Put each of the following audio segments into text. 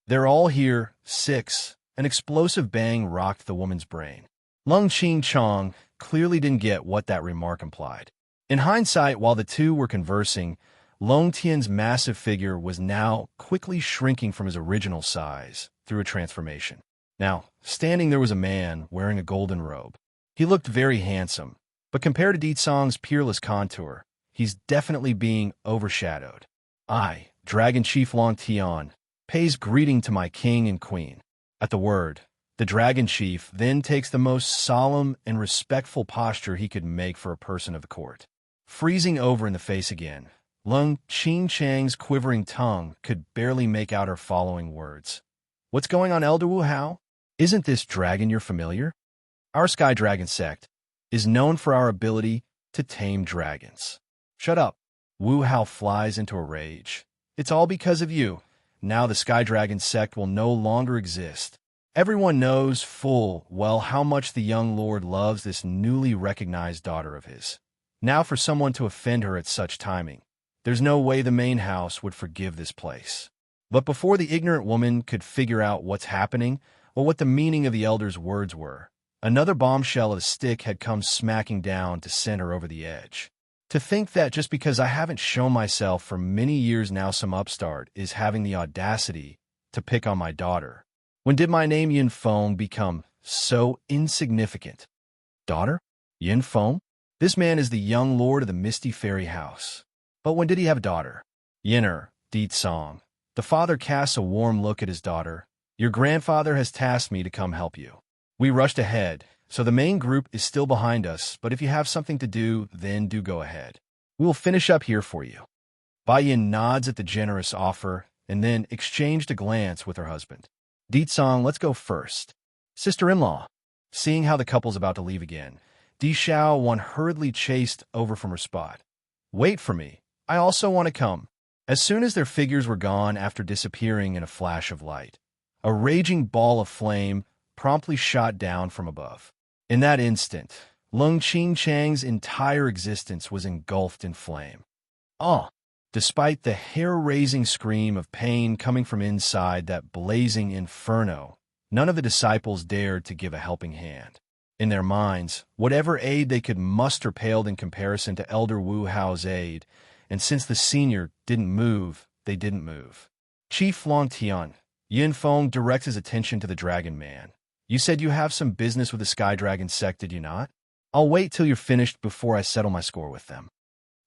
They're all here, 6. An explosive bang rocked the woman's brain. Lung Ching Chong clearly didn't get what that remark implied. In hindsight, while the two were conversing, Long Tian's massive figure was now quickly shrinking from his original size through a transformation. Now, standing there was a man wearing a golden robe. He looked very handsome, but compared to Di Song's peerless contour, he's definitely being overshadowed. I, Dragon Chief Long Tian, pays greeting to my king and queen. At the word, the Dragon Chief then takes the most solemn and respectful posture he could make for a person of the court. Freezing over in the face again, Lung Qing Chang's quivering tongue could barely make out her following words. What's going on, Elder Wu Hao? Isn't this dragon you're familiar? Our Sky Dragon sect is known for our ability to tame dragons. Shut up. Wu Hao flies into a rage. It's all because of you. Now the Sky Dragon sect will no longer exist. Everyone knows full well how much the young lord loves this newly recognized daughter of his. Now for someone to offend her at such timing, there's no way the main house would forgive this place. But before the ignorant woman could figure out what's happening or what the meaning of the elder's words were, another bombshell of a stick had come smacking down to send her over the edge. To think that just because I haven't shown myself for many years now, some upstart is having the audacity to pick on my daughter. When did my name Yin Feng become so insignificant? Daughter? Yin Feng? This man is the young lord of the Misty Fairy House. But when did he have a daughter? Yinner, Di Song. The father casts a warm look at his daughter. Your grandfather has tasked me to come help you. We rushed ahead, so the main group is still behind us, but if you have something to do, then do go ahead. We will finish up here for you. Bai Yin nods at the generous offer and then exchanged a glance with her husband. Di Song, let's go first. Sister-in-law. Seeing how the couple's about to leave again, Di Xiao one hurriedly chased over from her spot. Wait for me. I also want to come. As soon as their figures were gone after disappearing in a flash of light, a raging ball of flame promptly shot down from above. In that instant, Lung Qing Chang's entire existence was engulfed in flame. Ah! Despite the hair-raising scream of pain coming from inside that blazing inferno, none of the disciples dared to give a helping hand. In their minds, whatever aid they could muster paled in comparison to Elder Wu Hao's aid, and since the senior didn't move, they didn't move. Chief Long Tian, Yin Feng directs his attention to the Dragon Man. You said you have some business with the Sky Dragon sect, did you not? I'll wait till you're finished before I settle my score with them.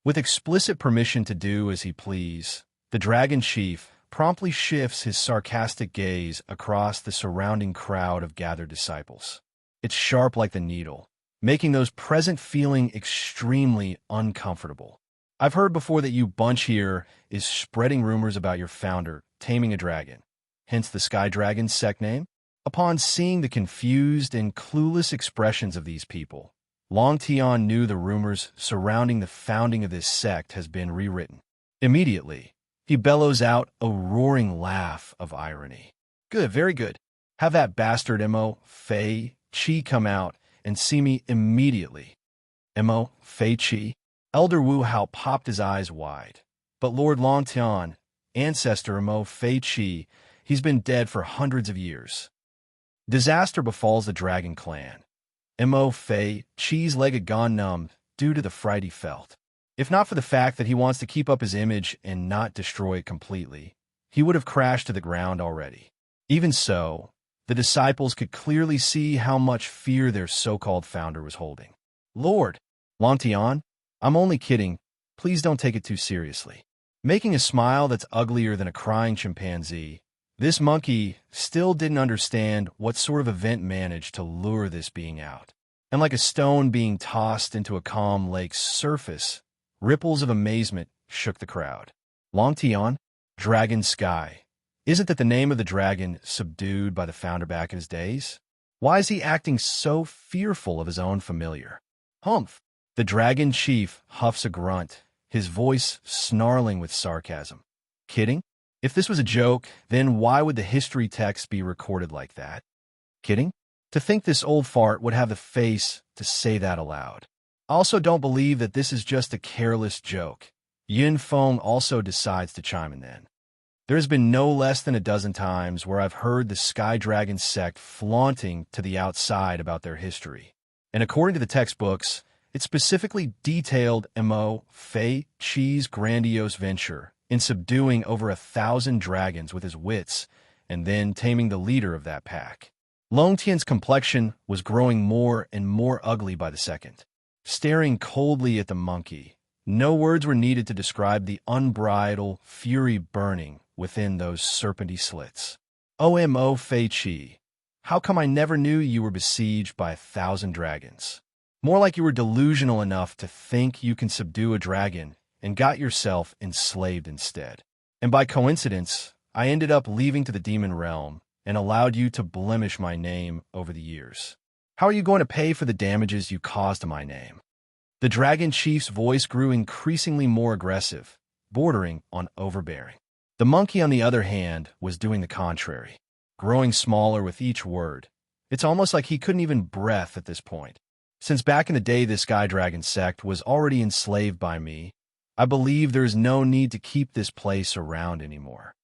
With explicit permission to do as he please, the Dragon Chief promptly shifts his sarcastic gaze across the surrounding crowd of gathered disciples. It's sharp like the needle, making those present feeling extremely uncomfortable. I've heard before that you bunch here is spreading rumors about your founder taming a dragon, hence the Sky Dragon sect name. Upon seeing the confused and clueless expressions of these people, Long Tian knew the rumors surrounding the founding of this sect has been rewritten. Immediately, he bellows out a roaring laugh of irony. Good, very good. Have that bastard Mo Fei Chi come out and see me immediately. Mo Fei Chi? Elder Wu Hao popped his eyes wide. But Lord Long Tian, ancestor Mo Fei Chi, he's been dead for hundreds of years. Disaster befalls the Dragon Clan. Mo Fei Chi's leg had gone numb due to the fright he felt. If not for the fact that he wants to keep up his image and not destroy it completely, he would have crashed to the ground already. Even so, the disciples could clearly see how much fear their so-called founder was holding. Lord, Long Tian, I'm only kidding. Please don't take it too seriously. Making a smile that's uglier than a crying chimpanzee, this monkey still didn't understand what sort of event managed to lure this being out. And like a stone being tossed into a calm lake's surface, ripples of amazement shook the crowd. Long Tian? Dragon Sky. Isn't that the name of the dragon subdued by the founder back in his days? Why is he acting so fearful of his own familiar? Humph! The Dragon Chief huffs a grunt, his voice snarling with sarcasm. Kidding? If this was a joke, then why would the history text be recorded like that? Kidding? To think this old fart would have the face to say that aloud. I also don't believe that this is just a careless joke. Yin Feng also decides to chime in then. There has been no less than a dozen times where I've heard the Sky Dragon sect flaunting to the outside about their history. And according to the textbooks, it specifically detailed Mo Fei Chi's grandiose venture in subduing over 1,000 dragons with his wits and then taming the leader of that pack. Long Tian's complexion was growing more and more ugly by the second. Staring coldly at the monkey, no words were needed to describe the unbridled fury burning within those serpenty slits. Mo Fei Chi, how come I never knew you were besieged by 1,000 dragons? More like you were delusional enough to think you can subdue a dragon and got yourself enslaved instead. And by coincidence, I ended up leaving to the demon realm and allowed you to blemish my name over the years. How are you going to pay for the damages you caused to my name? The dragon chief's voice grew increasingly more aggressive, bordering on overbearing. The monkey, on the other hand, was doing the contrary, growing smaller with each word. It's almost like he couldn't even breath at this point. Since back in the day this Sky Dragon sect was already enslaved by me, I believe there is no need to keep this place around anymore.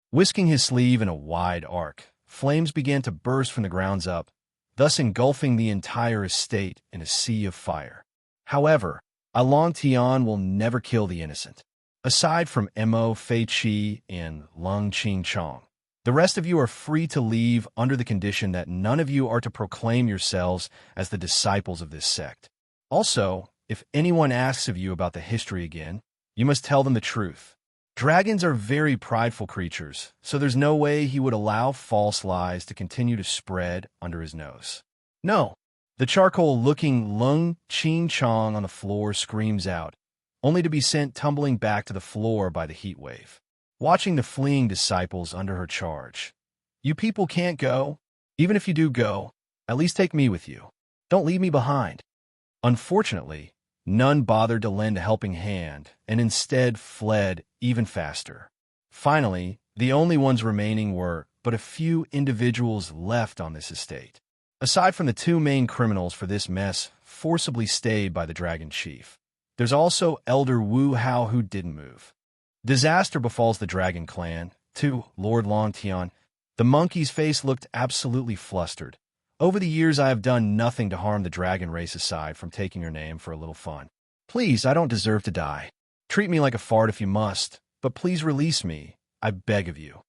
Whisking his sleeve in a wide arc, flames began to burst from the grounds up, thus engulfing the entire estate in a sea of fire. However, Long Tian will never kill the innocent. Aside from Mo Fei Chi and Lung Qing Chong, the rest of you are free to leave under the condition that none of you are to proclaim yourselves as the disciples of this sect. Also, if anyone asks of you about the history again, you must tell them the truth. Dragons are very prideful creatures, so there's no way he would allow false lies to continue to spread under his nose. No, the charcoal-looking Lung Qing Chong on the floor screams out, only to be sent tumbling back to the floor by the heat wave. Watching the fleeing disciples under her charge. You people can't go. Even if you do go, at least take me with you. Don't leave me behind. Unfortunately, none bothered to lend a helping hand and instead fled even faster. Finally, the only ones remaining were but a few individuals left on this estate. Aside from the two main criminals for this mess forcibly stayed by the Dragon Chief, there's also Elder Wu Hao who didn't move. Disaster befalls the Dragon Clan, too, Lord Long Tian. The monkey's face looked absolutely flustered. Over the years, I have done nothing to harm the dragon race aside from taking your name for a little fun. Please, I don't deserve to die. Treat me like a fart if you must, but please release me, I beg of you.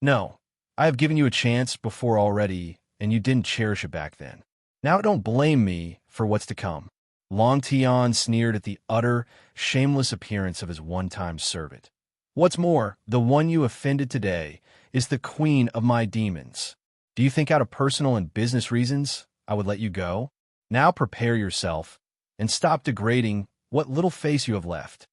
No, I have given you a chance before already, and you didn't cherish it back then. Now don't blame me for what's to come. Long Tian sneered at the utter, shameless appearance of his one-time servant. What's more, the one you offended today is the queen of my demons. Do you think out of personal and business reasons I would let you go? Now prepare yourself and stop degrading what little face you have left.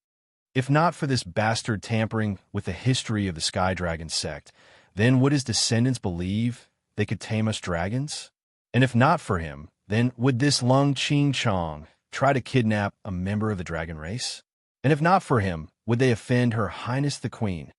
If not for this bastard tampering with the history of the Sky Dragon sect, then would his descendants believe they could tame us dragons? And if not for him, then would this Lung Qing Chong try to kidnap a member of the dragon race? And if not for him, would they offend Her Highness the Queen?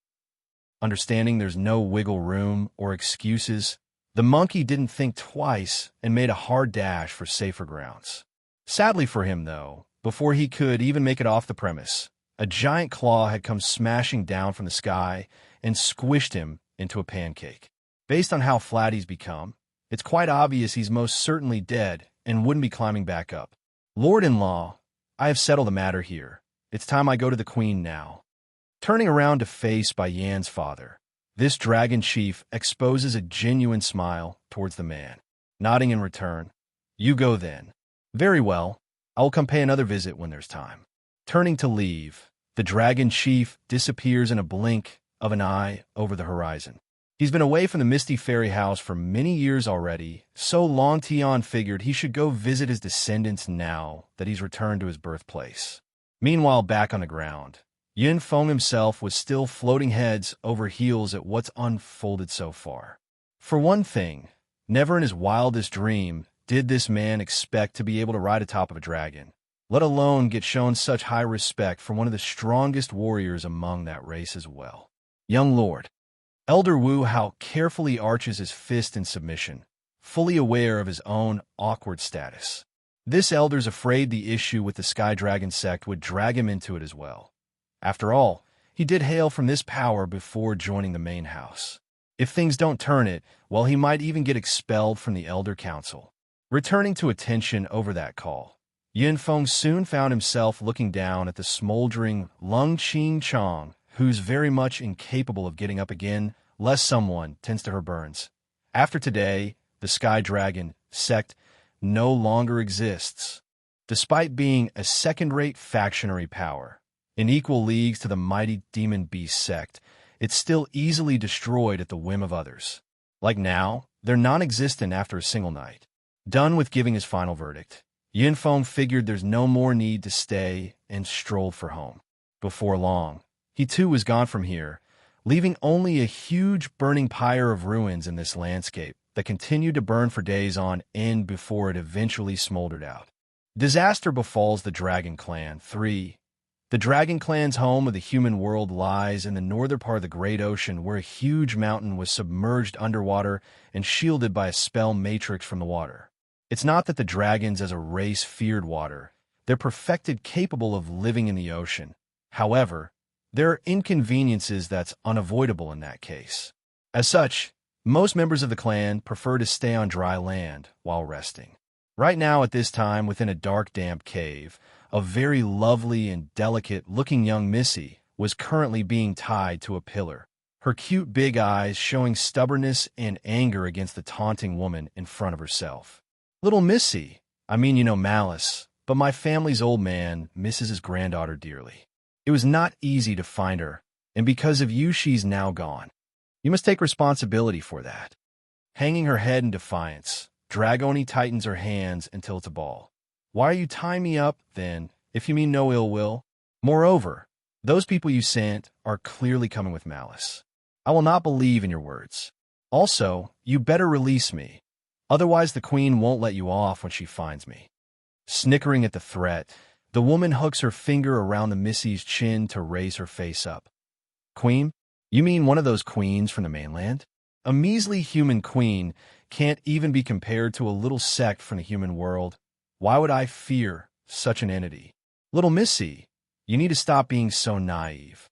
Understanding there's no wiggle room or excuses, the monkey didn't think twice and made a hard dash for safer grounds. Sadly for him, though, before he could even make it off the premise, a giant claw had come smashing down from the sky and squished him into a pancake. Based on how flat he's become, it's quite obvious he's most certainly dead and wouldn't be climbing back up. Lord-in-law, I have settled the matter here. It's time I go to the queen now. Turning around to face by Yan's father, this dragon chief exposes a genuine smile towards the man. Nodding in return, you go then. Very well, I will come pay another visit when there's time. Turning to leave, the dragon chief disappears in a blink of an eye over the horizon. He's been away from the Misty Fairy House for many years already, so Long Tian figured he should go visit his descendants now that he's returned to his birthplace. Meanwhile, back on the ground, Yin Feng himself was still floating heads over heels at what's unfolded so far. For one thing, never in his wildest dream did this man expect to be able to ride atop of a dragon, let alone get shown such high respect from one of the strongest warriors among that race as well. Young Lord, Elder Wu Hao carefully arches his fist in submission, fully aware of his own awkward status. This elder's afraid the issue with the Sky Dragon sect would drag him into it as well. After all, He did hail from this power before joining the main house. If things don't turn it, well, he might even get expelled from the Elder Council. Returning to attention over that call, Yinfeng soon found himself looking down at the smoldering Lung Qing Chong, who's very much incapable of getting up again, lest someone tends to her burns. After today, the Sky Dragon sect no longer exists. Despite being a second-rate factionary power, in equal leagues to the mighty Demon Beast sect, it's still easily destroyed at the whim of others. Like now, they're non-existent after a single night. Done with giving his final verdict, Yinfeng figured there's no more need to stay and strolled for home. Before long, he too was gone from here, leaving only a huge burning pyre of ruins in this landscape that continued to burn for days on end before it eventually smoldered out. Disaster befalls the Dragon Clan. 3. The Dragon Clan's home of the human world lies in the northern part of the Great Ocean, where a huge mountain was submerged underwater and shielded by a spell matrix from the water. It's not that the dragons as a race feared water. They're perfected capable of living in the ocean. However, there are inconveniences that's unavoidable in that case. As such, most members of the clan prefer to stay on dry land while resting. Right now at this time, within a dark, damp cave, a very lovely and delicate-looking young Missy was currently being tied to a pillar, her cute big eyes showing stubbornness and anger against the taunting woman in front of herself. Little Missy, Malice, but my family's old man misses his granddaughter dearly. It was not easy to find her, and because of you she's now gone. You must take responsibility for that. Hanging her head in defiance, Dragoni tightens her hands until it's a ball. Why are you tying me up, then, if you mean no ill will? Moreover, those people you sent are clearly coming with malice. I will not believe in your words. Also, you better release me. Otherwise the queen won't let you off when she finds me. Snickering at the threat, the woman hooks her finger around the Missy's chin to raise her face up. Queen? You mean one of those queens from the mainland? A measly human queen can't even be compared to a little sect from the human world. Why would I fear such an entity? Little Missy, you need to stop being so naive.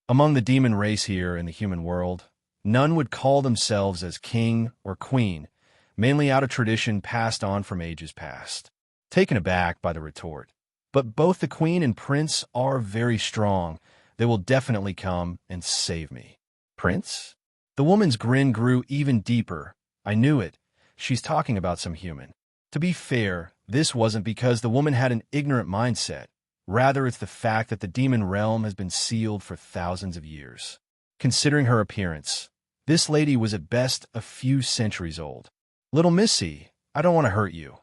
Among the demon race here in the human world, none would call themselves as king or queen, mainly out of tradition passed on from ages past. Taken aback by the retort. But both the queen and prince are very strong. They will definitely come and save me. Prince? The woman's grin grew even deeper. I knew it. She's talking about some human. To be fair, this wasn't because the woman had an ignorant mindset. Rather, it's the fact that the demon realm has been sealed for thousands of years. Considering her appearance, this lady was at best a few centuries old. Little Missy, I don't want to hurt you.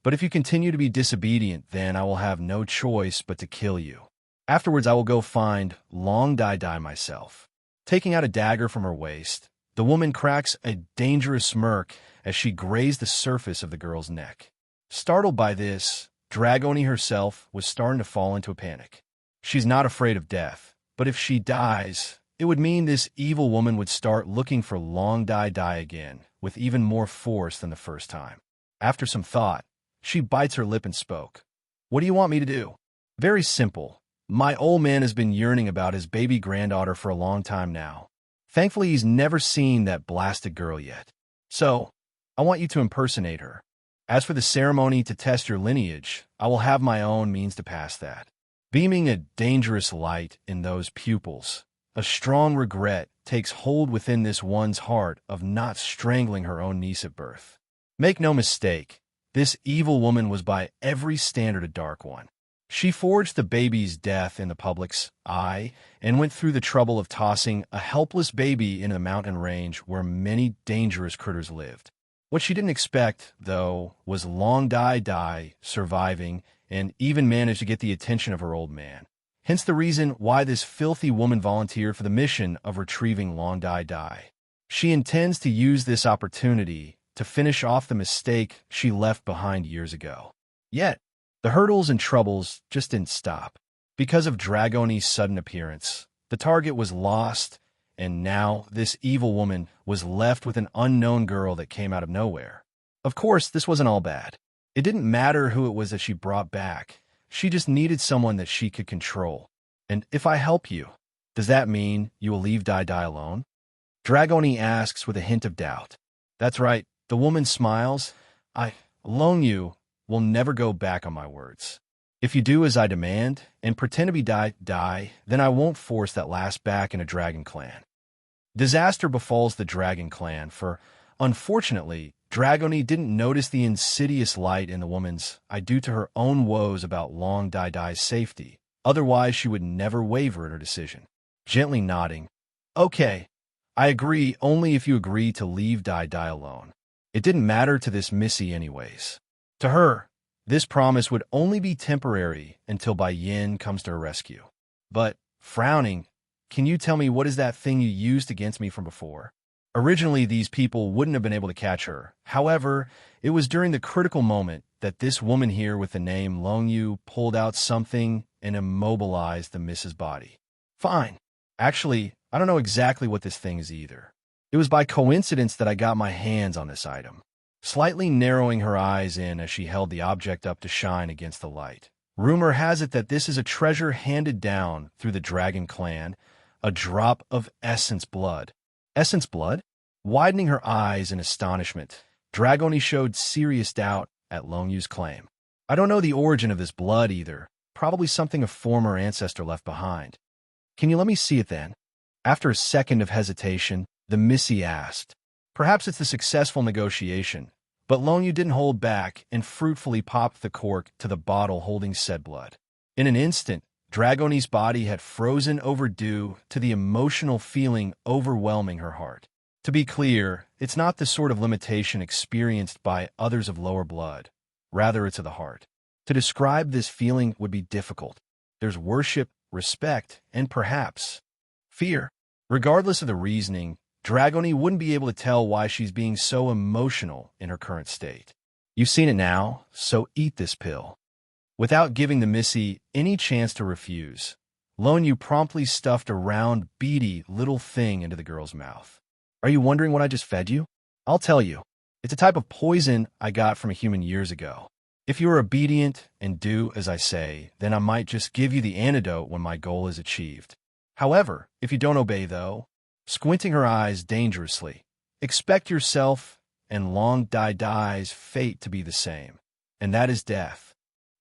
But if you continue to be disobedient, then I will have no choice but to kill you. Afterwards, I will go find Long Dai myself. Taking out a dagger from her waist, the woman cracks a dangerous smirk as she grazed the surface of the girl's neck. Startled by this, Dragoni herself was starting to fall into a panic. She's not afraid of death, but if she dies, it would mean this evil woman would start looking for Long Dai again, with even more force than the first time. After some thought, she bites her lip and spoke. What do you want me to do? Very simple. My old man has been yearning about his baby granddaughter for a long time now. Thankfully, he's never seen that blasted girl yet. So, I want you to impersonate her. As for the ceremony to test your lineage, I will have my own means to pass that. Beaming a dangerous light in those pupils, a strong regret takes hold within this one's heart of not strangling her own niece at birth. Make no mistake, this evil woman was by every standard a dark one. She forged the baby's death in the public's eye and went through the trouble of tossing a helpless baby in a mountain range where many dangerous critters lived. What she didn't expect, though, was Long Dai surviving and even managed to get the attention of her old man. Hence the reason why this filthy woman volunteered for the mission of retrieving Long Dai. She intends to use this opportunity to finish off the mistake she left behind years ago. Yet, the hurdles and troubles just didn't stop. Because of Dragoni's sudden appearance, the target was lost, and now this evil woman was left with an unknown girl that came out of nowhere. Of course, this wasn't all bad. It didn't matter who it was that she brought back. She just needed someone that she could control. And if I help you, Does that mean you will leave Dai Dai alone? Dragoni asks with a hint of doubt. That's right. The woman smiles. I, alone you, will never go back on my words. If you do as I demand, and pretend to be Dai Dai, then I won't force that last back in a dragon clan. Disaster befalls the dragon clan, for, unfortunately, Dragoni didn't notice the insidious light in the woman's eye due to her own woes about Long Dai Dai's safety. Otherwise, she would never waver in her decision. Gently nodding, okay, I agree only if you agree to leave Dai Dai alone. It didn't matter to this Missy anyways. To her, this promise would only be temporary until Bai Yin comes to her rescue. But, frowning, can you tell me what is that thing you used against me from before? Originally, these people wouldn't have been able to catch her. However, it was during the critical moment that this woman here with the name Long Yu pulled out something and immobilized the Miss's body. Fine. Actually, I don't know exactly what this thing is either. It was by coincidence that I got my hands on this item. Slightly narrowing her eyes in as she held the object up to shine against the light. Rumor has it that this is a treasure handed down through the Dragon Clan, a drop of essence blood. Essence blood? Widening her eyes in astonishment, Dragoni showed serious doubt at Long Yu's claim. I don't know the origin of this blood either. Probably something a former ancestor left behind. Can you let me see it then? After a second of hesitation, the Missy asked. Perhaps it's the successful negotiation, but Long Yu didn't hold back and fruitfully popped the cork to the bottle holding said blood. In an instant, Dragoni's body had frozen overdue to the emotional feeling overwhelming her heart. To be clear, it's not the sort of limitation experienced by others of lower blood. Rather, it's of the heart. To describe this feeling would be difficult. There's worship, respect, and perhaps fear. Regardless of the reasoning, Dragoni wouldn't be able to tell why she's being so emotional in her current state. You've seen it now, so eat this pill. Without giving the Missy any chance to refuse, Long Yu promptly stuffed a round, beady little thing into the girl's mouth. Are you wondering what I just fed you? I'll tell you. It's a type of poison I got from a human years ago. If you are obedient and do as I say, then I might just give you the antidote when my goal is achieved. However, if you don't obey, though, squinting her eyes dangerously, expect yourself and Long Dai Dai's fate to be the same, and that is death.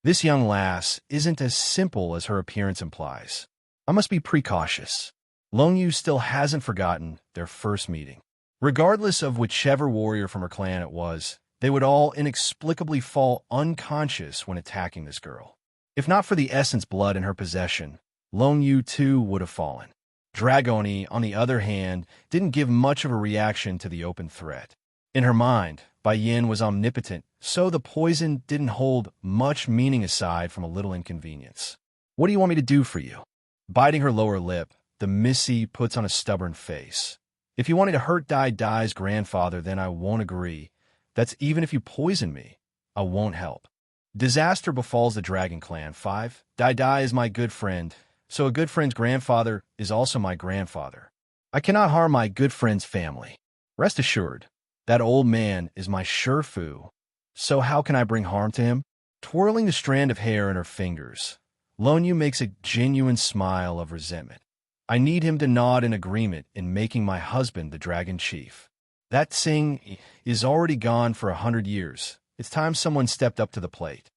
This young lass isn't as simple as her appearance implies. I must be precautious. Long Yu still hasn't forgotten their first meeting. Regardless of whichever warrior from her clan it was, they would all inexplicably fall unconscious when attacking this girl. If not for the essence blood in her possession, Long Yu too would have fallen. Dragoni, on the other hand, didn't give much of a reaction to the open threat. In her mind, Bai Yin was omnipotent, so the poison didn't hold much meaning aside from a little inconvenience. What do you want me to do for you? Biting her lower lip, the Missy puts on a stubborn face. If you wanted to hurt Dai Dai's grandfather, then I won't agree. That's even if you poison me. I won't help. Disaster befalls the Dragon Clan. 5. Dai Dai is my good friend, so a good friend's grandfather is also my grandfather. I cannot harm my good friend's family. Rest assured, that old man is my Shifu, so how can I bring harm to him? Twirling the strand of hair in her fingers, Long Yu makes a genuine smile of resentment. I need him to nod in agreement in making my husband the Dragon Chief. That thing is already gone for 100 years. It's time someone stepped up to the plate.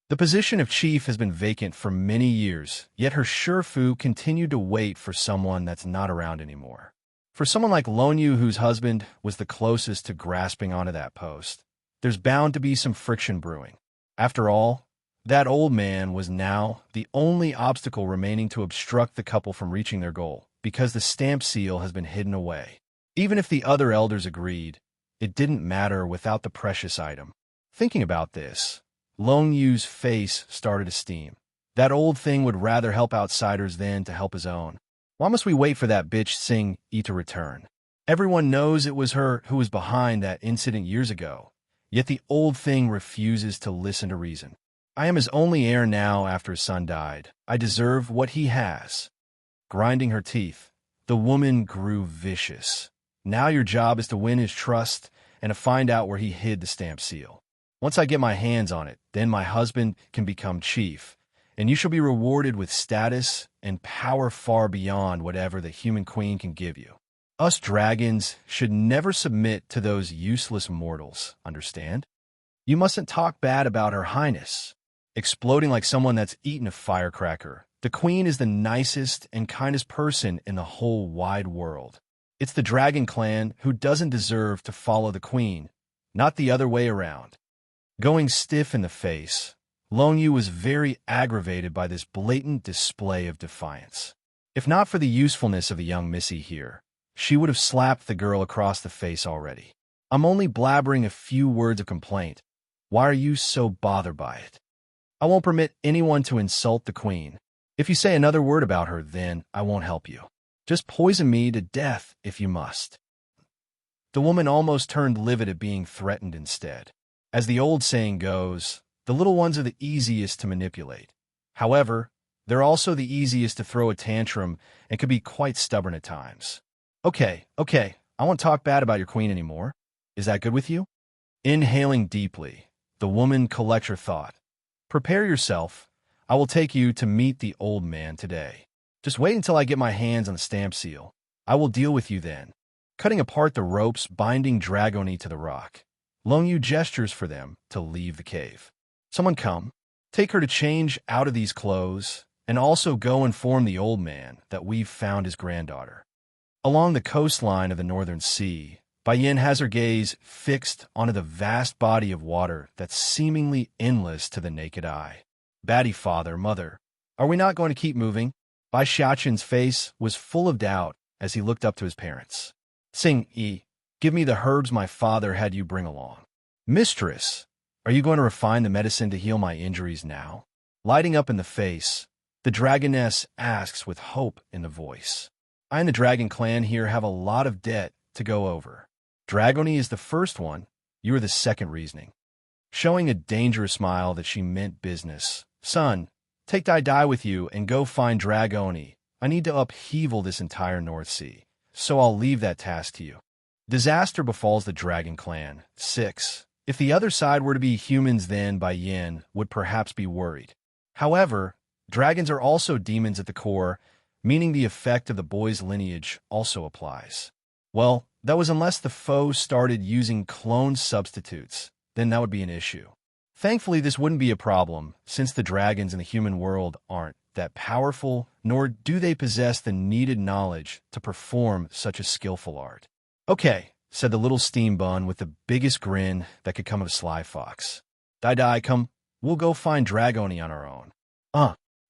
The position of chief has been vacant for many years, yet her Shifu continued to wait for someone that's not around anymore. For someone like Long Yu, whose husband was the closest to grasping onto that post, there's bound to be some friction brewing. After all, that old man was now the only obstacle remaining to obstruct the couple from reaching their goal, because the stamp seal has been hidden away. Even if the other elders agreed, it didn't matter without the precious item. Thinking about this, Long Yu's face started to steam. That old thing would rather help outsiders than to help his own. Why must we wait for that bitch Sing Yi to return? Everyone knows it was her who was behind that incident years ago, yet the old thing refuses to listen to reason. I am his only heir now after his son died. I deserve what he has. Grinding her teeth, the woman grew vicious. Now your job is to win his trust and to find out where he hid the stamp seal. Once I get my hands on it, then my husband can become chief, and you shall be rewarded with status and power far beyond whatever the human queen can give you. Us dragons should never submit to those useless mortals, understand? You mustn't talk bad about Her Highness. Exploding like someone that's eaten a firecracker, the queen is the nicest and kindest person in the whole wide world. It's the dragon clan who doesn't deserve to follow the queen, not the other way around. Going stiff in the face, Long Yu was very aggravated by this blatant display of defiance. If not for the usefulness of the young Missy here, she would have slapped the girl across the face already. I'm only blabbering a few words of complaint. Why are you so bothered by it? I won't permit anyone to insult the queen. If you say another word about her, then I won't help you. Just poison me to death if you must. The woman almost turned livid at being threatened instead. As the old saying goes, the little ones are the easiest to manipulate. However, they're also the easiest to throw a tantrum and can be quite stubborn at times. Okay, I won't talk bad about your queen anymore. Is that good with you? Inhaling deeply, the woman collects her thought. Prepare yourself. I will take you to meet the old man today. Just wait until I get my hands on the stamp seal. I will deal with you then. Cutting apart the ropes binding Dragoni to the rock, Long Yu gestures for them to leave the cave. Someone come. Take her to change out of these clothes, and also go inform the old man that we've found his granddaughter. Along the coastline of the Northern Sea, Bai has her gaze fixed onto the vast body of water that's seemingly endless to the naked eye. Batty father, mother, are we not going to keep moving? Bai Xiaoqin's face was full of doubt as he looked up to his parents. Sing Yi, give me the herbs my father had you bring along. Mistress, are you going to refine the medicine to heal my injuries now? Lighting up in the face, the dragoness asks with hope in the voice. I and the dragon clan here have a lot of debt to go over. Dragoni is the first one, you are the second reasoning. Showing a dangerous smile that she meant business. Son, take Dai with you and go find Dragoni. I need to upheaval this entire North Sea, so I'll leave that task to you. Disaster befalls the dragon clan. 6. If the other side were to be humans, then Bai Yin would perhaps be worried. However, dragons are also demons at the core, meaning the effect of the boy's lineage also applies. Well, that was unless the foe started using clone substitutes, then that would be an issue. Thankfully, this wouldn't be a problem, since the dragons in the human world aren't that powerful, nor do they possess the needed knowledge to perform such a skillful art. Okay, said the little steam bun with the biggest grin that could come of Sly Fox. Dai, come, we'll go find Dragoni on our own.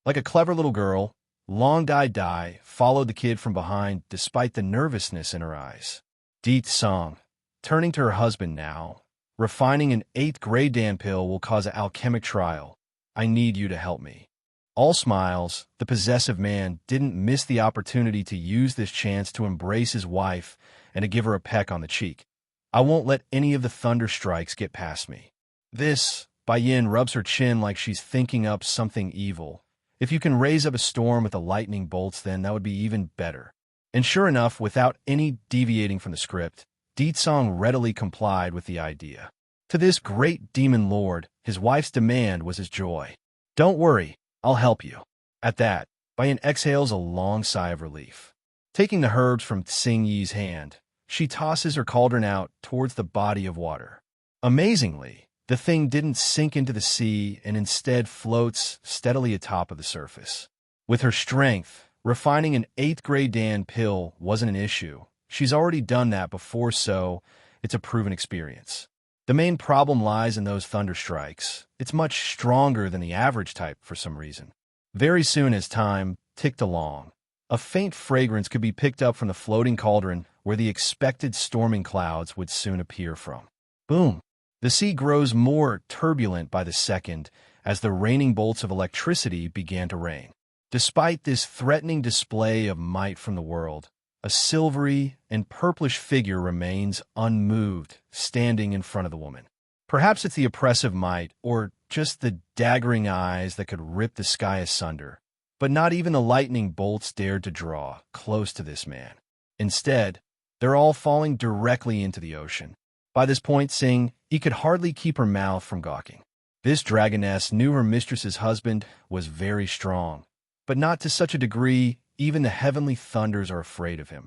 Like a clever little girl, Long Dai followed the kid from behind despite the nervousness in her eyes. Deet Song, turning to her husband now, refining an 8th grade Dan pill will cause an alchemic trial. I need you to help me. All smiles, the possessive man didn't miss the opportunity to use this chance to embrace his wife and to give her a peck on the cheek. I won't let any of the thunder strikes get past me. This, Bai Yin rubs her chin like she's thinking up something evil. If you can raise up a storm with the lightning bolts, then that would be even better. And sure enough, without any deviating from the script, Deet Song readily complied with the idea. To this great demon lord, his wife's demand was his joy. Don't worry, I'll help you. At that, Bai Yin exhales a long sigh of relief. Taking the herbs from Tsing Yi's hand, she tosses her cauldron out towards the body of water. Amazingly, the thing didn't sink into the sea and instead floats steadily atop of the surface. With her strength, refining an 8th grade Dan pill wasn't an issue. She's already done that before, so it's a proven experience. The main problem lies in those thunder strikes. It's much stronger than the average type for some reason. Very soon as time ticked along, a faint fragrance could be picked up from the floating cauldron where the expected storming clouds would soon appear from. Boom! The sea grows more turbulent by the second as the raining bolts of electricity began to rain. Despite this threatening display of might from the world, a silvery and purplish figure remains unmoved, standing in front of the woman. Perhaps it's the oppressive might, or just the daggering eyes that could rip the sky asunder. But not even the lightning bolts dared to draw close to this man. Instead, they're all falling directly into the ocean. By this point, Tsing Yi could hardly keep her mouth from gawking. This dragoness knew her mistress's husband was very strong, but not to such a degree even the heavenly thunders are afraid of him.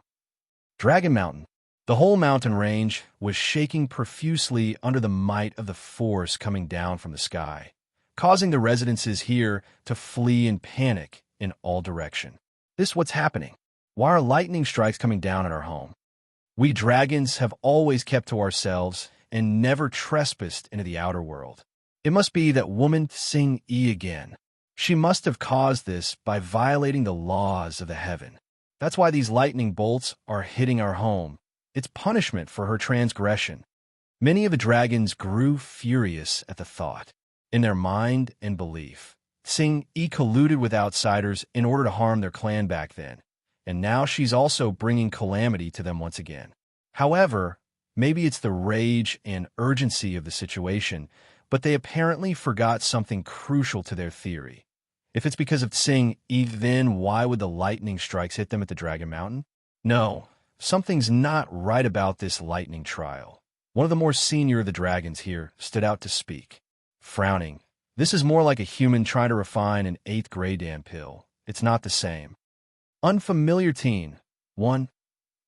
Dragon Mountain. The whole mountain range was shaking profusely under the might of the force coming down from the sky, causing the residences here to flee in panic in all direction. This what's happening. Why are lightning strikes coming down at our home? We dragons have always kept to ourselves and never trespassed into the outer world. It must be that woman Sing Yi again. She must have caused this by violating the laws of the heaven. That's why these lightning bolts are hitting our home. It's punishment for her transgression. Many of the dragons grew furious at the thought. In their mind and belief, Sing Yi colluded with outsiders in order to harm their clan back then, and now she's also bringing calamity to them once again. However, maybe it's the rage and urgency of the situation, but they apparently forgot something crucial to their theory. If it's because of Sing Yi, then why would the lightning strikes hit them at the Dragon Mountain? No, something's not right about this lightning trial. One of the more senior of the dragons here stood out to speak. Frowning, this is more like a human trying to refine an 8th grade Dan pill. It's not the same. Unfamiliar teen. 1.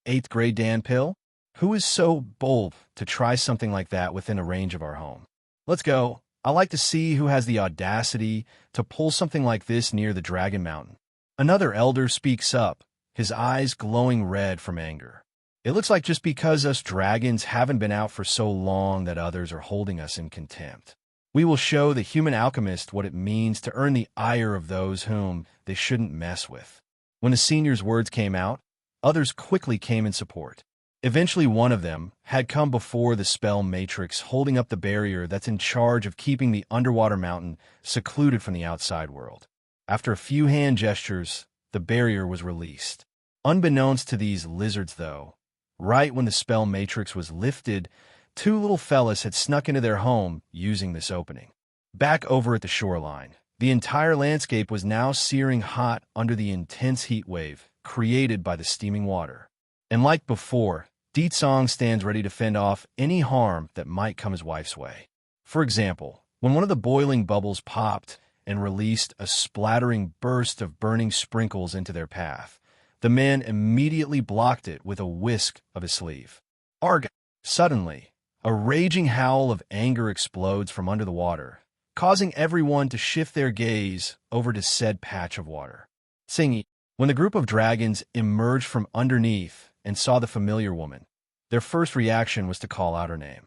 8th grade Dan pill? Who is so bold to try something like that within a range of our home? Let's go. I like to see who has the audacity to pull something like this near the Dragon Mountain. Another elder speaks up, his eyes glowing red from anger. It looks like just because us dragons haven't been out for so long that others are holding us in contempt. We will show the human alchemist what it means to earn the ire of those whom they shouldn't mess with. When the senior's words came out, others quickly came in support. Eventually one of them had come before the spell matrix, holding up the barrier that's in charge of keeping the underwater mountain secluded from the outside world. After a few hand gestures, the barrier was released. Unbeknownst to these lizards, though, right when the spell matrix was lifted, 2 little fellas had snuck into their home using this opening. Back over at the shoreline, the entire landscape was now searing hot under the intense heat wave created by the steaming water. And like before, Deet Song stands ready to fend off any harm that might come his wife's way. For example, when one of the boiling bubbles popped and released a splattering burst of burning sprinkles into their path, the man immediately blocked it with a whisk of his sleeve. Arg! Suddenly, a raging howl of anger explodes from under the water, causing everyone to shift their gaze over to said patch of water. Sing Yi. When the group of dragons emerged from underneath and saw the familiar woman, their first reaction was to call out her name.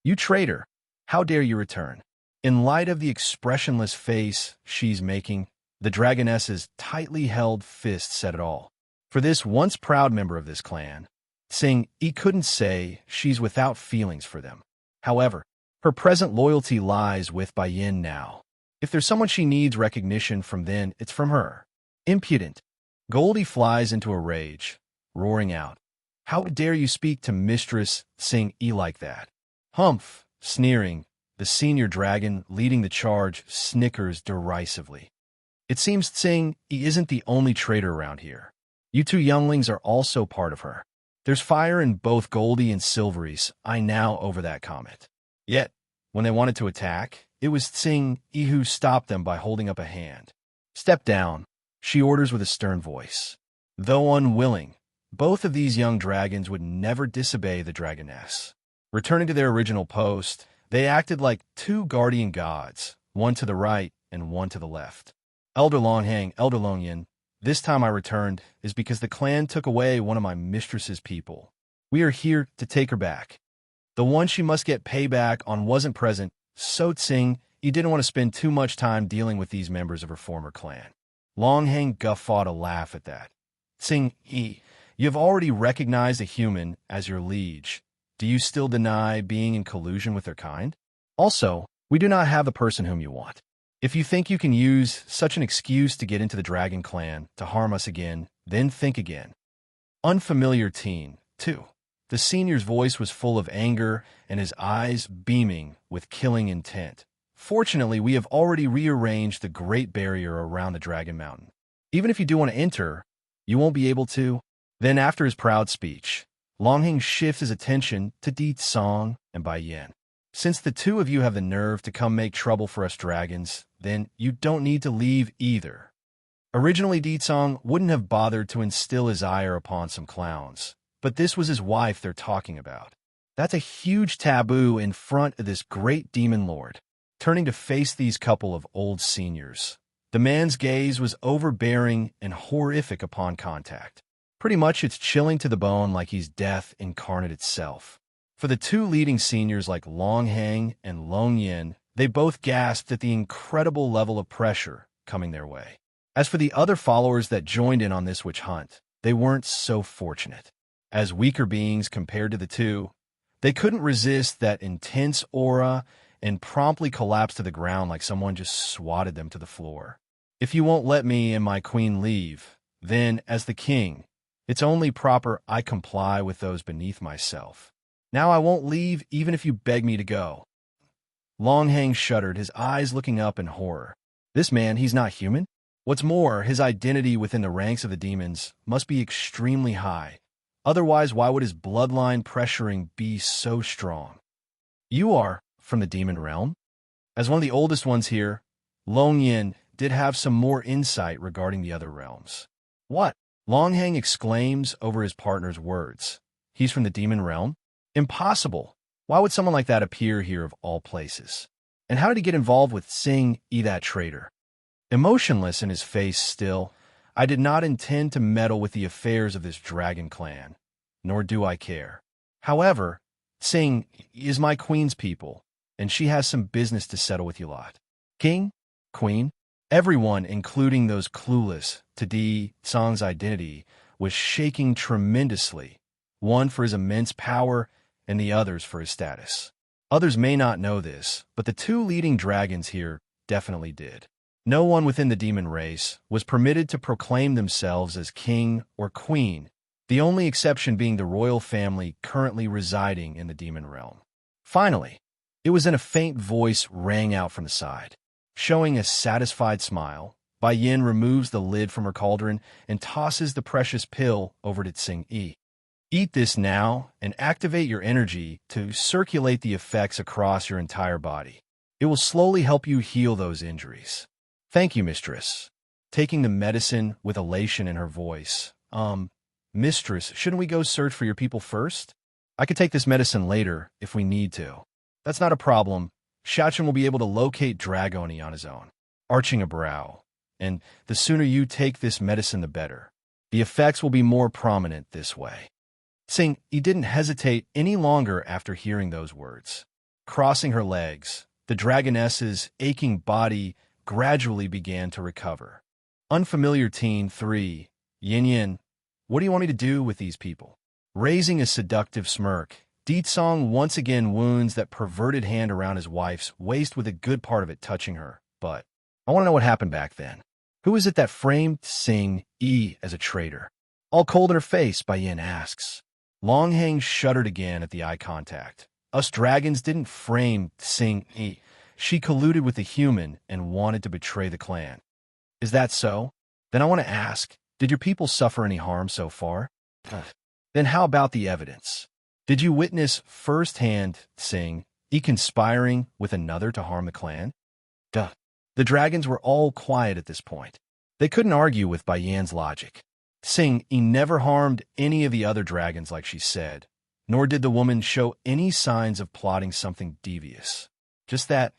You traitor! How dare you return? In light of the expressionless face she's making, the dragoness's tightly held fist said it all. For this once proud member of this clan, Sing Yi couldn't say she's without feelings for them. However, her present loyalty lies with Bai Yin now. If there's someone she needs recognition from, then it's from her. Impudent. Goldie flies into a rage, roaring out, How dare you speak to Mistress Sing Yi like that? Humph, sneering, the senior dragon leading the charge snickers derisively. It seems Sing Yi isn't the only traitor around here. You 2 younglings are also part of her. There's fire in both Goldie and Silvery's eye now over that comment. Yet, when they wanted to attack, it was Sing Yi who stopped them by holding up a hand. Step down, she orders with a stern voice. Though unwilling, both of these young dragons would never disobey the dragoness. Returning to their original post, they acted like 2 guardian gods, one to the right and one to the left. Elder Longhang, Elder Longyin, this time I returned is because the clan took away one of my mistress's people. We are here to take her back. The one she must get payback on wasn't present, so Tsing Yi didn't want to spend too much time dealing with these members of her former clan. Longhang guffawed a laugh at that. Tsing Yi, you have already recognized a human as your liege. Do you still deny being in collusion with their kind? Also, we do not have the person whom you want. If you think you can use such an excuse to get into the Dragon Clan to harm us again, then think again. Unfamiliar teen, too. The senior's voice was full of anger and his eyes beaming with killing intent. Fortunately, we have already rearranged the Great Barrier around the Dragon Mountain. Even if you do want to enter, you won't be able to. Then after his proud speech, Longhang shifts his attention to Deet Song and Bai Yin. Since the 2 of you have the nerve to come make trouble for us dragons, then you don't need to leave either. Originally, Ditsong wouldn't have bothered to instill his ire upon some clowns, but this was his wife they're talking about. That's a huge taboo in front of this great demon lord. Turning to face these couple of old seniors, the man's gaze was overbearing and horrific upon contact. Pretty much it's chilling to the bone, like he's death incarnate itself. For the two leading seniors like Long Hang and Long Yin, they both gasped at the incredible level of pressure coming their way. As for the other followers that joined in on this witch hunt, they weren't so fortunate. As weaker beings compared to the two, they couldn't resist that intense aura and promptly collapsed to the ground like someone just swatted them to the floor. If you won't let me and my queen leave, then, as the king, it's only proper I comply with those beneath myself. Now I won't leave even if you beg me to go. Long Hang shuddered, his eyes looking up in horror. This man, he's not human? What's more, his identity within the ranks of the demons must be extremely high. Otherwise, why would his bloodline pressuring be so strong? You are from the demon realm? As one of the oldest ones here, Long Yin did have some more insight regarding the other realms. What? Long Hang exclaims over his partner's words. He's from the demon realm? Impossible. Why would someone like that appear here of all places? And how did he get involved with Sing Yi, that traitor? Emotionless in his face still, I did not intend to meddle with the affairs of this dragon clan, nor do I care. However, Sing is my queen's people, and she has some business to settle with you lot. King? Queen? Everyone, including those clueless to Di Tsong's identity, was shaking tremendously, one for his immense power and the others for his status. Others may not know this, but the two leading dragons here definitely did. No one within the demon race was permitted to proclaim themselves as king or queen, the only exception being the royal family currently residing in the demon realm. Finally, it was in a faint voice rang out from the side. Showing a satisfied smile, Bai Yin removes the lid from her cauldron and tosses the precious pill over to Tsing Yi. Eat this now and activate your energy to circulate the effects across your entire body. It will slowly help you heal those injuries. Thank you, mistress. Taking the medicine with elation in her voice. Mistress, shouldn't we go search for your people first? I could take this medicine later if we need to. That's not a problem. Shachen will be able to locate Dragoni on his own. Arching a brow. And the sooner you take this medicine, the better. The effects will be more prominent this way. Sing Yi didn't hesitate any longer after hearing those words. Crossing her legs, the dragoness's aching body gradually began to recover. Unfamiliar teen 3, Yin Yin, what do you want me to do with these people? Raising a seductive smirk, Ditsong once again wounds that perverted hand around his wife's waist with a good part of it touching her. But I want to know what happened back then. Who is it that framed Sing Yi as a traitor? All cold in her face, Bai Yin asks. Long Hang shuddered again at the eye contact. Us dragons didn't frame Sing Yi. She colluded with the human and wanted to betray the clan. Is that so? Then I want to ask, did your people suffer any harm so far? Then how about the evidence? Did you witness firsthand Sing Yi conspiring with another to harm the clan? The dragons were all quiet at this point. They couldn't argue with Bai Yan's logic. Sing Yi never harmed any of the other dragons like she said, nor did the woman show any signs of plotting something devious. Just that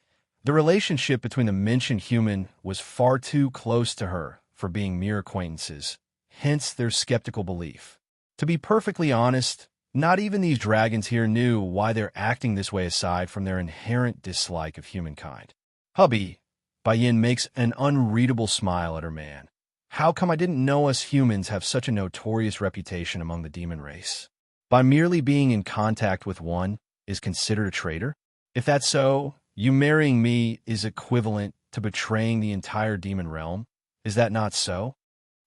the relationship between the mentioned human was far too close to her for being mere acquaintances, hence their skeptical belief. To be perfectly honest, not even these dragons here knew why they're acting this way aside from their inherent dislike of humankind. Hubby, Bai Yin makes an unreadable smile at her man. How come I didn't know us humans have such a notorious reputation among the demon race? By merely being in contact with one is considered a traitor? If that's so, you marrying me is equivalent to betraying the entire demon realm. Is that not so?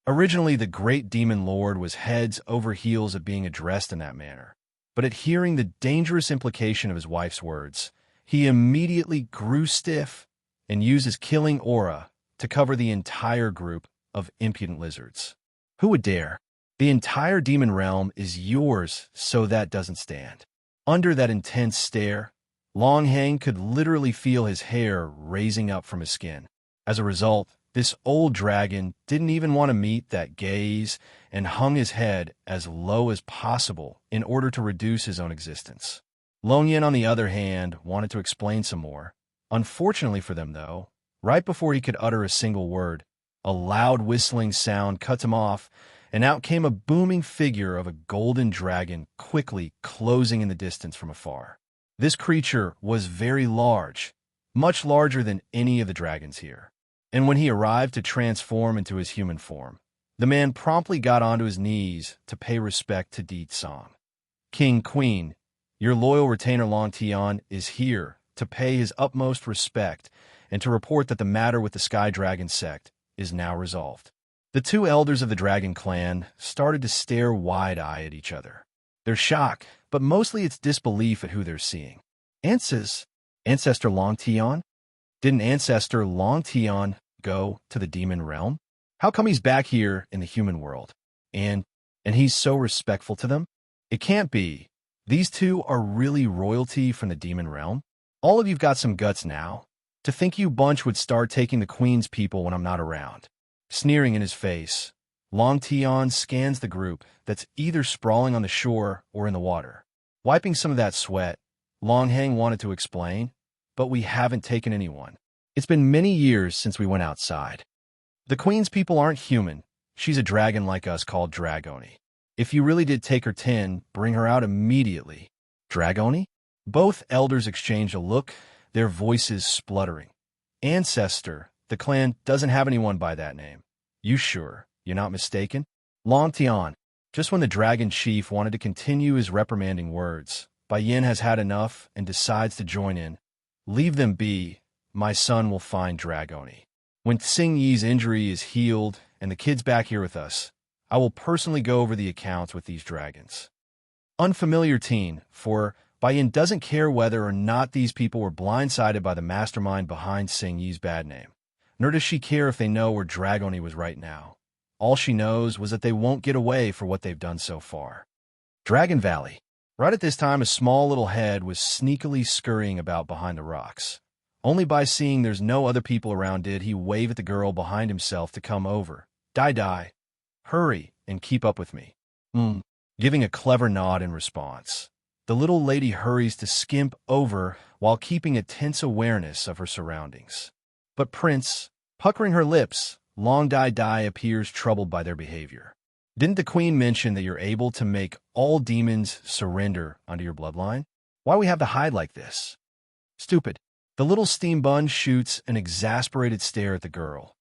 Originally, the great demon lord was heads over heels at being addressed in that manner. But at hearing the dangerous implication of his wife's words, he immediately grew stiff and used his killing aura to cover the entire group of impudent lizards. Who would dare? The entire demon realm is yours, so that doesn't stand. Under that intense stare, Long Hang could literally feel his hair raising up from his skin. As a result, This old dragon didn't even want to meet that gaze and hung his head as low as possible in order to reduce his own existence. Long Yin, on the other hand, wanted to explain some more. Unfortunately for them, though, right before he could utter a single word, a loud whistling sound cut him off, and out came a booming figure of a golden dragon quickly closing in the distance from afar. This creature was very large, much larger than any of the dragons here. And when he arrived to transform into his human form, the man promptly got onto his knees to pay respect to Deet Song. King, Queen, your loyal retainer Long Tian is here to pay his utmost respect and to report that the matter with the Sky Dragon sect is now resolved. The two elders of the Dragon clan started to stare wide-eyed at each other. Their shock, but mostly its disbelief at who they're seeing. Ancestor Long Tian? Didn't Ancestor Long Tian go to the demon realm? How come he's back here in the human world? And he's so respectful to them? It can't be. These two are really royalty from the demon realm? All of you've got some guts now. To think you bunch would start taking the queen's people when I'm not around. Sneering in his face, Long Tian scans the group that's either sprawling on the shore or in the water. Wiping some of that sweat, Long Hang wanted to explain, but we haven't taken anyone. It's been many years since we went outside. The queen's people aren't human. She's a dragon like us called Dragoni. If you really did take her tin, bring her out immediately. Dragoni? Both elders exchanged a look, their voices spluttering. Ancestor, the clan doesn't have anyone by that name. You sure? You're not mistaken? Long Tian, just when the dragon chief wanted to continue his reprimanding words, Bai Yin has had enough and decides to join in. Leave them be. My son will find Dragoni. When Xing Yi's injury is healed and the kid's back here with us, I will personally go over the accounts with these dragons. Unfamiliar teen, for Bai Yin doesn't care whether or not these people were blindsided by the mastermind behind Xing Yi's bad name. Nor does she care if they know where Dragoni was right now. All she knows was that they won't get away for what they've done so far. Dragon Valley. Right at this time, a small little head was sneakily scurrying about behind the rocks. Only by seeing there's no other people around did he wave at the girl behind himself to come over. Die. Hurry and keep up with me. Giving a clever nod in response. The little lady hurries to skimp over while keeping a tense awareness of her surroundings. But Prince, puckering her lips, Long Die appears troubled by their behavior. Didn't the queen mention that you're able to make all demons surrender under your bloodline? Why we have to hide like this? Stupid. The little steam bun shoots an exasperated stare at the girl.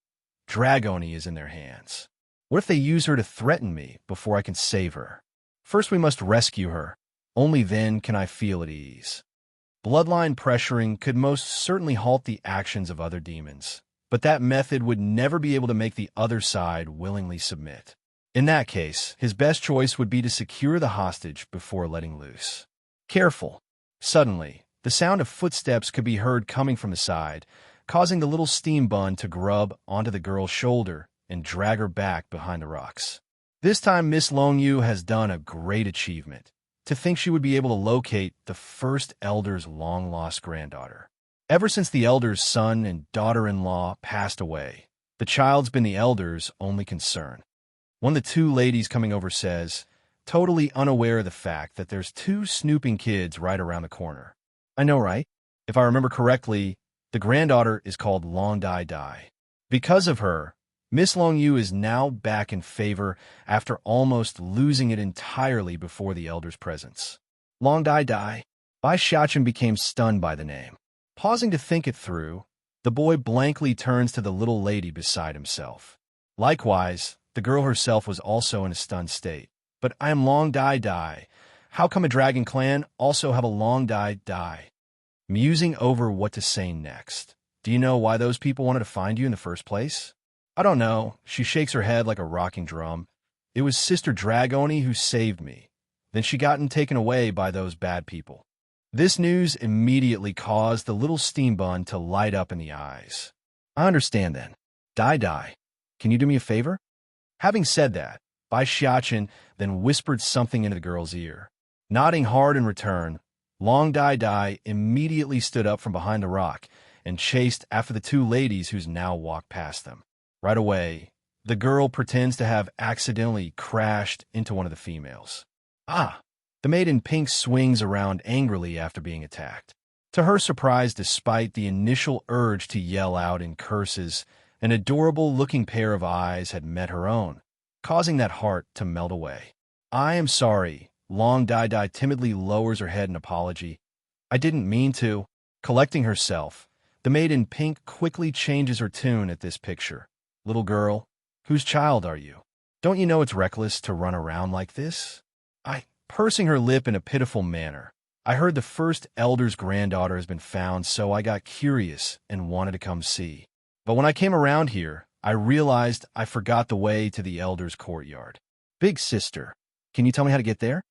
Dragoni is in their hands. What if they use her to threaten me before I can save her? First we must rescue her. Only then can I feel at ease. Bloodline pressuring could most certainly halt the actions of other demons, but that method would never be able to make the other side willingly submit. In that case, his best choice would be to secure the hostage before letting loose. Careful. Suddenly, the sound of footsteps could be heard coming from the side, causing the little steam bun to grub onto the girl's shoulder and drag her back behind the rocks. This time Miss Long Yu has done a great achievement. To think she would be able to locate the first elder's long-lost granddaughter. Ever since the elder's son and daughter-in-law passed away, the child's been the elder's only concern. One of the two ladies coming over says, totally unaware of the fact that there's two snooping kids right around the corner. I know, right? If I remember correctly, the granddaughter is called Long Die. Because of her, Miss Long Yu is now back in favor after almost losing it entirely before the elder's presence. Long Die. Bai Xiaochen became stunned by the name. Pausing to think it through, the boy blankly turns to the little lady beside himself. Likewise, the girl herself was also in a stunned state. But I am Long Die. How come a dragon clan also have a Long Die? Musing over what to say next. Do you know why those people wanted to find you in the first place? I don't know. She shakes her head like a rocking drum. It was Sister Dragoni who saved me. Then she gotten taken away by those bad people. This news immediately caused the little steam bun to light up in the eyes. I understand then. Die. Can you do me a favor? Having said that, Bai Xiaochen then whispered something into the girl's ear. Nodding hard in return, Long Die immediately stood up from behind the rock and chased after the two ladies who's now walked past them. Right away, the girl pretends to have accidentally crashed into one of the females. Ah! The maid in pink swings around angrily after being attacked. To her surprise, despite the initial urge to yell out in curses, an adorable-looking pair of eyes had met her own, causing that heart to melt away. I am sorry. Long Dai timidly lowers her head in apology. I didn't mean to. Collecting herself, the maid in pink quickly changes her tune at this picture. Little girl, whose child are you? Don't you know it's reckless to run around like this? Pursing her lip in a pitiful manner. I heard the first elder's granddaughter has been found, so I got curious and wanted to come see. But when I came around here, I realized I forgot the way to the elder's courtyard. Big sister, can you tell me how to get there?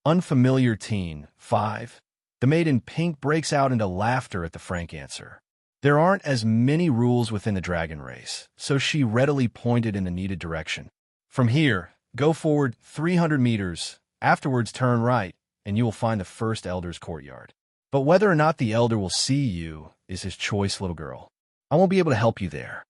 Unfamiliar teen, 5. The maid in pink breaks out into laughter at the frank answer. There aren't as many rules within the dragon race, so she readily pointed in the needed direction. From here, go forward 300 meters. Afterwards, turn right, and you will find the first elder's courtyard. But whether or not the elder will see you is his choice, little girl. I won't be able to help you there.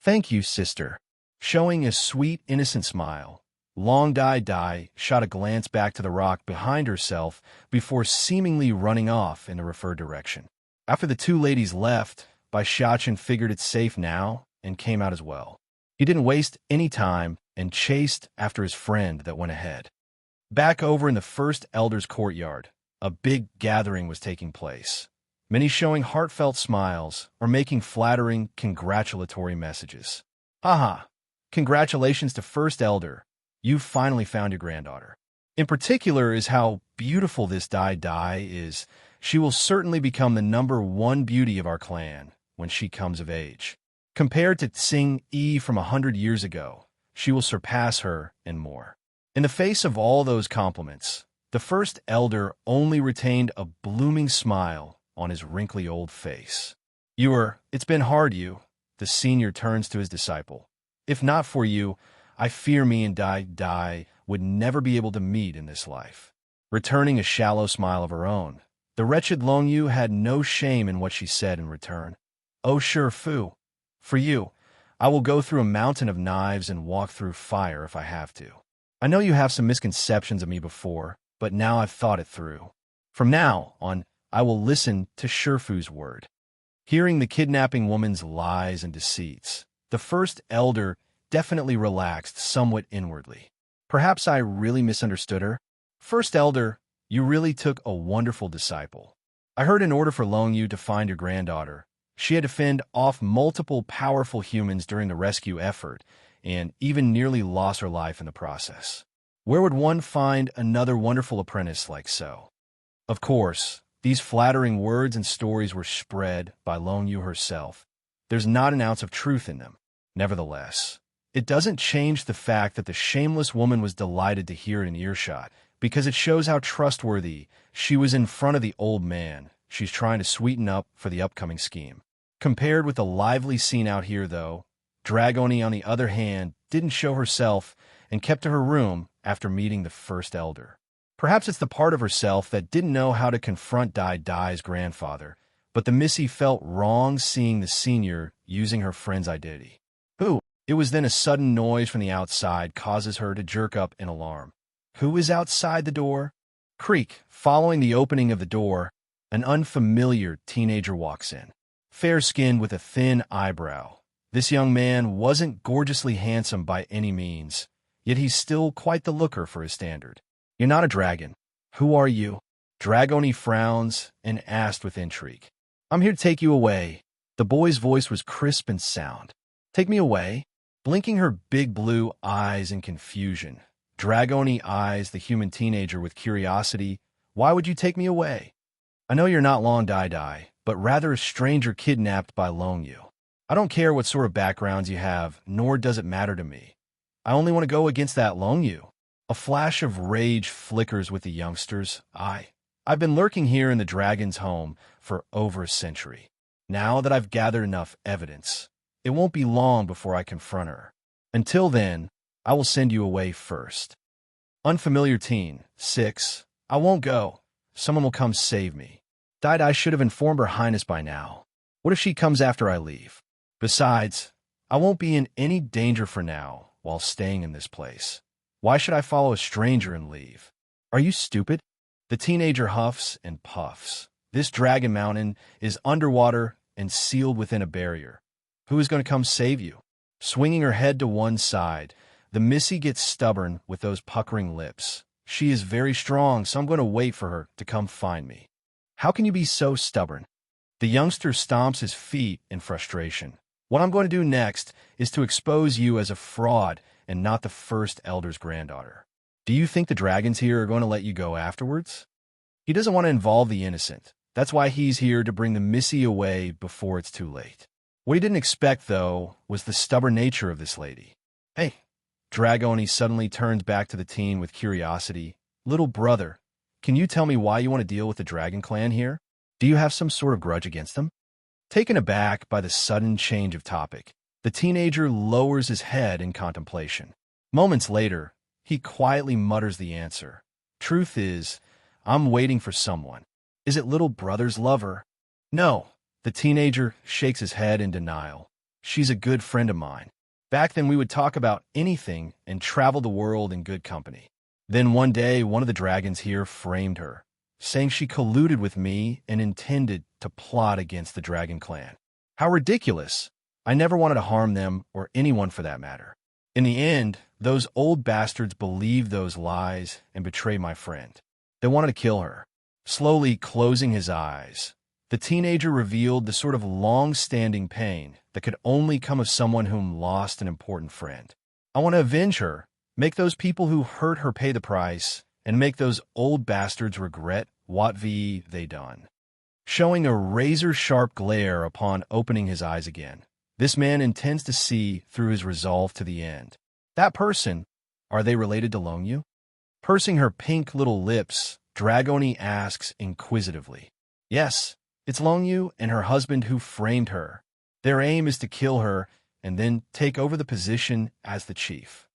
Thank you, sister. Showing a sweet, innocent smile, Long Dai shot a glance back to the rock behind herself before seemingly running off in the referred direction. After the two ladies left, Bai Xiachen figured it's safe now and came out as well. He didn't waste any time and chased after his friend that went ahead. Back over in the first elder's courtyard, a big gathering was taking place. Many showing heartfelt smiles or making flattering, congratulatory messages. Haha, congratulations to First Elder. You've finally found your granddaughter. In particular is how beautiful this Dai is. She will certainly become the #1 beauty of our clan when she comes of age. Compared to Tsing Yi from 100 years ago, she will surpass her and more. In the face of all those compliments, the first elder only retained a blooming smile on his wrinkly old face. It's been hard, the senior turns to his disciple. If not for you, I fear me and Dai would never be able to meet in this life. Returning a shallow smile of her own, the wretched Long Yu had no shame in what she said in return. Oh sure, Fu. For you, I will go through a mountain of knives and walk through fire if I have to. I know you have some misconceptions of me before, but now I've thought it through. From now on, I will listen to Shifu's word. Hearing the kidnapping woman's lies and deceits, the first elder definitely relaxed somewhat inwardly. Perhaps I really misunderstood her. First elder, you really took a wonderful disciple. I heard in order for Long Yu to find your granddaughter, she had to fend off multiple powerful humans during the rescue effort, and even nearly lost her life in the process. Where would one find another wonderful apprentice like so? Of course, these flattering words and stories were spread by Long Yu herself. There's not an ounce of truth in them. Nevertheless, it doesn't change the fact that the shameless woman was delighted to hear it in earshot, because it shows how trustworthy she was in front of the old man she's trying to sweeten up for the upcoming scheme. Compared with the lively scene out here, though, Dragoni, on the other hand, didn't show herself and kept to her room after meeting the first elder. Perhaps it's the part of herself that didn't know how to confront Dai's grandfather, but the Missy felt wrong seeing the senior using her friend's identity. It was then a sudden noise from the outside causes her to jerk up in alarm. Who is outside the door? Creak. Following the opening of the door, an unfamiliar teenager walks in. Fair-skinned with a thin eyebrow. This young man wasn't gorgeously handsome by any means, yet he's still quite the looker for his standard. You're not a dragon. Who are you? Dragoni frowns and asked with intrigue. I'm here to take you away. The boy's voice was crisp and sound. Take me away? Blinking her big blue eyes in confusion, Dragoni eyes the human teenager with curiosity. Why would you take me away? I know you're not Long Dai, but rather a stranger kidnapped by Long Yu. I don't care what sort of backgrounds you have, nor does it matter to me. I only want to go against that Long Yu. A flash of rage flickers with the youngsters. I've been lurking here in the dragon's home for over a century. Now that I've gathered enough evidence, it won't be long before I confront her. Until then, I will send you away first. Unfamiliar teen, 6. I won't go. Someone will come save me. Dai should have informed Her Highness by now. What if she comes after I leave? Besides, I won't be in any danger for now while staying in this place. Why should I follow a stranger and leave? Are you stupid? The teenager huffs and puffs. This dragon mountain is underwater and sealed within a barrier. Who is going to come save you? Swinging her head to one side, the Missy gets stubborn with those puckering lips. She is very strong, so I'm going to wait for her to come find me. How can you be so stubborn? The youngster stomps his feet in frustration. What I'm going to do next is to expose you as a fraud and not the first elder's granddaughter. Do you think the dragons here are going to let you go afterwards? He doesn't want to involve the innocent. That's why he's here to bring the Missy away before it's too late. What he didn't expect, though, was the stubborn nature of this lady. Hey, Dragoni suddenly turns back to the teen with curiosity. Little brother, can you tell me why you want to deal with the dragon clan here? Do you have some sort of grudge against them? Taken aback by the sudden change of topic, the teenager lowers his head in contemplation. Moments later, he quietly mutters the answer. Truth is, I'm waiting for someone. Is it little brother's lover? No. The teenager shakes his head in denial. She's a good friend of mine. Back then we would talk about anything and travel the world in good company. Then one day, one of the dragons here framed her, saying she colluded with me and intended to plot against the dragon clan. How ridiculous! I never wanted to harm them or anyone for that matter. In the end, those old bastards believed those lies and betrayed my friend. They wanted to kill her. Slowly closing his eyes, the teenager revealed the sort of long-standing pain that could only come of someone whom lost an important friend. I want to avenge her, make those people who hurt her pay the price, and make those old bastards regret what they done. Showing a razor-sharp glare upon opening his eyes again, this man intends to see through his resolve to the end. That person, are they related to Longyu? Pursing her pink little lips, Dragoni asks inquisitively. Yes, it's Longyu and her husband who framed her. Their aim is to kill her and then take over the position as the chief.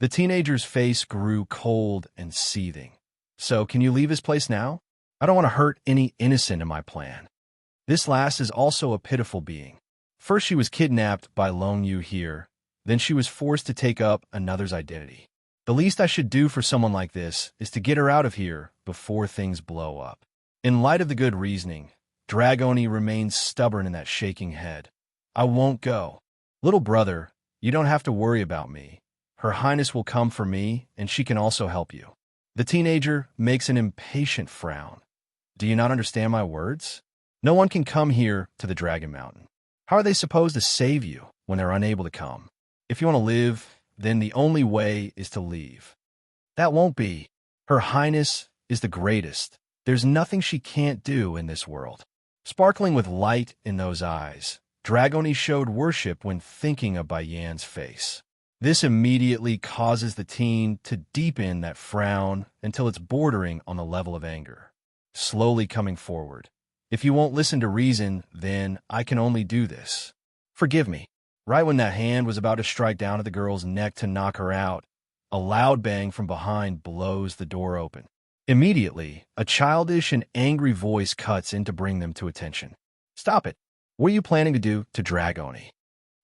The teenager's face grew cold and seething. So, can you leave his place now? I don't want to hurt any innocent in my plan. This lass is also a pitiful being. First she was kidnapped by Longyu here, then she was forced to take up another's identity. The least I should do for someone like this is to get her out of here before things blow up. In light of the good reasoning, Dragoni remains stubborn in that shaking head. I won't go. Little brother, you don't have to worry about me. Her Highness will come for me, and she can also help you. The teenager makes an impatient frown. Do you not understand my words? No one can come here to the Dragon Mountain. How are they supposed to save you when they're unable to come? If you want to live, then the only way is to leave. That won't be. Her Highness is the greatest. There's nothing she can't do in this world. Sparkling with light in those eyes, Dragoni showed worship when thinking of Baiyan's face. This immediately causes the teen to deepen that frown until it's bordering on the level of anger. Slowly coming forward. If you won't listen to reason, then I can only do this. Forgive me. Right when that hand was about to strike down at the girl's neck to knock her out, a loud bang from behind blows the door open. Immediately, a childish and angry voice cuts in to bring them to attention. Stop it. What are you planning to do to Dragoni?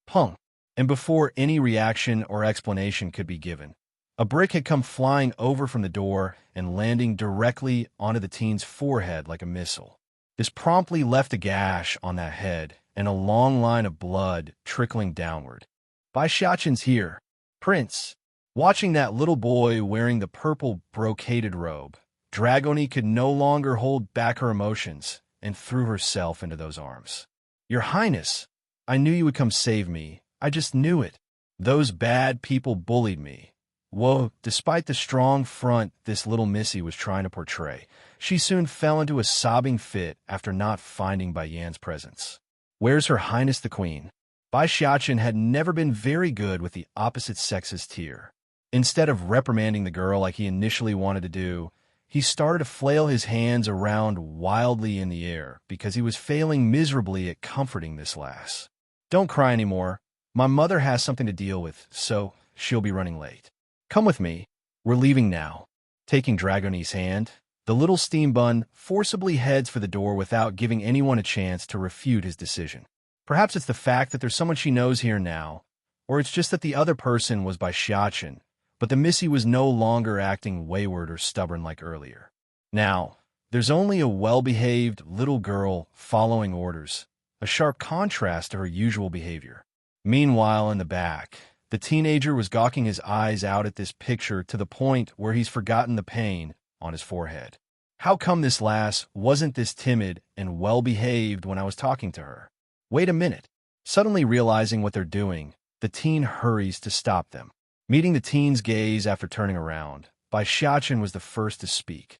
Pung. And before any reaction or explanation could be given, a brick had come flying over from the door and landing directly onto the teen's forehead like a missile. This promptly left a gash on that head and a long line of blood trickling downward. Bai Xiaqin's here. Prince. Watching that little boy wearing the purple brocaded robe, Dragoni could no longer hold back her emotions and threw herself into those arms. Your Highness, I knew you would come save me. I just knew it. Those bad people bullied me. Whoa, despite the strong front this little Missy was trying to portray, she soon fell into a sobbing fit after not finding Baiyan's presence. Where's Her Highness the Queen? Bai Xiaqin had never been very good with the opposite sex's tear. Instead of reprimanding the girl like he initially wanted to do, he started to flail his hands around wildly in the air because he was failing miserably at comforting this lass. Don't cry anymore. My mother has something to deal with, so she'll be running late. Come with me. We're leaving now. Taking Dragoni's hand, the little steam bun forcibly heads for the door without giving anyone a chance to refute his decision. Perhaps it's the fact that there's someone she knows here now, or it's just that the other person was by Xiaqin, but the Missy was no longer acting wayward or stubborn like earlier. Now, there's only a well-behaved little girl following orders, a sharp contrast to her usual behavior. Meanwhile, in the back, the teenager was gawking his eyes out at this picture to the point where he's forgotten the pain on his forehead. How come this lass wasn't this timid and well-behaved when I was talking to her? Wait a minute. Suddenly realizing what they're doing, the teen hurries to stop them. Meeting the teen's gaze after turning around, Bai Xiaqin was the first to speak.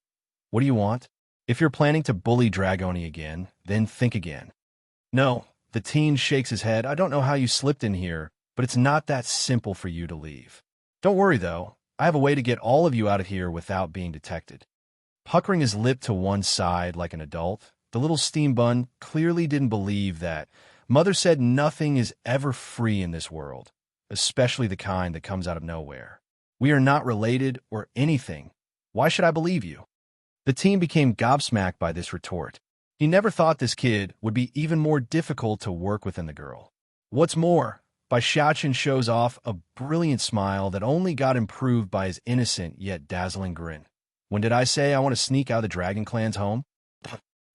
What do you want? If you're planning to bully Dragoni again, then think again. No, the teen shakes his head. I don't know how you slipped in here, but it's not that simple for you to leave. Don't worry, though. I have a way to get all of you out of here without being detected. Puckering his lip to one side like an adult, the little steam bun clearly didn't believe that. Mother said nothing is ever free in this world, especially the kind that comes out of nowhere. We are not related or anything. Why should I believe you? The teen became gobsmacked by this retort. He never thought this kid would be even more difficult to work with than the girl. What's more, Bai Xiaqin shows off a brilliant smile that only got improved by his innocent yet dazzling grin. When did I say I want to sneak out of the Dragon Clan's home?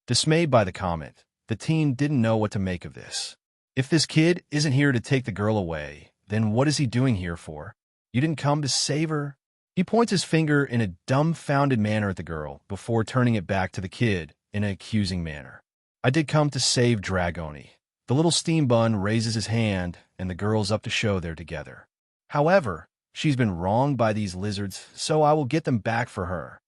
Dismayed by the comment, the teen didn't know what to make of this. If this kid isn't here to take the girl away, then what is he doing here for? You didn't come to save her? He points his finger in a dumbfounded manner at the girl before turning it back to the kid in an accusing manner. I did come to save Dragoni. The little steam bun raises his hand, and the girl's up to show they're together. However, she's been wronged by these lizards, so I will get them back for her.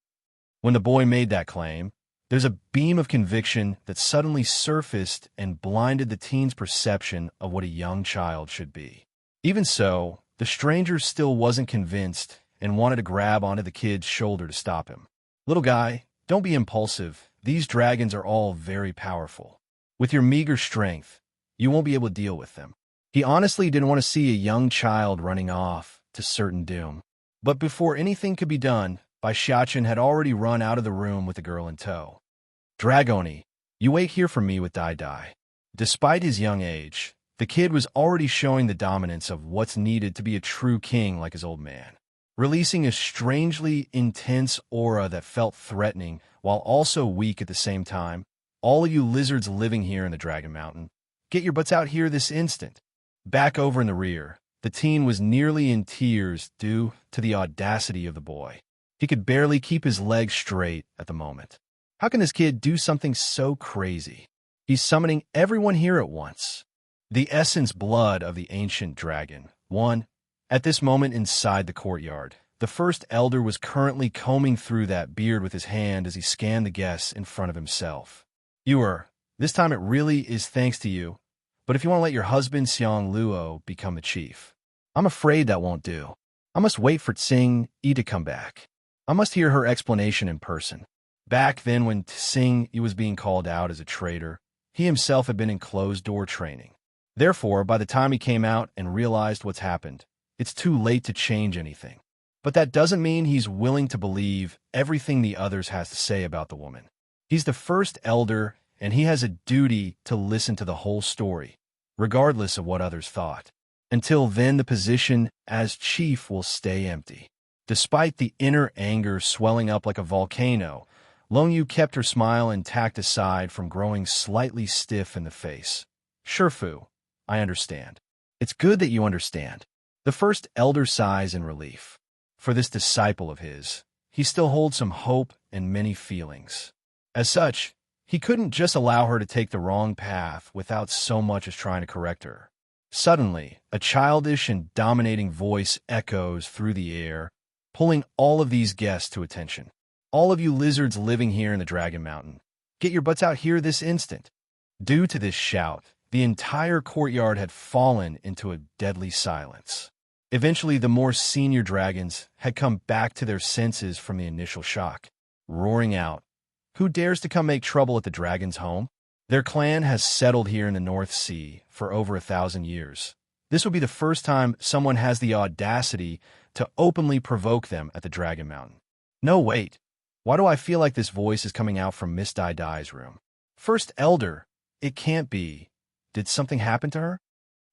When the boy made that claim, there's a beam of conviction that suddenly surfaced and blinded the teen's perception of what a young child should be. Even so, the stranger still wasn't convinced and wanted to grab onto the kid's shoulder to stop him. Little guy, don't be impulsive. These dragons are all very powerful. With your meager strength, you won't be able to deal with them. He honestly didn't want to see a young child running off to certain doom. But before anything could be done, Bai Xiaqin had already run out of the room with the girl in tow. Dragoni, you wait here for me with Dai Dai. Despite his young age, the kid was already showing the dominance of what's needed to be a true king like his old man, releasing a strangely intense aura that felt threatening while also weak at the same time. All of you lizards living here in the Dragon Mountain, get your butts out here this instant. Back over in the rear, the teen was nearly in tears due to the audacity of the boy. He could barely keep his legs straight at the moment. How can this kid do something so crazy? He's summoning everyone here at once. The essence blood of the ancient dragon. One. At this moment inside the courtyard, the first elder was currently combing through that beard with his hand as he scanned the guests in front of himself. This time it really is thanks to you, but if you want to let your husband Xiang Luo become the chief, I'm afraid that won't do. I must wait for Tsing Yi to come back. I must hear her explanation in person. Back then when Tsing Yi was being called out as a traitor, he himself had been in closed-door training. Therefore, by the time he came out and realized what's happened, it's too late to change anything. But that doesn't mean he's willing to believe everything the others has to say about the woman. He's the first elder, and he has a duty to listen to the whole story, regardless of what others thought. Until then, the position as chief will stay empty. Despite the inner anger swelling up like a volcano, Long Yu kept her smile intact aside from growing slightly stiff in the face. Sure, Fu, I understand. It's good that you understand. The first elder sighs in relief. For this disciple of his, he still holds some hope and many feelings. As such, he couldn't just allow her to take the wrong path without so much as trying to correct her. Suddenly, a childish and dominating voice echoes through the air, pulling all of these guests to attention. All of you lizards living here in the Dragon Mountain, get your butts out here this instant. Due to this shout, the entire courtyard had fallen into a deadly silence. Eventually, the more senior dragons had come back to their senses from the initial shock, roaring out, "Who dares to come make trouble at the dragon's home?" Their clan has settled here in the North Sea for over 1,000 years. This will be the first time someone has the audacity to openly provoke them at the Dragon Mountain. No, wait. Why do I feel like this voice is coming out from Miss Dai Dai's room? First Elder, it can't be. Did something happen to her?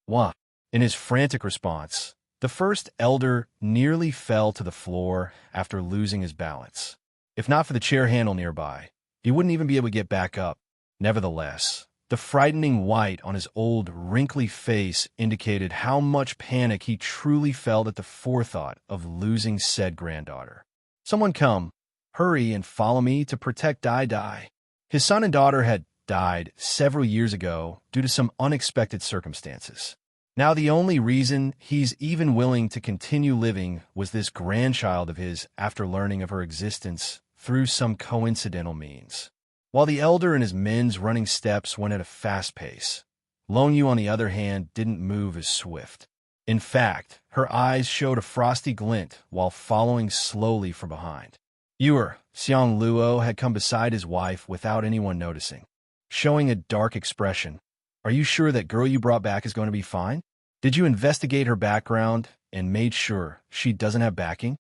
Wah. In his frantic response, the first elder nearly fell to the floor after losing his balance. If not for the chair handle nearby, he wouldn't even be able to get back up. Nevertheless, the frightening white on his old, wrinkly face indicated how much panic he truly felt at the forethought of losing said granddaughter. Someone come, hurry and follow me to protect Dai Dai. His son and daughter had died several years ago due to some unexpected circumstances. Now the only reason he's even willing to continue living was this grandchild of his after learning of her existence through some coincidental means. While the elder and his men's running steps went at a fast pace, Long Yu, on the other hand, didn't move as swift. In fact, her eyes showed a frosty glint while following slowly from behind. Xiang Luo had come beside his wife without anyone noticing, showing a dark expression. Are you sure that girl you brought back is going to be fine? Did you investigate her background and made sure she doesn't have backing?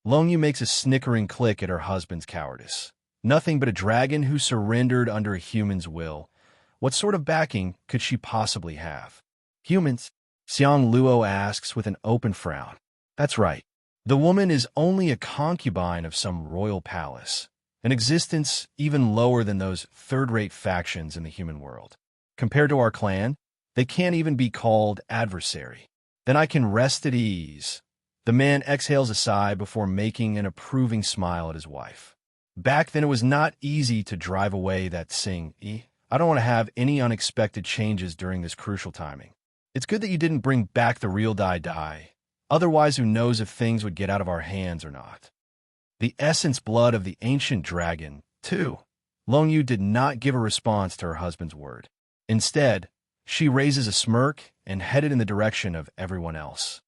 Long Yu makes a snickering click at her husband's cowardice. Nothing but a dragon who surrendered under a human's will. What sort of backing could she possibly have? Humans? Xiang Luo asks with an open frown. That's right. The woman is only a concubine of some royal palace, an existence even lower than those third-rate factions in the human world. Compared to our clan, they can't even be called adversary. Then I can rest at ease. The man exhales a sigh before making an approving smile at his wife. Back then it was not easy to drive away that I don't want to have any unexpected changes during this crucial timing. It's good that you didn't bring back the real Dai Dai. Otherwise, who knows if things would get out of our hands or not. The essence blood of the ancient dragon, too. Long Yu did not give a response to her husband's word. Instead, she raises a smirk and headed in the direction of everyone else.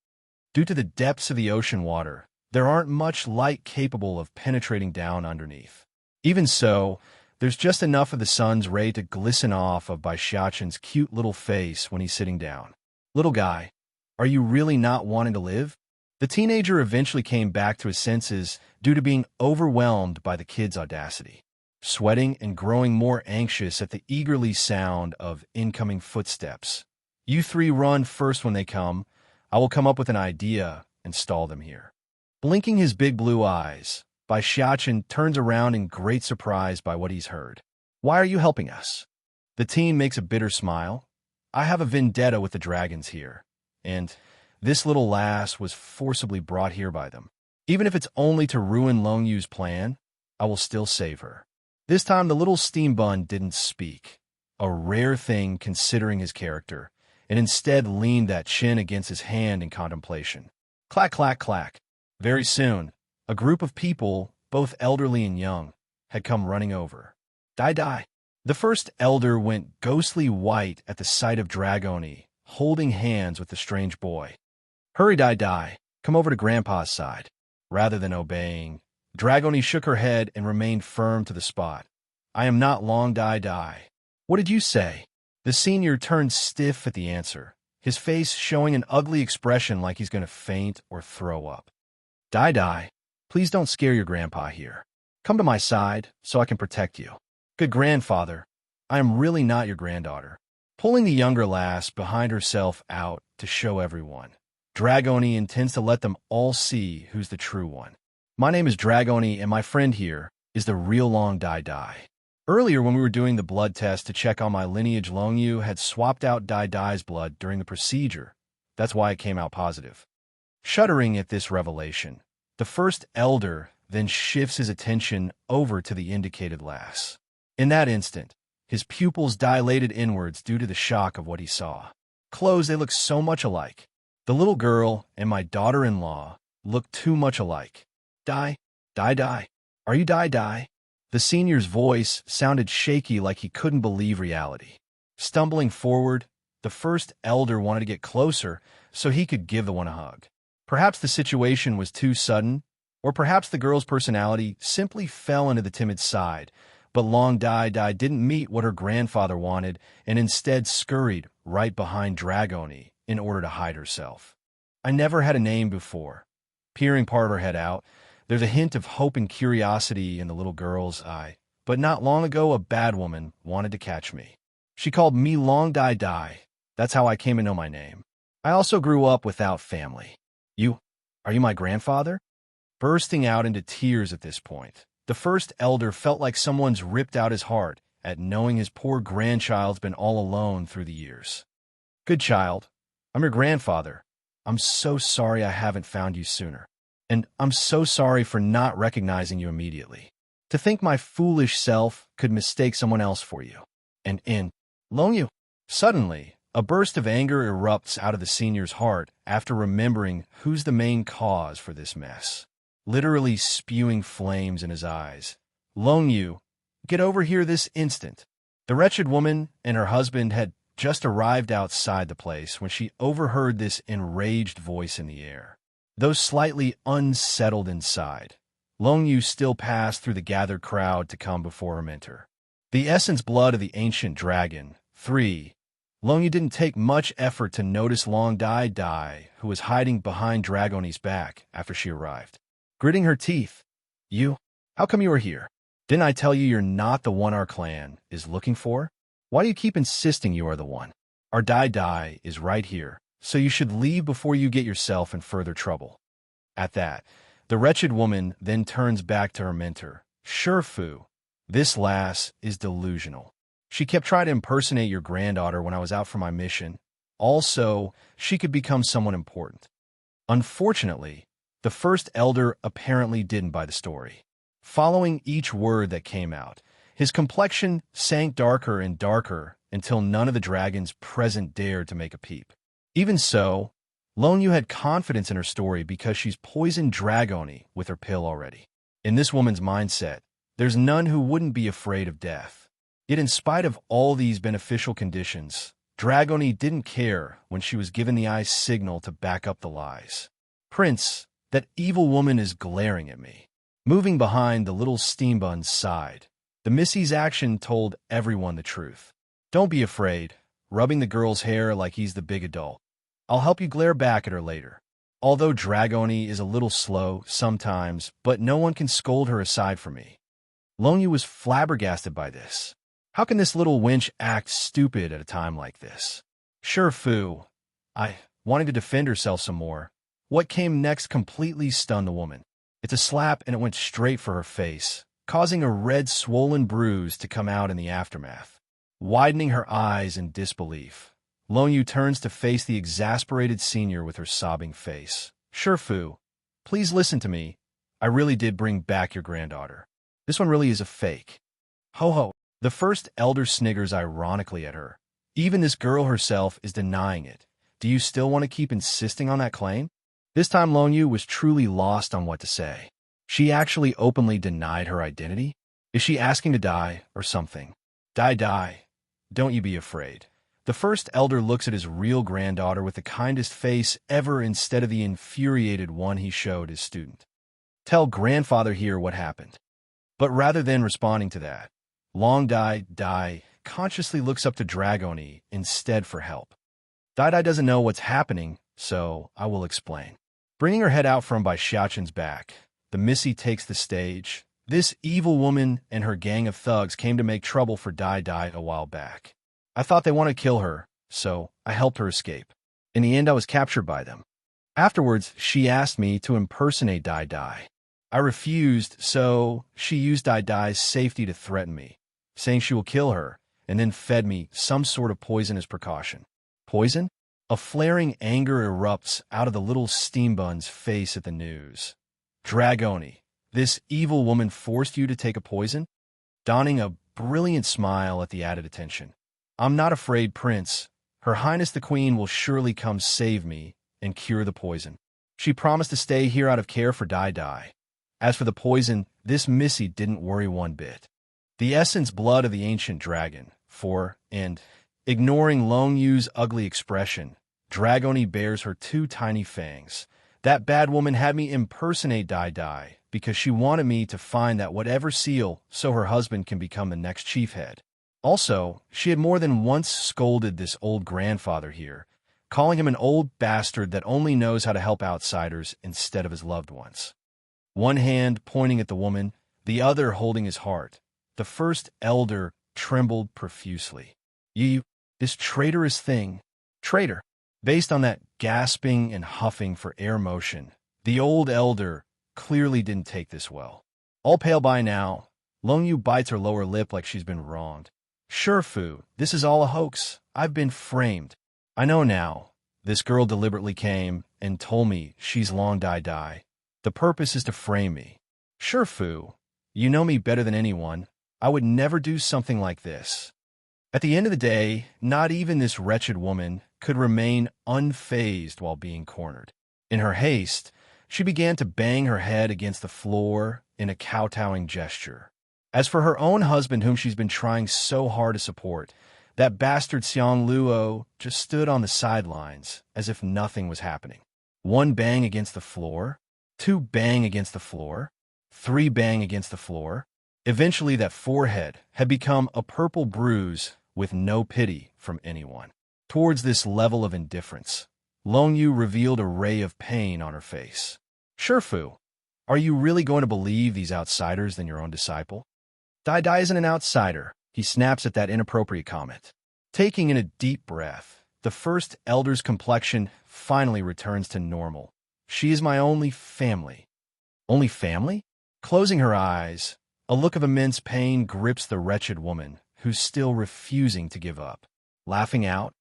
Due to the depths of the ocean water, there aren't much light capable of penetrating down underneath. Even so, there's just enough of the sun's ray to glisten off of Xiaoqin's cute little face when he's sitting down. Little guy, are you really not wanting to live? The teenager eventually came back to his senses due to being overwhelmed by the kid's audacity, sweating and growing more anxious at the eagerly sound of incoming footsteps. You three run first when they come. I will come up with an idea and stall them here. Blinking his big blue eyes, Xiaoqin turns around in great surprise by what he's heard. Why are you helping us? The teen makes a bitter smile. I have a vendetta with the dragons here, and this little lass was forcibly brought here by them. Even if it's only to ruin Long Yu's plan, I will still save her. This time the little steam bun didn't speak, a rare thing considering his character, and instead leaned that chin against his hand in contemplation. Clack, clack, clack. Very soon, a group of people, both elderly and young, had come running over. Dai Dai. The first elder went ghostly white at the sight of Dragoni, holding hands with the strange boy. Hurry, Dai Dai. Come over to Grandpa's side. Rather than obeying, Dragoni shook her head and remained firm to the spot. I am not Long Dai Dai. What did you say? The senior turned stiff at the answer, his face showing an ugly expression like he's going to faint or throw up. Dai Dai, please don't scare your grandpa here. Come to my side so I can protect you. Good grandfather, I am really not your granddaughter. Pulling the younger lass behind herself out to show everyone, Dragoni intends to let them all see who's the true one. My name is Dragoni, and my friend here is the real Long Dai Dai. Earlier, when we were doing the blood test to check on my lineage, Long Yu had swapped out Dai Dai's blood during the procedure. That's why it came out positive. Shuddering at this revelation, the first elder then shifts his attention over to the indicated lass. In that instant, his pupils dilated inwards due to the shock of what he saw. Clothes, they look so much alike. The little girl and my daughter-in-law look too much alike. Dai Dai, are you Dai Dai? The senior's voice sounded shaky like he couldn't believe reality. Stumbling forward, the first elder wanted to get closer so he could give the one a hug. Perhaps the situation was too sudden, or perhaps the girl's personality simply fell into the timid side, but Long Dai Dai didn't meet what her grandfather wanted and instead scurried right behind Dragoni in order to hide herself. I never had a name before. Peering part of her head out, there's a hint of hope and curiosity in the little girl's eye, but not long ago a bad woman wanted to catch me. She called me Long Dai Dai. That's how I came to know my name. I also grew up without family. Are you my grandfather? Bursting out into tears at this point, the first elder felt like someone's ripped out his heart at knowing his poor grandchild's been all alone through the years. Good child, I'm your grandfather. I'm so sorry I haven't found you sooner. And I'm so sorry for not recognizing you immediately. To think my foolish self could mistake someone else for you. And Long Yu. Suddenly, a burst of anger erupts out of the senior's heart after remembering who's the main cause for this mess. Literally spewing flames in his eyes. Long Yu, get over here this instant. The wretched woman and her husband had just arrived outside the place when she overheard this enraged voice in the air. Though slightly unsettled inside, Long Yu still passed through the gathered crowd to come before her mentor. The essence blood of the ancient dragon, 3. Long Yu didn't take much effort to notice Long Dai Dai, who was hiding behind Dragoni's back after she arrived. Gritting her teeth, how come you are here? Didn't I tell you you're not the one our clan is looking for? Why do you keep insisting you are the one? Our Dai Dai is right here, so you should leave before you get yourself in further trouble. At that, the wretched woman then turns back to her mentor. Sure, Fu, this lass is delusional. She kept trying to impersonate your granddaughter when I was out for my mission. Also, she could become someone important. Unfortunately, the first elder apparently didn't buy the story. Following each word that came out, his complexion sank darker and darker until none of the dragons present dared to make a peep. Even so, Long Yu had confidence in her story because she's poisoned Dragoni with her pill already. In this woman's mindset, there's none who wouldn't be afraid of death. Yet in spite of all these beneficial conditions, Dragoni didn't care when she was given the ice signal to back up the lies. Prince, that evil woman is glaring at me. Moving behind the little steambun's side, the Missy's action told everyone the truth. Don't be afraid, rubbing the girl's hair like he's the big adult. I'll help you glare back at her later. Although Dragoni is a little slow sometimes, but no one can scold her aside from me. Long Yu was flabbergasted by this. How can this little wench act stupid at a time like this? Sure, Fu. Wanting to defend herself some more. What came next completely stunned the woman. It's a slap and it went straight for her face, causing a red swollen bruise to come out in the aftermath. Widening her eyes in disbelief, Long Yu turns to face the exasperated senior with her sobbing face. Sure, Fu. Please listen to me. I really did bring back your granddaughter. This one really is a fake. Ho ho. The first elder sniggers ironically at her. Even this girl herself is denying it. Do you still want to keep insisting on that claim? This time Long Yu was truly lost on what to say. She actually openly denied her identity? Is she asking to die or something? Die. Don't you be afraid. The first elder looks at his real granddaughter with the kindest face ever instead of the infuriated one he showed his student. Tell grandfather here what happened. But rather than responding to that, Long Dai consciously looks up to Dragoni instead for help. Dai doesn't know what's happening, so I will explain. Bringing her head out from by Xiaoqin's back, the Missy takes the stage. This evil woman and her gang of thugs came to make trouble for Dai a while back. I thought they wanted to kill her, so I helped her escape. In the end, I was captured by them. Afterwards, she asked me to impersonate Dai. I refused, so she used Dai's safety to threaten me, saying she will kill her, and then fed me some sort of poison as precaution. Poison? A flaring anger erupts out of the little steambun's face at the news. Dragoni, this evil woman forced you to take a poison? Donning a brilliant smile at the added attention. I'm not afraid, Prince. Her Highness the Queen will surely come save me and cure the poison. She promised to stay here out of care for Dai. As for the poison, this Missy didn't worry one bit. The essence blood of the ancient dragon, ignoring Long Yu's ugly expression, Dragoni bares her 2 tiny fangs. That bad woman had me impersonate Dai because she wanted me to find that whatever seal so her husband can become the next chief head. Also, she had more than once scolded this old grandfather here, calling him an old bastard that only knows how to help outsiders instead of his loved ones. One hand pointing at the woman, the other holding his heart. The first elder trembled profusely. You, this traitorous thing. Traitor. Based on that gasping and huffing for air motion, the old elder clearly didn't take this well. All pale by now, Long Yu bites her lower lip like she's been wronged. Sure, Fu, this is all a hoax. I've been framed. I know now. This girl deliberately came and told me she's Long Die. The purpose is to frame me. Sure, Fu, you know me better than anyone. I would never do something like this. At the end of the day, not even this wretched woman could remain unfazed while being cornered. In her haste, she began to bang her head against the floor in a kowtowing gesture. As for her own husband, whom she's been trying so hard to support, that bastard Xiang Luo just stood on the sidelines as if nothing was happening. One bang against the floor, two bang against the floor, three bang against the floor. Eventually, that forehead had become a purple bruise with no pity from anyone. Towards this level of indifference, Long Yu revealed a ray of pain on her face. Sure, Fu, are you really going to believe these outsiders than your own disciple? Dai isn't an outsider. He snaps at that inappropriate comment. Taking in a deep breath, the first elder's complexion finally returns to normal. She is my only family. Only family? Closing her eyes, a look of immense pain grips the wretched woman, who's still refusing to give up. Laughing out,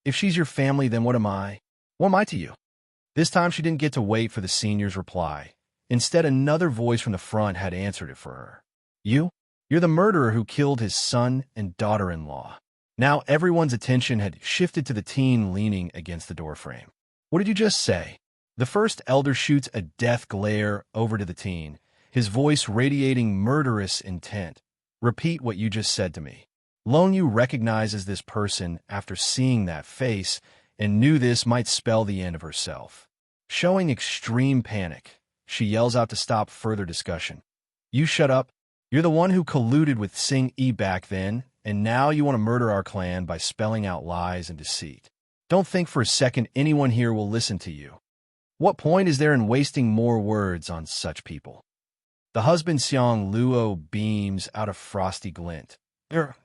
if she's your family, then what am I? What am I to you? This time she didn't get to wait for the senior's reply. Instead, another voice from the front had answered it for her. You're the murderer who killed his son and daughter-in-law. Now everyone's attention had shifted to the teen leaning against the doorframe. What did you just say? The first elder shoots a death glare over to the teen, his voice radiating murderous intent. Repeat what you just said to me. Long Yu recognizes this person after seeing that face and knew this might spell the end of herself. Showing extreme panic, she yells out to stop further discussion. You shut up. You're the one who colluded with Sing Yi back then, and now you want to murder our clan by spelling out lies and deceit. Don't think for a second anyone here will listen to you. What point is there in wasting more words on such people? The husband Xiang Luo beams out a frosty glint.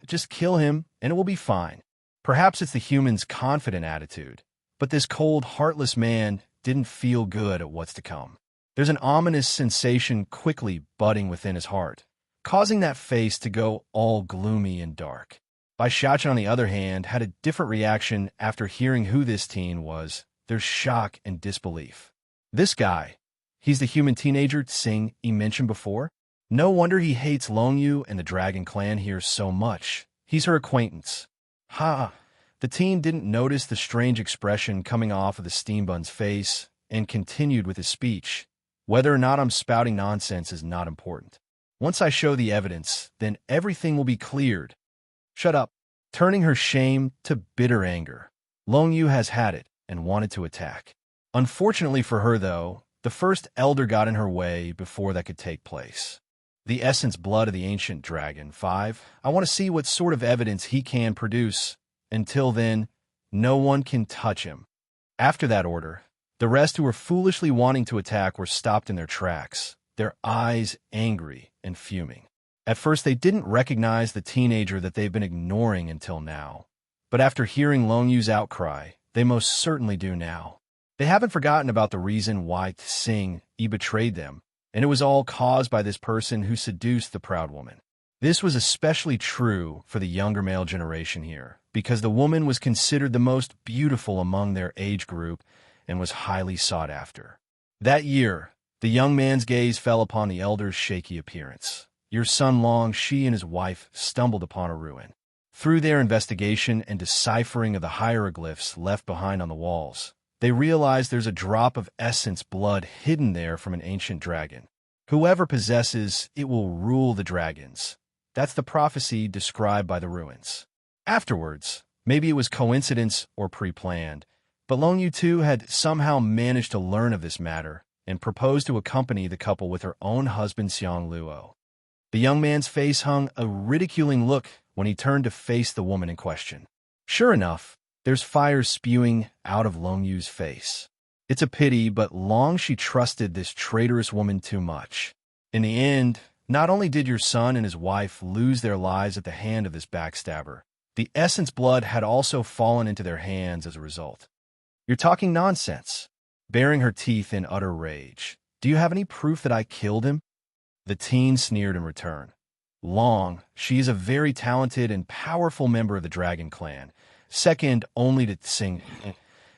Just kill him, and it will be fine. Perhaps it's the human's confident attitude, but this cold, heartless man didn't feel good at what's to come. There's an ominous sensation quickly budding within his heart, causing that face to go all gloomy and dark. Bai Xiaochen, on the other hand, had a different reaction after hearing who this teen was. There's shock and disbelief. This guy, he's the human teenager Sing Yi mentioned before? No wonder he hates Long Yu and the Dragon Clan here so much. He's her acquaintance. Ha! The teen didn't notice the strange expression coming off of the steambun's face and continued with his speech. Whether or not I'm spouting nonsense is not important. Once I show the evidence, then everything will be cleared. Shut up. Turning her shame to bitter anger, Long Yu has had it and wanted to attack. Unfortunately for her, though, the first elder got in her way before that could take place. The essence blood of the ancient dragon. 5. I want to see what sort of evidence he can produce. Until then, no one can touch him. After that order, the rest who were foolishly wanting to attack were stopped in their tracks, their eyes angry and fuming. At first, they didn't recognize the teenager that they've been ignoring until now. But after hearing Long Yu's outcry, they most certainly do now. They haven't forgotten about the reason why Sing Yi betrayed them, and it was all caused by this person who seduced the proud woman. This was especially true for the younger male generation here, because the woman was considered the most beautiful among their age group and was highly sought after. That year, the young man's gaze fell upon the elder's shaky appearance. Your son Long, she and his wife stumbled upon a ruin. Through their investigation and deciphering of the hieroglyphs left behind on the walls, they realized there's a drop of essence blood hidden there from an ancient dragon. Whoever possesses it will rule the dragons. That's the prophecy described by the ruins. Afterwards, maybe it was coincidence or pre-planned, but Long Yu too had somehow managed to learn of this matter and proposed to accompany the couple with her own husband Xiang Luo. The young man's face hung a ridiculing look when he turned to face the woman in question. Sure enough, there's fire spewing out of Long Yu's face. It's a pity, but Long, she trusted this traitorous woman too much. In the end, not only did your son and his wife lose their lives at the hand of this backstabber, The essence blood had also fallen into their hands as a result. You're talking nonsense. Baring her teeth in utter rage. Do you have any proof that I killed him? The teen sneered in return. Long, she is a very talented and powerful member of the dragon clan, second only to Sing.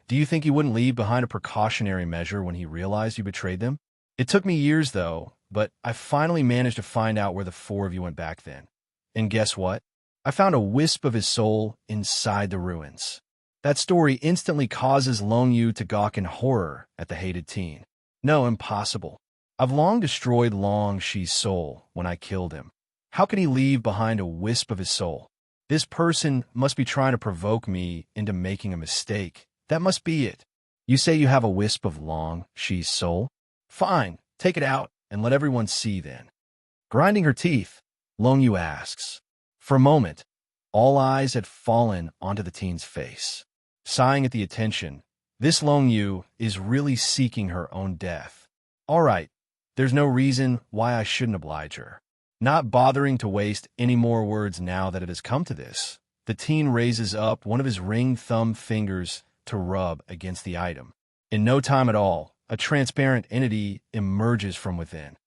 Do you think he wouldn't leave behind a precautionary measure when he realized you betrayed them? It took me years, though, but I finally managed to find out where the four of you went back then. And guess what? I found a wisp of his soul inside the ruins. That story instantly causes Long Yu to gawk in horror at the hated teen. No, impossible. I've long destroyed Long Shi's soul when I killed him. How can he leave behind a wisp of his soul? This person must be trying to provoke me into making a mistake. That must be it. You say you have a wisp of Long Shi's soul? Fine, take it out and let everyone see then. Grinding her teeth, Long Yu asks. For a moment, all eyes had fallen onto the teen's face. Sighing at the attention, this Long Yu is really seeking her own death. All right, there's no reason why I shouldn't oblige her. Not bothering to waste any more words now that it has come to this, the teen raises up one of his ring thumb fingers to rub against the item. In no time at all, a transparent entity emerges from within.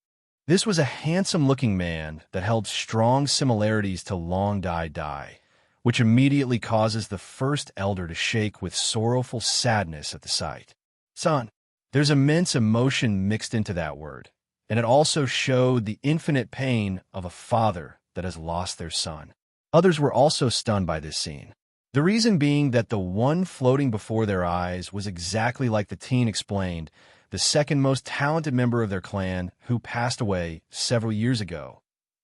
This was a handsome-looking man that held strong similarities to Long Dai Dai, which immediately causes the first elder to shake with sorrowful sadness at the sight. Son, there's immense emotion mixed into that word, and it also showed the infinite pain of a father that has lost their son. Others were also stunned by this scene. The reason being that the one floating before their eyes was exactly like the teen explained, the second most talented member of their clan who passed away several years ago,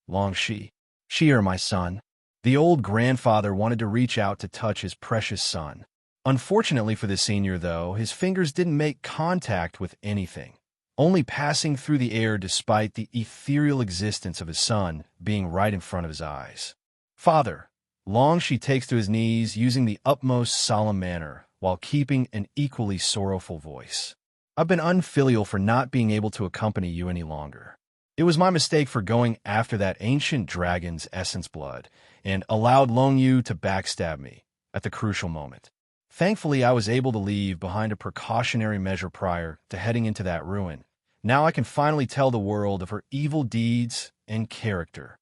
Long Shi. Shi, my son. The old grandfather wanted to reach out to touch his precious son. Unfortunately for the senior, though, his fingers didn't make contact with anything, only passing through the air despite the ethereal existence of his son being right in front of his eyes. Father, Long Shi takes to his knees using the utmost solemn manner while keeping an equally sorrowful voice. I've been unfilial for not being able to accompany you any longer. It was my mistake for going after that ancient dragon's essence blood and allowed Long Yu to backstab me at the crucial moment. Thankfully, I was able to leave behind a precautionary measure prior to heading into that ruin. Now I can finally tell the world of her evil deeds and character.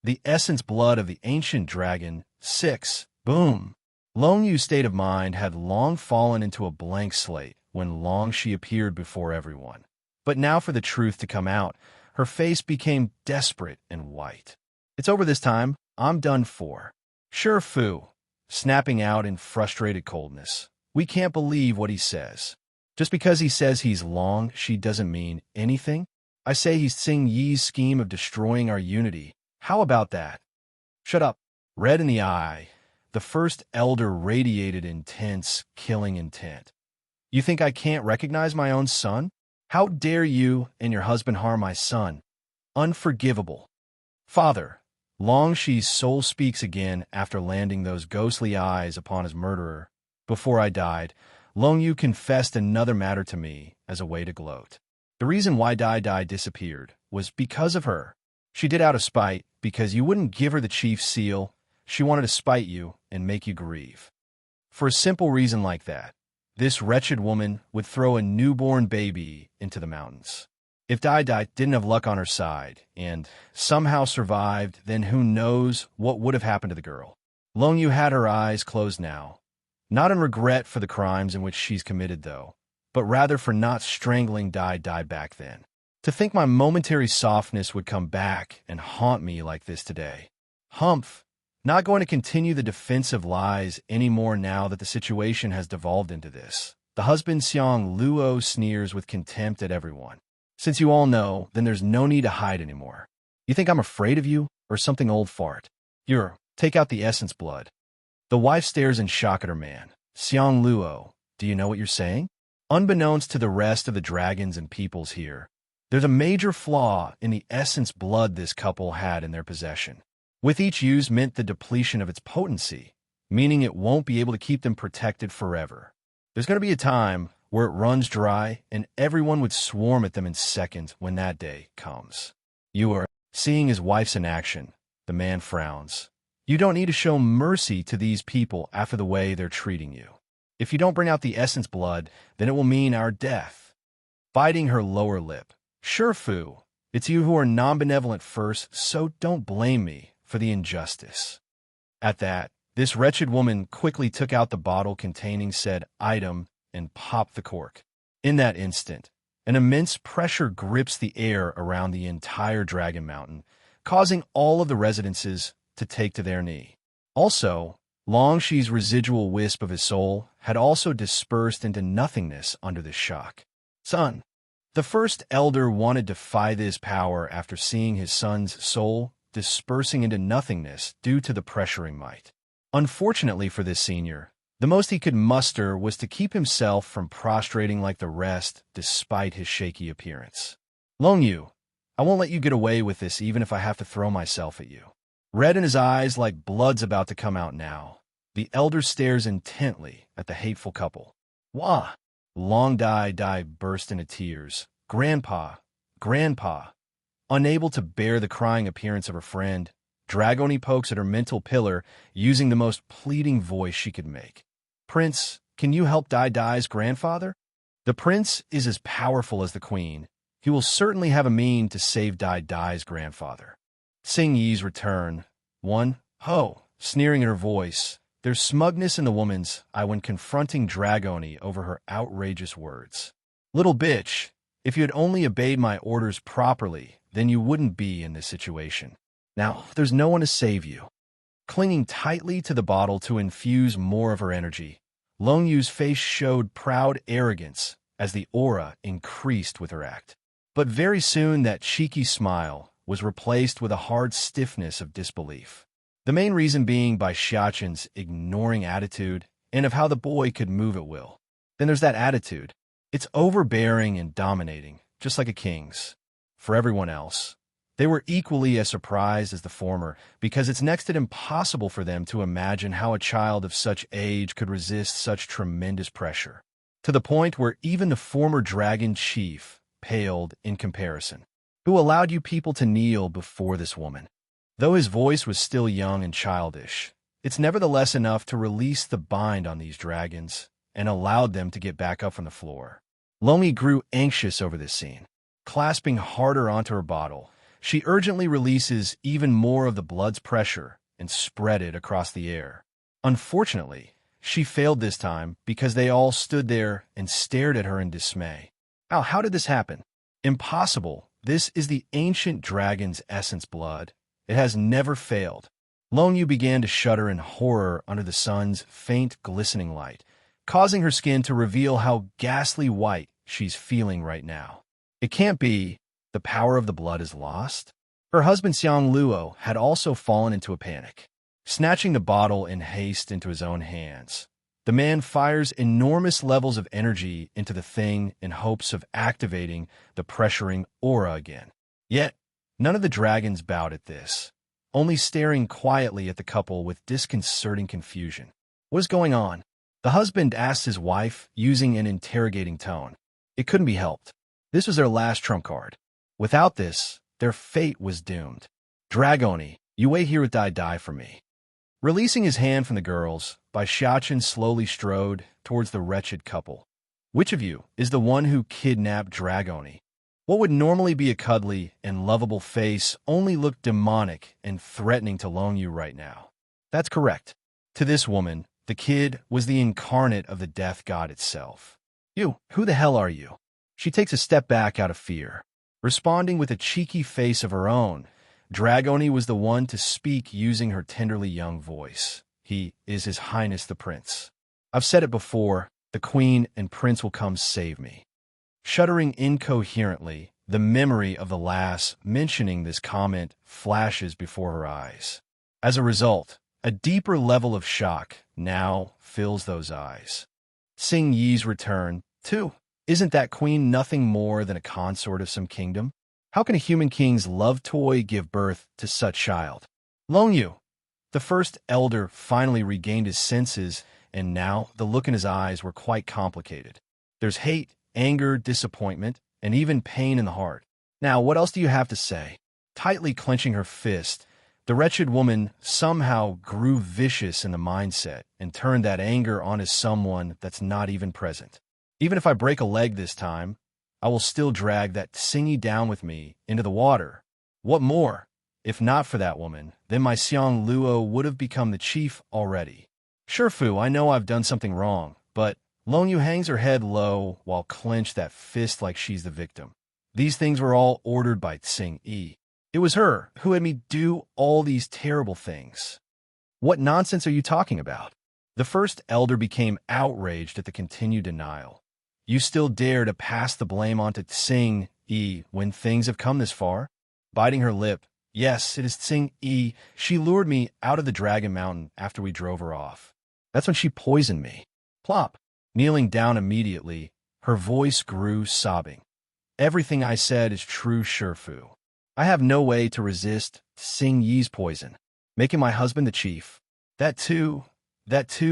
The essence blood of the ancient dragon, 6. Boom. Long Yu's state of mind had long fallen into a blank slate when Long Shi appeared before everyone. But now for the truth to come out, her face became desperate and white. It's over this time. I'm done for. Sure, Fu. Snapping out in frustrated coldness. We can't believe what he says. Just because he says he's Long Shi doesn't mean anything. I say he's Xing Yi's scheme of destroying our unity. How about that? Shut up. Red in the eye, the first elder radiated intense, killing intent. You think I can't recognize my own son? How dare you and your husband harm my son? Unforgivable. Father, Long Shi's soul speaks again after landing those ghostly eyes upon his murderer. Before I died, Long Yu confessed another matter to me as a way to gloat. The reason why Dai Dai disappeared was because of her. She did out of spite because you wouldn't give her the chief's seal. She wanted to spite you and make you grieve. For a simple reason like that, this wretched woman would throw a newborn baby into the mountains. If Dai Dai didn't have luck on her side and somehow survived, then who knows what would have happened to the girl. Long Yu had her eyes closed now, not in regret for the crimes in which she's committed, though, but rather for not strangling Dai Dai back then. To think my momentary softness would come back and haunt me like this today. Humph. Not going to continue the defensive lies anymore now that the situation has devolved into this. The husband Xiang Luo sneers with contempt at everyone. Since you all know, then there's no need to hide anymore. You think I'm afraid of you, or something old fart? Take out the essence blood. The wife stares in shock at her man. Xiang Luo, do you know what you're saying? Unbeknownst to the rest of the dragons and peoples here, there's a major flaw in the essence blood this couple had in their possession. With each use meant the depletion of its potency, meaning it won't be able to keep them protected forever. There's going to be a time where it runs dry and everyone would swarm at them in seconds when that day comes. You are seeing his wife's in action. The man frowns. You don't need to show mercy to these people after the way they're treating you. If you don't bring out the essence blood, then it will mean our death. Biting her lower lip. Sure, Fu. It's you who are non-benevolent first, so don't blame me for the injustice. At that, this wretched woman quickly took out the bottle containing said item and popped the cork. In that instant, an immense pressure grips the air around the entire Dragon Mountain, causing all of the residences to take to their knee. Also, Longshi's residual wisp of his soul had also dispersed into nothingness under this shock. Son. The first elder wanted to defy this power after seeing his son's soul dispersing into nothingness due to the pressuring might. Unfortunately for this senior, the most he could muster was to keep himself from prostrating like the rest despite his shaky appearance. Longyu, I won't let you get away with this even if I have to throw myself at you. Red in his eyes like blood's about to come out now, the elder stares intently at the hateful couple. Wah! Long Dai burst into tears. Grandpa! Grandpa! Unable to bear the crying appearance of her friend, Dragoni pokes at her mental pillar using the most pleading voice she could make. Prince, can you help Dai's grandfather? The prince is as powerful as the queen. He will certainly have a mean to save Dai's grandfather. Sing Yi's return. One, ho, sneering at her voice. There's smugness in the woman's eye when confronting Dragoni over her outrageous words. Little bitch, if you had only obeyed my orders properly, then you wouldn't be in this situation. Now, there's no one to save you. Clinging tightly to the bottle to infuse more of her energy, Longyu's face showed proud arrogance as the aura increased with her act. But very soon that cheeky smile was replaced with a hard stiffness of disbelief. The main reason being by Xiaqin's ignoring attitude and of how the boy could move at will. Then there's that attitude. It's overbearing and dominating, just like a king's. For everyone else, they were equally as surprised as the former because it's next to impossible for them to imagine how a child of such age could resist such tremendous pressure, to the point where even the former dragon chief paled in comparison. Who allowed you people to kneel before this woman? Though his voice was still young and childish, it's nevertheless enough to release the bind on these dragons and allowed them to get back up from the floor. Lomi grew anxious over this scene. Clasping harder onto her bottle, she urgently releases even more of the blood's pressure and spread it across the air. Unfortunately, she failed this time because they all stood there and stared at her in dismay. How did this happen? Impossible. This is the ancient dragon's essence blood. It has never failed. Longyu began to shudder in horror under the sun's faint glistening light, causing her skin to reveal how ghastly white she's feeling right now. It can't be. The power of the blood is lost? Her husband Xiang Luo had also fallen into a panic. Snatching the bottle in haste into his own hands, the man fires enormous levels of energy into the thing in hopes of activating the pressuring aura again. Yet, none of the dragons bowed at this, only staring quietly at the couple with disconcerting confusion. What is going on? The husband asked his wife, using an interrogating tone. It couldn't be helped. This was their last trump card. Without this, their fate was doomed. Dragoni, you wait here with Dai for me. Releasing his hand from the girls, Xiaqin slowly strode towards the wretched couple. Which of you is the one who kidnapped Dragoni? What would normally be a cuddly and lovable face only looked demonic and threatening to Longyu right now. That's correct. To this woman, the kid was the incarnate of the death god itself. You, who the hell are you? She takes a step back out of fear. Responding with a cheeky face of her own, Dragoni was the one to speak using her tenderly young voice. He is His Highness the Prince. I've said it before, the Queen and Prince will come save me. Shuddering incoherently, the memory of the lass mentioning this comment flashes before her eyes. As a result, a deeper level of shock now fills those eyes. Sing Yi's return, too. Isn't that queen nothing more than a consort of some kingdom? How can a human king's love toy give birth to such child? Longyu, the first elder, finally regained his senses, and now the look in his eyes were quite complicated. There's hate, anger, disappointment, and even pain in the heart. Now, what else do you have to say? Tightly clenching her fist, The wretched woman somehow grew vicious in the mindset and turned that anger on as someone that's not even present. Even if I break a leg this time, I will still drag that Tsingy down with me into the water. What more? If not for that woman, then my Xiang Luo would have become the chief already. Sure, Fu, I know I've done something wrong, but Long Yu hangs her head low while clenched that fist like she's the victim. These things were all ordered by Tsing Yi. It was her who had me do all these terrible things. What nonsense are you talking about? The first elder became outraged at the continued denial. You still dare to pass the blame on to Tsing Yi when things have come this far? Biting her lip, yes, it is Tsing Yi. She lured me out of the Dragon Mountain after we drove her off. That's when she poisoned me. Plop. Kneeling down immediately, her voice grew sobbing. Everything I said is true, Shifu. I have no way to resist Tsing Yi's poison, making my husband the chief. That too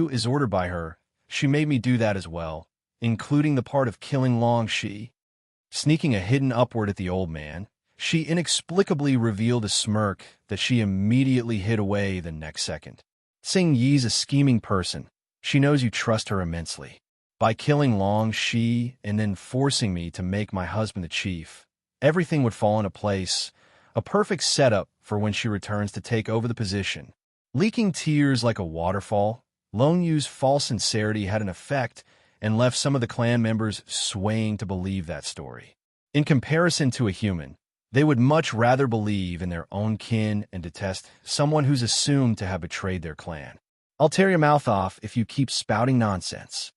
is ordered by her. She made me do that as well, including the part of killing Long Shi. Sneaking a hidden upward at the old man, she inexplicably revealed a smirk that she immediately hid away the next second. Tsing Yi's a scheming person. She knows you trust her immensely. By killing Long Shi and then forcing me to make my husband the chief, everything would fall into place, a perfect setup for when she returns to take over the position. Leaking tears like a waterfall, Long Yu's false sincerity had an effect and left some of the clan members swaying to believe that story. In comparison to a human, they would much rather believe in their own kin and detest someone who's assumed to have betrayed their clan. I'll tear your mouth off if you keep spouting nonsense.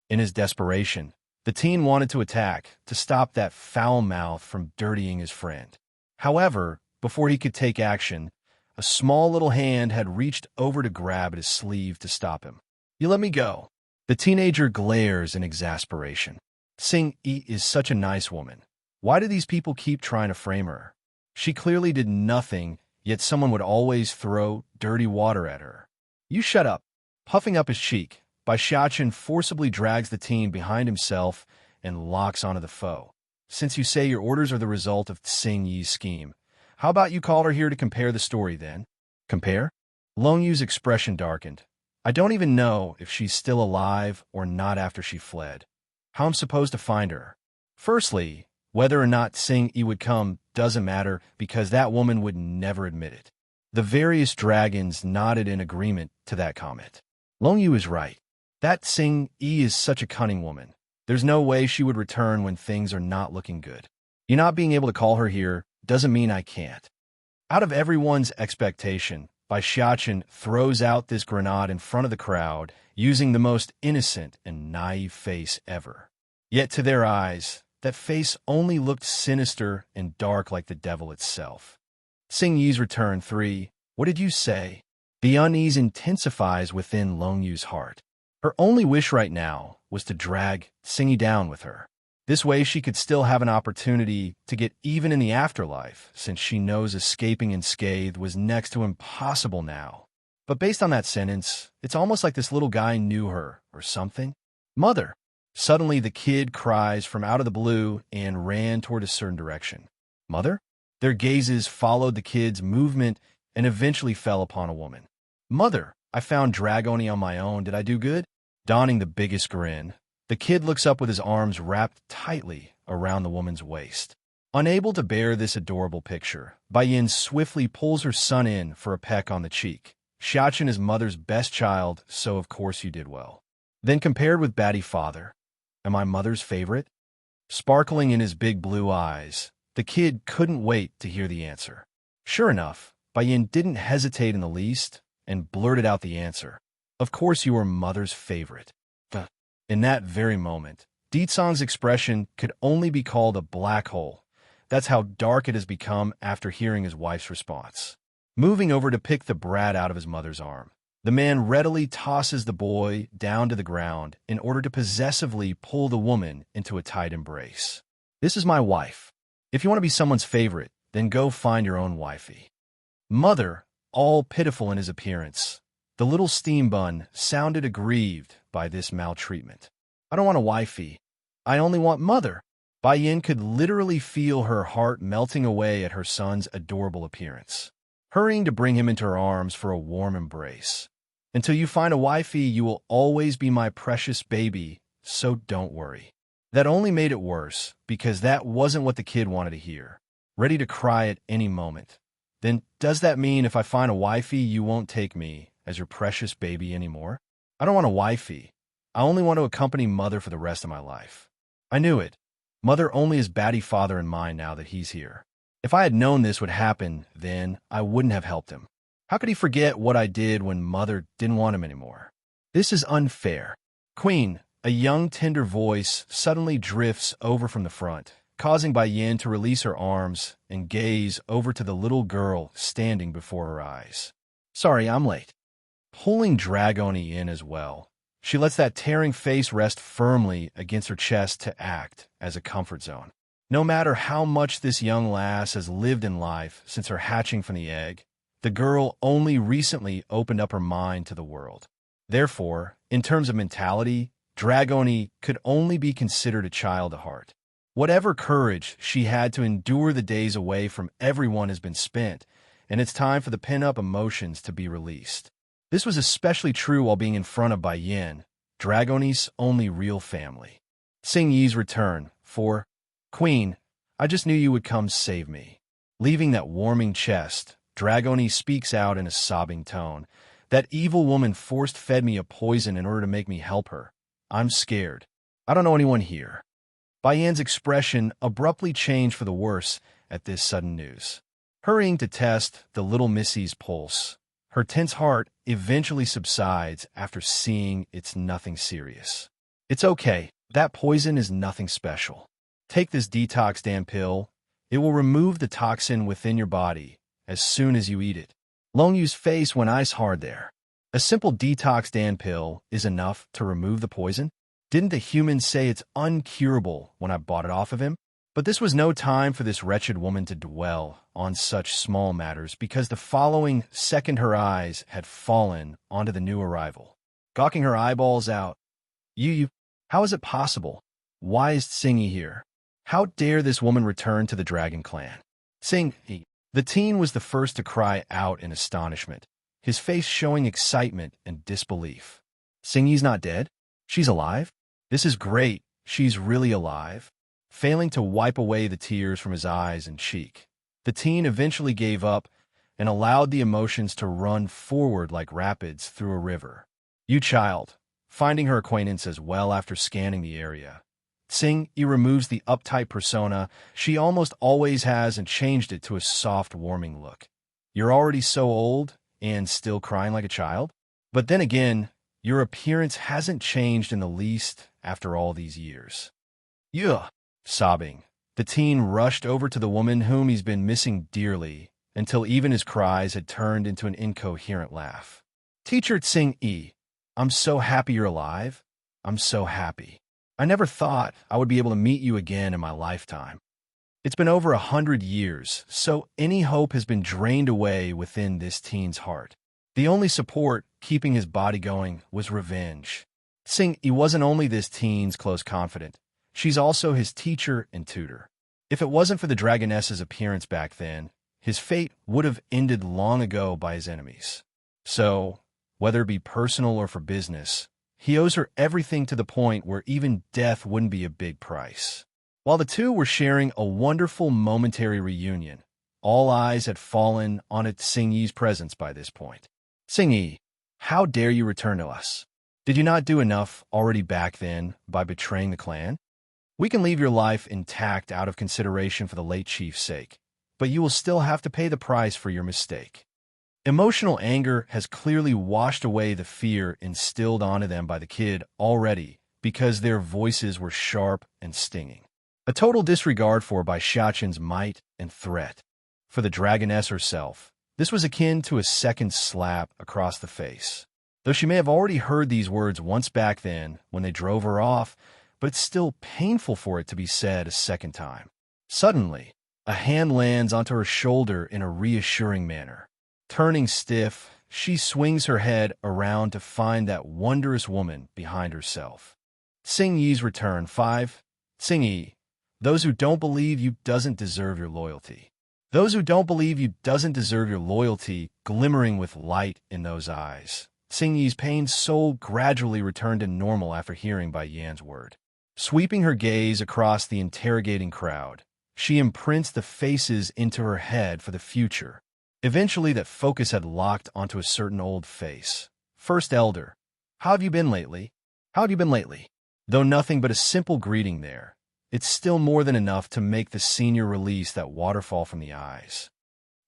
In his desperation, the teen wanted to attack to stop that foul mouth from dirtying his friend. However, before he could take action, a small little hand had reached over to grab at his sleeve to stop him. You let me go. The teenager glares in exasperation. Tsing Yi is such a nice woman. Why do these people keep trying to frame her? She clearly did nothing, yet someone would always throw dirty water at her. You shut up. Puffing up his cheek, Bai Xiaochen forcibly drags the teen behind himself and locks onto the foe. Since you say your orders are the result of Tsing Yi's scheme, how about you call her here to compare the story then? Compare? Long Yu's expression darkened. I don't even know if she's still alive or not after she fled. How I'm supposed to find her? Firstly, whether or not Tsing Yi would come doesn't matter because that woman would never admit it. The various dragons nodded in agreement to that comment. Long Yu is right. That Tsing Yi is such a cunning woman. There's no way she would return when things are not looking good. You not being able to call her here doesn't mean I can't. Out of everyone's expectation, Bai Xiaochen throws out this grenade in front of the crowd, using the most innocent and naive face ever. Yet to their eyes, that face only looked sinister and dark like the devil itself. Tsing Yi's return 3. What did you say? The unease intensifies within Long Yu's heart. Her only wish right now was to drag Tsing Yi down with her. This way she could still have an opportunity to get even in the afterlife, since she knows escaping unscathed was next to impossible now. But based on that sentence, it's almost like this little guy knew her, or something. Mother! Suddenly the kid cries from out of the blue and ran toward a certain direction. Mother? Their gazes followed the kid's movement and eventually fell upon a woman. Mother! I found Dragoni on my own. Did I do good? Donning the biggest grin, the kid looks up with his arms wrapped tightly around the woman's waist. Unable to bear this adorable picture, Bai Yin swiftly pulls her son in for a peck on the cheek. Xiaochen is mother's best child, so of course you did well. Then compared with Batty father, am I mother's favorite? Sparkling in his big blue eyes, the kid couldn't wait to hear the answer. Sure enough, Bai Yin didn't hesitate in the least and blurted out the answer. Of course you are mother's favorite. In that very moment, Ditsong's expression could only be called a black hole. That's how dark it has become after hearing his wife's response. Moving over to pick the brat out of his mother's arm, the man readily tosses the boy down to the ground in order to possessively pull the woman into a tight embrace. This is my wife. If you want to be someone's favorite, then go find your own wifey. Mother, all pitiful in his appearance, the little steam bun sounded aggrieved by this maltreatment. I don't want a wifey. I only want mother. Bai Yin could literally feel her heart melting away at her son's adorable appearance. hurrying to bring him into her arms for a warm embrace. Until you find a wifey, you will always be my precious baby, so don't worry. That only made it worse, because that wasn't what the kid wanted to hear. Ready to cry at any moment. Then, does that mean if I find a wifey, you won't take me as your precious baby anymore? I don't want a wifey. I only want to accompany Mother for the rest of my life. I knew it. Mother only has Batty father in mind now that he's here. If I had known this would happen, then I wouldn't have helped him. How could he forget what I did when Mother didn't want him anymore? This is unfair. Queen, a young, tender voice suddenly drifts over from the front, causing Bai Yin to release her arms and gaze over to the little girl standing before her eyes. Sorry, I'm late. Pulling Dragoni in as well, she lets that tearing face rest firmly against her chest to act as a comfort zone. No matter how much this young lass has lived in life since her hatching from the egg, the girl only recently opened up her mind to the world. Therefore, in terms of mentality, Dragoni could only be considered a child at heart. Whatever courage she had to endure the days away from everyone has been spent, and it's time for the pent-up emotions to be released. This was especially true while being in front of Bai Yin, Dragoni's only real family. Xing Yi's return, for, Queen, I just knew you would come save me. Leaving that warming chest, Dragoni speaks out in a sobbing tone. That evil woman force-fed me a poison in order to make me help her. I'm scared. I don't know anyone here. Bai Yin's expression abruptly changed for the worse at this sudden news. Hurrying to test the little missy's pulse, her tense heart eventually subsides after seeing it's nothing serious. It's okay. That poison is nothing special. Take this detox Dan pill. It will remove the toxin within your body as soon as you eat it. Long Yu's face went ice hard there. A simple detox Dan pill is enough to remove the poison? Didn't the humans say it's uncurable when I bought it off of him? But this was no time for this wretched woman to dwell on such small matters, because the following second her eyes had fallen onto the new arrival. Gawking her eyeballs out. You, how is it possible? Why is Xing Yi here? How dare this woman return to the Dragon Clan? Xing Yi. The teen was the first to cry out in astonishment, his face showing excitement and disbelief. Xing Yi's not dead? She's alive? This is great. She's really alive. Failing to wipe away the tears from his eyes and cheek, the teen eventually gave up and allowed the emotions to run forward like rapids through a river. You child, finding her acquaintance as well after scanning the area. Xing Yi removes the uptight persona she almost always has and changed it to a soft, warming look. You're already so old and still crying like a child? But then again, your appearance hasn't changed in the least after all these years. Yeah. Sobbing, the teen rushed over to the woman whom he's been missing dearly until even his cries had turned into an incoherent laugh. Teacher Xing Yi, I'm so happy you're alive. I'm so happy. I never thought I would be able to meet you again in my lifetime. It's been over 100 years, so any hope has been drained away within this teen's heart. The only support keeping his body going was revenge. Xing Yi wasn't only this teen's close confidant, she's also his teacher and tutor. If it wasn't for the Dragoness's appearance back then, his fate would have ended long ago by his enemies. So, whether it be personal or for business, he owes her everything to the point where even death wouldn't be a big price. While the two were sharing a wonderful momentary reunion, all eyes had fallen on Xing Yi's presence by this point. Xing Yi, how dare you return to us? Did you not do enough already back then by betraying the clan? We can leave your life intact out of consideration for the late chief's sake, but you will still have to pay the price for your mistake. Emotional anger has clearly washed away the fear instilled onto them by the kid already, because their voices were sharp and stinging. A total disregard for Bai Xiaqin's might and threat. For the Dragoness herself, this was akin to a second slap across the face. Though she may have already heard these words once back then when they drove her off, but it's still painful for it to be said a second time. Suddenly, a hand lands onto her shoulder in a reassuring manner. Turning stiff, she swings her head around to find that wondrous woman behind herself. Xing Yi's return 5. Xing Yi, those who don't believe you doesn't deserve your loyalty. Those who don't believe you doesn't deserve your loyalty, glimmering with light in those eyes. Xing Yi's pained soul gradually returned to normal after hearing Bai Yan's word. Sweeping her gaze across the interrogating crowd, she imprints the faces into her head for the future. Eventually, that focus had locked onto a certain old face. First Elder, how have you been lately? How have you been lately? Though nothing but a simple greeting there, it's still more than enough to make the senior release that waterfall from the eyes.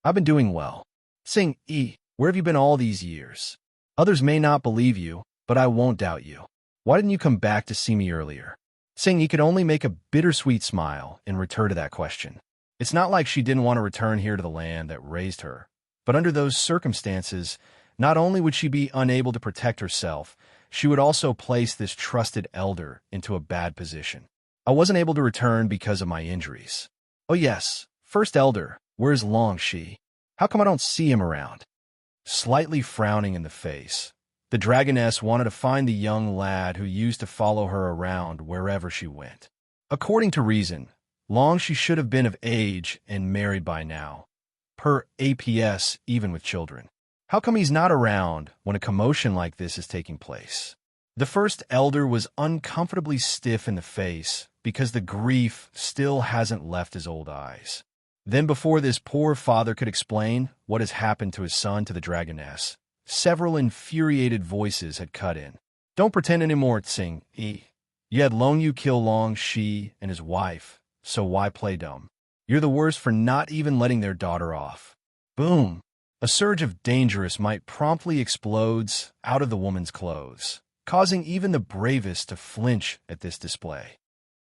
I've been doing well. Xing Yi, where have you been all these years? Others may not believe you, but I won't doubt you. Why didn't you come back to see me earlier? Xing Yi could only make a bittersweet smile in return to that question. It's not like she didn't want to return here to the land that raised her, but under those circumstances, not only would she be unable to protect herself, she would also place this trusted elder into a bad position. I wasn't able to return because of my injuries. Oh yes, First Elder, where's Long Shi? How come I don't see him around? Slightly frowning in the face, the dragoness wanted to find the young lad who used to follow her around wherever she went. According to reason, Long Shi should have been of age and married by now, per APS even with children. How come he's not around when a commotion like this is taking place? The First Elder was uncomfortably stiff in the face because the grief still hasn't left his old eyes. Then before this poor father could explain what has happened to his son to the dragoness, several infuriated voices had cut in. Don't pretend anymore, Xing Yi. You had Long Yu kill Long Shi and his wife, so why play dumb? You're the worst for not even letting their daughter off. Boom! A surge of dangerous might promptly explodes out of the woman's clothes, causing even the bravest to flinch at this display.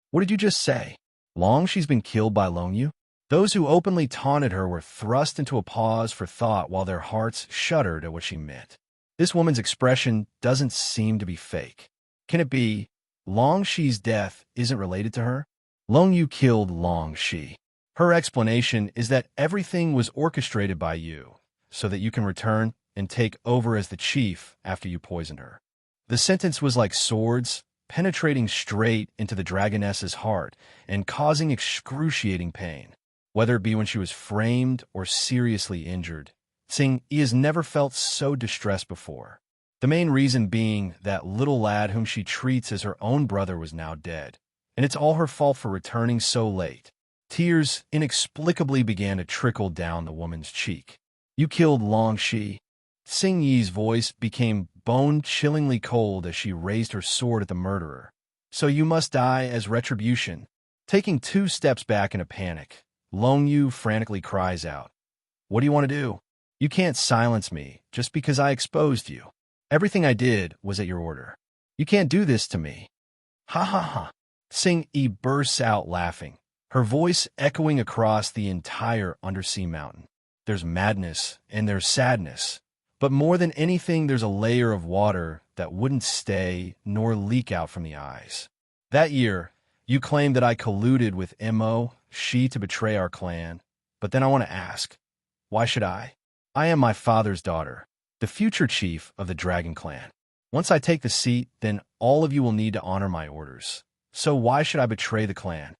What did you just say? Long Shi's been killed by Long Yu? Those who openly taunted her were thrust into a pause for thought while their hearts shuddered at what she meant. This woman's expression doesn't seem to be fake. Can it be Long Shi's death isn't related to her? Long Yu killed Long Shi. Her explanation is that everything was orchestrated by you, so that you can return and take over as the chief after you poisoned her. The sentence was like swords, penetrating straight into the dragoness's heart and causing excruciating pain. Whether it be when she was framed or seriously injured, Xing Yi has never felt so distressed before. The main reason being that little lad whom she treats as her own brother was now dead, and it's all her fault for returning so late. Tears inexplicably began to trickle down the woman's cheek. You killed Long Shi. Xing Yi's voice became bone-chillingly cold as she raised her sword at the murderer. So you must die as retribution. Taking 2 steps back in a panic, Long Yu frantically cries out, "What do you want to do? You can't silence me just because I exposed you. Everything I did was at your order. You can't do this to me." Ha ha ha. Xing Yi bursts out laughing, her voice echoing across the entire undersea mountain. There's madness and there's sadness, but more than anything there's a layer of water that wouldn't stay nor leak out from the eyes. That year, you claimed that I colluded with Mo Shi to betray our clan, but then I want to ask, why should I? I am my father's daughter, the future chief of the Dragon Clan. Once I take the seat, then all of you will need to honor my orders. So why should I betray the clan?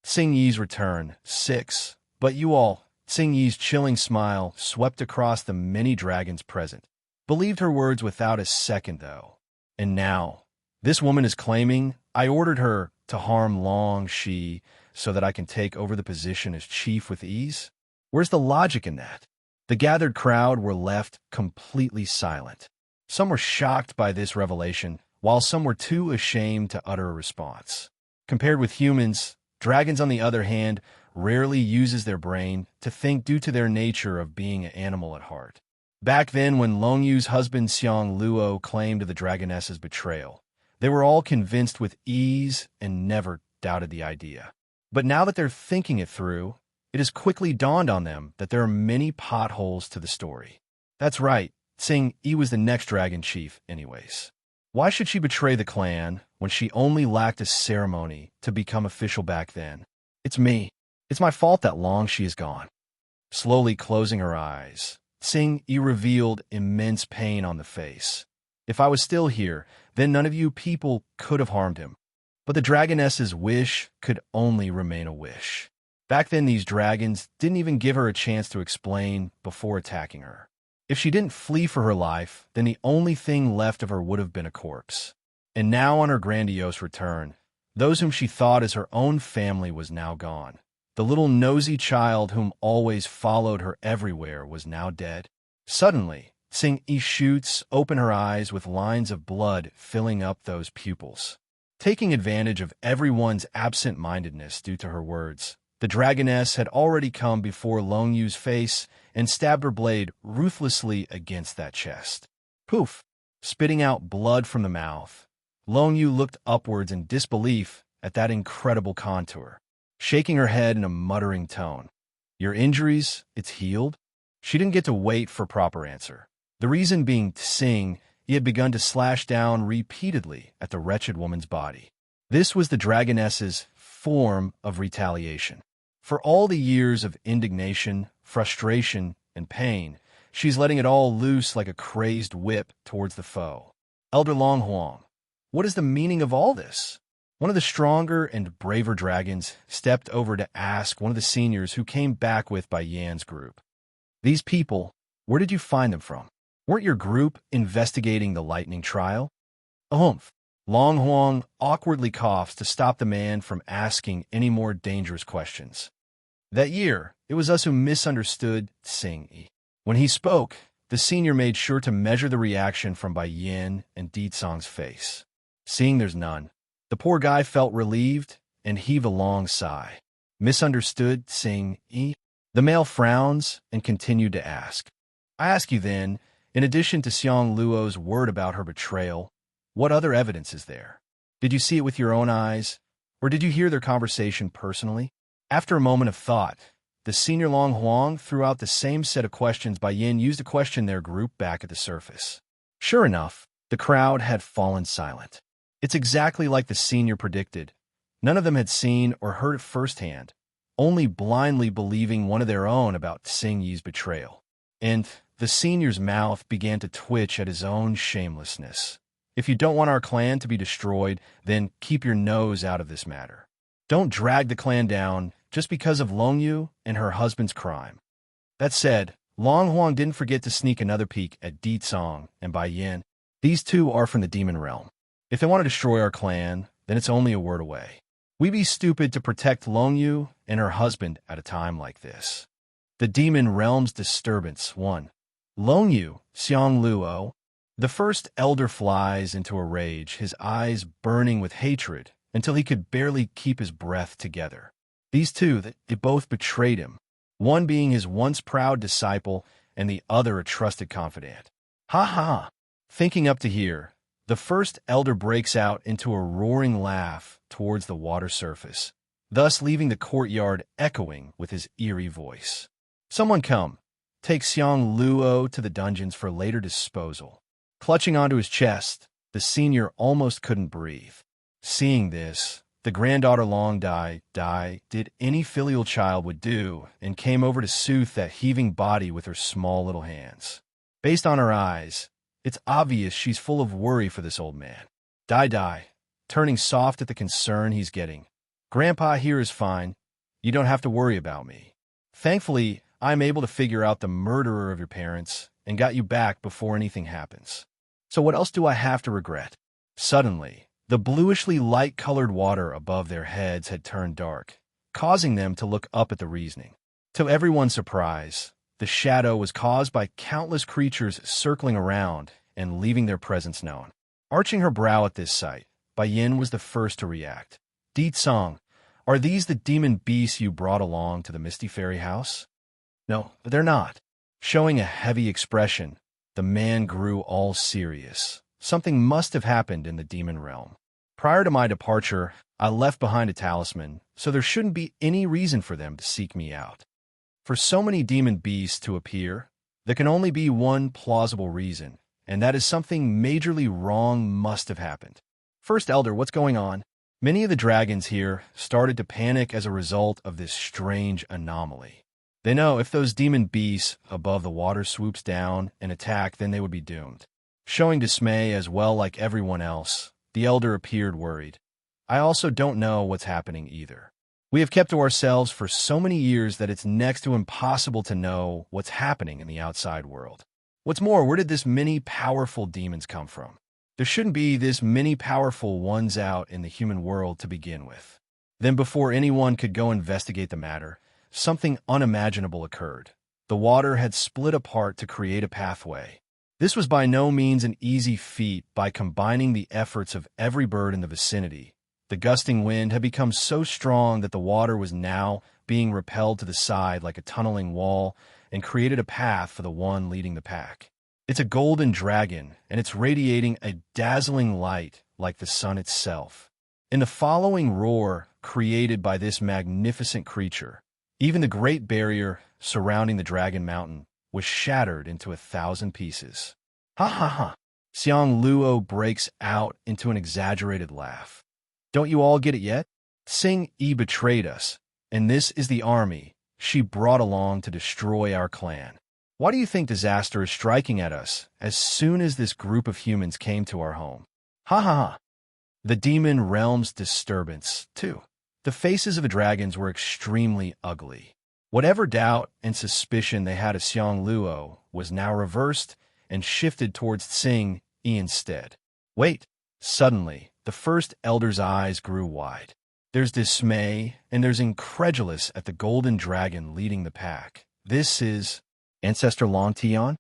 Xing Yi's return, 6. But you all, Xing Yi's chilling smile swept across the many dragons present. Believed her words without a second, though. And now, this woman is claiming I ordered her to harm Long Shi so that I can take over the position as chief with ease? Where's the logic in that? The gathered crowd were left completely silent. Some were shocked by this revelation, while some were too ashamed to utter a response. Compared with humans, dragons, on the other hand, rarely uses their brain to think due to their nature of being an animal at heart. Back then, when Long Yu's husband Xiang Luo claimed the dragoness's betrayal, they were all convinced with ease and never doubted the idea. But now that they're thinking it through, it has quickly dawned on them that there are many potholes to the story. That's right, Xing Yi was the next dragon chief anyways. Why should she betray the clan when she only lacked a ceremony to become official back then? It's me. It's my fault that Long Shi is gone. Slowly closing her eyes, Xing Yi revealed immense pain on the face. If I was still here, then none of you people could have harmed him. But the dragoness's wish could only remain a wish. Back then, these dragons didn't even give her a chance to explain before attacking her. If she didn't flee for her life, then the only thing left of her would have been a corpse. And now, on her grandiose return, those whom she thought as her own family was now gone. The little nosy child whom always followed her everywhere was now dead. Suddenly, Tsing-Yi shoots open her eyes with lines of blood filling up those pupils. Taking advantage of everyone's absent-mindedness due to her words, the dragoness had already come before Long Yu's face and stabbed her blade ruthlessly against that chest. Poof! Spitting out blood from the mouth, Long Yu looked upwards in disbelief at that incredible contour, shaking her head in a muttering tone. Your injuries, it's healed? She didn't get to wait for proper answer. The reason being Tsing-Yi had begun to slash down repeatedly at the wretched woman's body. This was the dragoness's form of retaliation. For all the years of indignation, frustration, and pain, she's letting it all loose like a crazed whip towards the foe. Elder Long Huang, what is the meaning of all this? One of the stronger and braver dragons stepped over to ask one of the seniors who came back with Bai Yan's group. These people, where did you find them from? Weren't your group investigating the lightning trial? Humph. Long Huang awkwardly coughs to stop the man from asking any more dangerous questions. That year, it was us who misunderstood Tsing-Yi. When he spoke, the senior made sure to measure the reaction from Bai Yan and Di Tsong's face. Seeing there's none, the poor guy felt relieved and heaved a long sigh. Misunderstood Tsing-Yi? The male frowns and continued to ask. I ask you then, in addition to Xiang Luo's word about her betrayal, what other evidence is there? Did you see it with your own eyes, or did you hear their conversation personally? After a moment of thought, the senior Long Huang threw out the same set of questions Bai Yin used to question their group back at the surface. Sure enough, the crowd had fallen silent. It's exactly like the senior predicted. None of them had seen or heard it firsthand, only blindly believing one of their own about Tsing-Yi's betrayal. And the senior's mouth began to twitch at his own shamelessness. If you don't want our clan to be destroyed, then keep your nose out of this matter. Don't drag the clan down just because of Long Yu and her husband's crime. That said, Long Huang didn't forget to sneak another peek at Di Tsong and Bai Yin. These two are from the demon realm. If they want to destroy our clan, then it's only a word away. We'd be stupid to protect Long Yu and her husband at a time like this. The demon realm's disturbance 1. Long Yu, Xiang Luo. The first elder flies into a rage, his eyes burning with hatred, until he could barely keep his breath together. These two, they both betrayed him, one being his once proud disciple and the other a trusted confidant. Ha ha! Thinking up to here, the first elder breaks out into a roaring laugh towards the water surface, thus leaving the courtyard echoing with his eerie voice. Someone come, take Xiang Luo to the dungeons for later disposal. Clutching onto his chest, the senior almost couldn't breathe. Seeing this, the granddaughter Long Dai did any filial child would do and came over to soothe that heaving body with her small little hands. Based on her eyes, it's obvious she's full of worry for this old man. Dai, turning soft at the concern he's getting. Grandpa here is fine. You don't have to worry about me. Thankfully, I'm able to figure out the murderer of your parents and got you back before anything happens. So what else do I have to regret? Suddenly, the bluishly light-colored water above their heads had turned dark, causing them to look up at the reasoning. To everyone's surprise, the shadow was caused by countless creatures circling around and leaving their presence known. Arching her brow at this sight, Bai Yin was the first to react. Di Tsong, are these the demon beasts you brought along to the Misty Fairy house? No, they're not. Showing a heavy expression, the man grew all serious. Something must have happened in the demon realm. Prior to my departure, I left behind a talisman, so there shouldn't be any reason for them to seek me out. For so many demon beasts to appear, there can only be one plausible reason, and that is something majorly wrong must have happened. First Elder, what's going on? Many of the dragons here started to panic as a result of this strange anomaly. They know if those demon beasts above the water swoops down and attack, then they would be doomed. Showing dismay as well like everyone else, the elder appeared worried. I also don't know what's happening either. We have kept to ourselves for so many years that it's next to impossible to know what's happening in the outside world. What's more, where did this many powerful demons come from? There shouldn't be this many powerful ones out in the human world to begin with. Then before anyone could go investigate the matter, something unimaginable occurred. The water had split apart to create a pathway. This was by no means an easy feat. By combining the efforts of every bird in the vicinity, the gusting wind had become so strong that the water was now being repelled to the side like a tunneling wall and created a path for the one leading the pack. It's a golden dragon, and it's radiating a dazzling light like the sun itself. In the following roar created by this magnificent creature, even the great barrier surrounding the Dragon Mountain was shattered into 1,000 pieces. Ha ha ha! Xiang Luo breaks out into an exaggerated laugh. Don't you all get it yet? Xing Yi betrayed us, and this is the army she brought along to destroy our clan. Why do you think disaster is striking at us as soon as this group of humans came to our home? Ha ha ha! The demon realm's disturbance, too. The faces of the dragons were extremely ugly. Whatever doubt and suspicion they had of Xiang Luo was now reversed and shifted towards Xing Yi instead. Wait! Suddenly, the first elder's eyes grew wide. There's dismay, and there's incredulous at the golden dragon leading the pack. This is Ancestor Long Tian?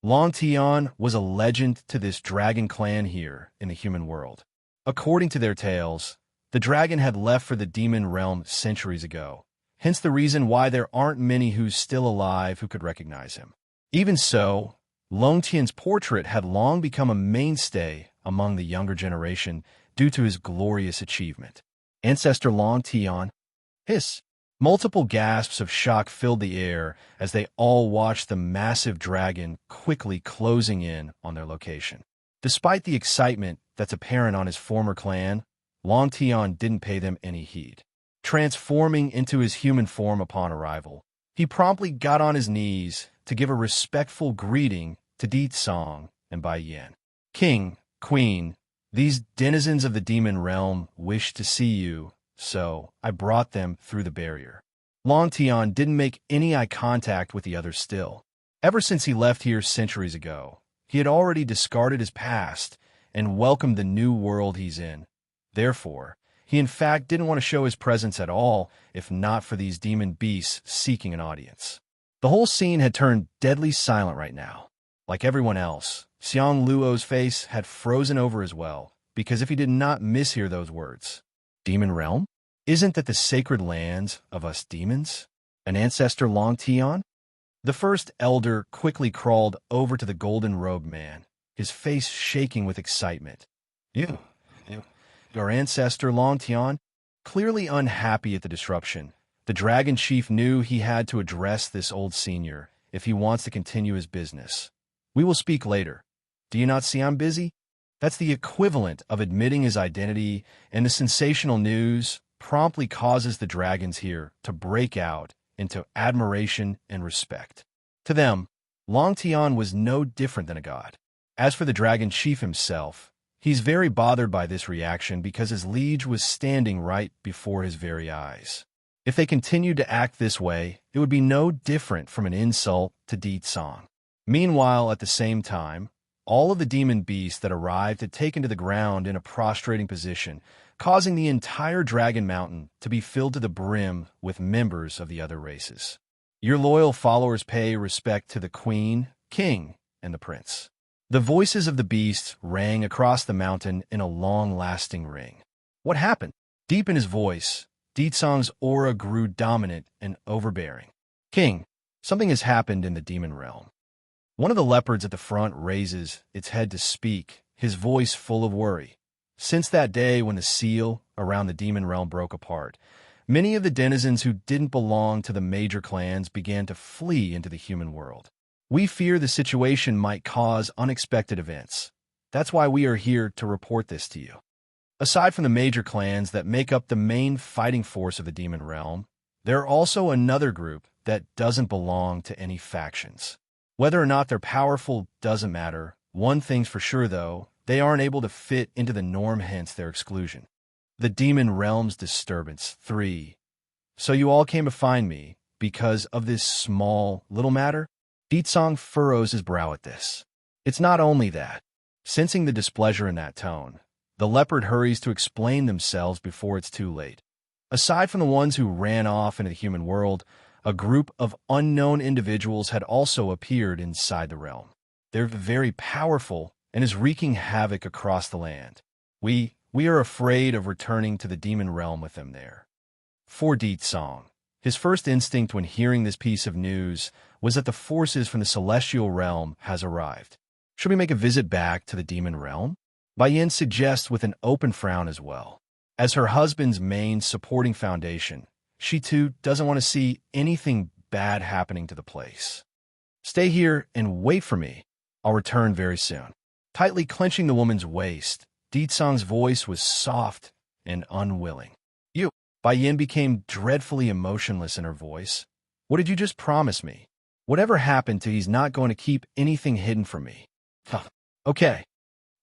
Long Tian was a legend to this dragon clan here in the human world. According to their tales, the dragon had left for the demon realm centuries ago, hence the reason why there aren't many who's still alive who could recognize him. Even so, Long Tian's portrait had long become a mainstay among the younger generation due to his glorious achievement. Ancestor Long Tian. Hiss! Multiple gasps of shock filled the air as they all watched the massive dragon quickly closing in on their location. Despite the excitement that's apparent on his former clan, Long Tian didn't pay them any heed. Transforming into his human form upon arrival, he promptly got on his knees to give a respectful greeting to Di Song and Bai Yan. King, Queen, these denizens of the demon realm wish to see you, so I brought them through the barrier. Long Tian didn't make any eye contact with the others still. Ever since he left here centuries ago, he had already discarded his past and welcomed the new world he's in. Therefore, he in fact didn't want to show his presence at all, if not for these demon beasts seeking an audience. The whole scene had turned deadly silent right now. Like everyone else, Xiang Luo's face had frozen over as well, because if he did not mishear those words, demon realm? Isn't that the sacred lands of us demons? An ancestor Long Tian? The first elder quickly crawled over to the golden-robed man, his face shaking with excitement. Your ancestor Long Tian? Clearly unhappy at the disruption, the dragon chief knew he had to address this old senior if he wants to continue his business. We will speak later. Do you not see I'm busy? That's the equivalent of admitting his identity, and the sensational news promptly causes the dragons here to break out into admiration and respect. To them, Long Tian was no different than a god. As for the dragon chief himself, he's very bothered by this reaction because his liege was standing right before his very eyes. If they continued to act this way, it would be no different from an insult to Di Song. Meanwhile, at the same time, all of the demon beasts that arrived had taken to the ground in a prostrating position, causing the entire Dragon Mountain to be filled to the brim with members of the other races. Your loyal followers pay respect to the Queen, King, and the Prince. The voices of the beasts rang across the mountain in a long-lasting ring. What happened? Deep in his voice, Di Song's aura grew dominant and overbearing. King, something has happened in the demon realm. One of the leopards at the front raises its head to speak, his voice full of worry. Since that day when the seal around the demon realm broke apart, many of the denizens who didn't belong to the major clans began to flee into the human world. We fear the situation might cause unexpected events. That's why we are here to report this to you. Aside from the major clans that make up the main fighting force of the demon realm, there are also another group that doesn't belong to any factions. Whether or not they're powerful doesn't matter. One thing's for sure, though, they aren't able to fit into the norm, hence their exclusion. The demon realm's disturbance. 3. So you all came to find me because of this small little matter? Deetsong furrows his brow at this. It's not only that. Sensing the displeasure in that tone, the leopard hurries to explain themselves before it's too late. Aside from the ones who ran off into the human world, a group of unknown individuals had also appeared inside the realm. They're very powerful and is wreaking havoc across the land. We are afraid of returning to the demon realm with them there. For Deetsong, his first instinct when hearing this piece of news was that the forces from the celestial realm has arrived. Should we make a visit back to the demon realm? Baiyin suggests with an open frown as well. As her husband's main supporting foundation, she too doesn't want to see anything bad happening to the place. Stay here and wait for me. I'll return very soon. Tightly clenching the woman's waist, Deetsong's voice was soft and unwilling. You. Baiyin became dreadfully emotionless in her voice. What did you just promise me? Whatever happened to he's not going to keep anything hidden from me. Huh. Okay.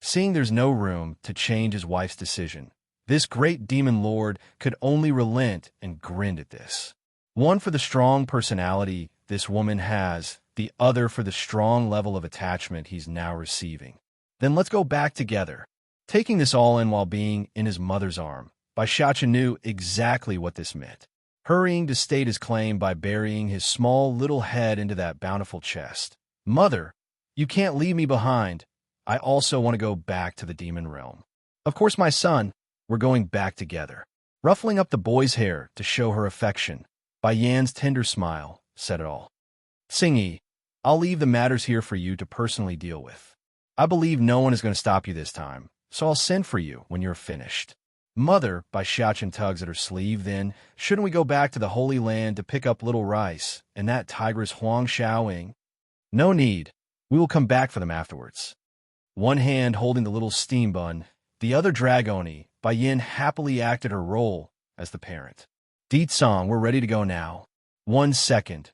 Seeing there's no room to change his wife's decision, this great demon lord could only relent and grinned at this. One for the strong personality this woman has, the other for the strong level of attachment he's now receiving. Then let's go back together. Taking this all in while being in his mother's arm, Baishacha knew exactly what this meant. Hurrying to state his claim by burying his small little head into that bountiful chest. Mother, you can't leave me behind. I also want to go back to the demon realm. Of course, my son, we're going back together. Ruffling up the boy's hair to show her affection, Baiyan's tender smile said it all. Singyi, I'll leave the matters here for you to personally deal with. I believe no one is going to stop you this time, so I'll send for you when you're finished. Mother, Baishachen tugs at her sleeve, then, shouldn't we go back to the Holy Land to pick up little rice and that tigress Huang Xiaoying? No need. We will come back for them afterwards. One hand holding the little steam bun, the other Dragoni, Baiyin happily acted her role as the parent. Deetsong, we're ready to go now. 1 second.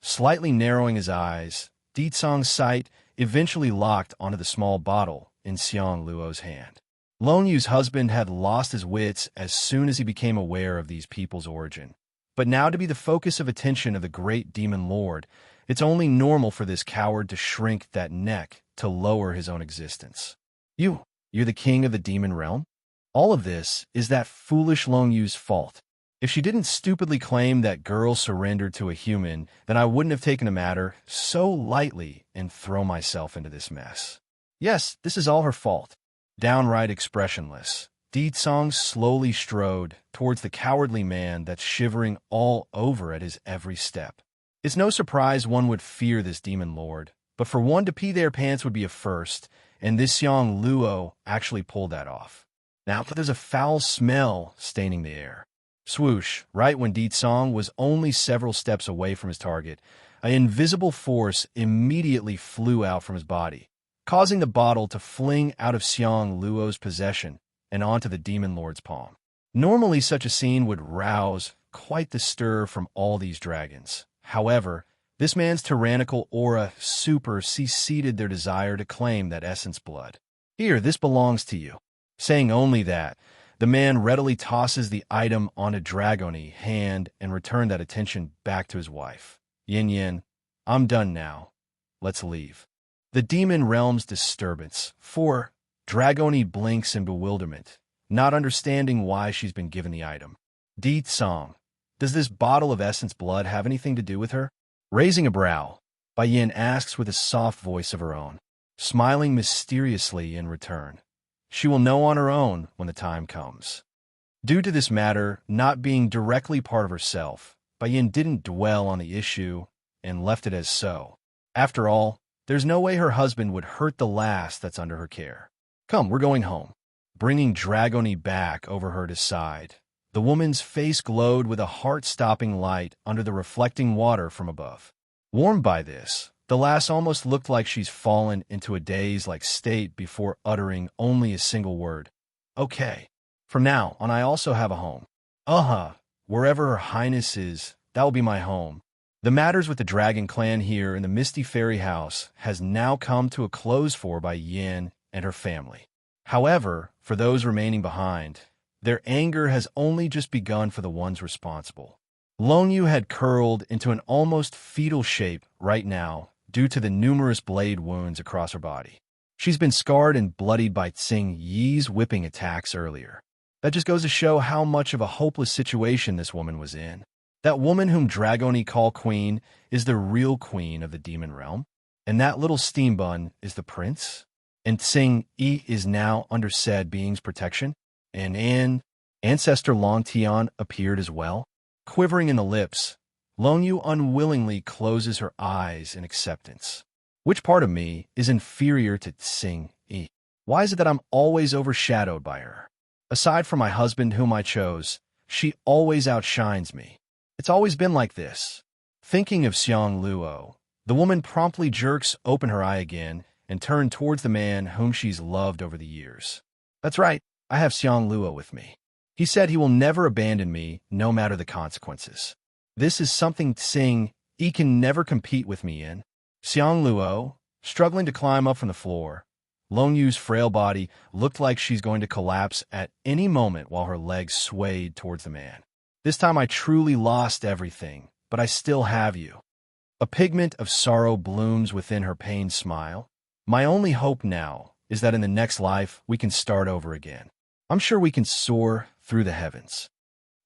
Slightly narrowing his eyes, Deetsong's sight eventually locked onto the small bottle in Xiang Luo's hand. Long Yu's husband had lost his wits as soon as he became aware of these people's origin. But now to be the focus of attention of the great demon lord, it's only normal for this coward to shrink that neck to lower his own existence. You're the king of the demon realm? All of this is that foolish Long Yu's fault. If she didn't stupidly claim that girl surrendered to a human, then I wouldn't have taken the matter so lightly and thrown myself into this mess. Yes, this is all her fault. Downright expressionless, Deetsong slowly strode towards the cowardly man that's shivering all over at his every step. It's no surprise one would fear this demon lord, but for one to pee their pants would be a first, and this Xiang Luo actually pulled that off. Now there's a foul smell staining the air. Swoosh, right when Deetsong was only several steps away from his target, an invisible force immediately flew out from his body, causing the bottle to fling out of Xiang Luo's possession and onto the demon lord's palm. Normally such a scene would rouse quite the stir from all these dragons. However, this man's tyrannical aura superseded their desire to claim that essence blood. Here, this belongs to you. Saying only that, the man readily tosses the item on a Dragoni hand and returned that attention back to his wife. Yin Yin, I'm done now. Let's leave. The demon realm's disturbance. 4. Dragoni blinks in bewilderment, not understanding why she's been given the item. Deetsong, does this bottle of essence blood have anything to do with her? Raising a brow, Baiyin asks with a soft voice of her own, smiling mysteriously in return. She will know on her own when the time comes. Due to this matter not being directly part of herself, Baiyin didn't dwell on the issue and left it as so. After all, there's no way her husband would hurt the lass that's under her care. Come, we're going home. Bringing Dragoni back over her to side, the woman's face glowed with a heart-stopping light under the reflecting water from above. Warmed by this, the lass almost looked like she's fallen into a daze-like state before uttering only a single word. Okay. From now on, I also have a home. Wherever her highness is, that will be my home. The matters with the dragon clan here in the Misty Fairy House has now come to a close for Baiyin and her family. However, for those remaining behind, their anger has only just begun for the ones responsible. Long Yu had curled into an almost fetal shape right now due to the numerous blade wounds across her body. She's been scarred and bloodied by Tsing Yi's whipping attacks earlier. That just goes to show how much of a hopeless situation this woman was in. That woman whom Dragoni call queen is the real queen of the demon realm, and that little steam bun is the prince. And Tsing Yi is now under said being's protection, and ancestor Long Tian appeared as well. Quivering in the lips, Long Yu unwillingly closes her eyes in acceptance. Which part of me is inferior to Tsing Yi? Why is it that I'm always overshadowed by her? Aside from my husband whom I chose, she always outshines me. It's always been like this. Thinking of Xiang Luo, the woman promptly jerks open her eye again and turns towards the man whom she's loved over the years. That's right, I have Xiang Luo with me. He said he will never abandon me, no matter the consequences. This is something Tsing Yi can never compete with me in. Xiang Luo, struggling to climb up from the floor. Long Yu's frail body looked like she's going to collapse at any moment while her legs swayed towards the man. This time I truly lost everything, but I still have you. A pigment of sorrow blooms within her pained smile. My only hope now is that in the next life we can start over again. I'm sure we can soar through the heavens.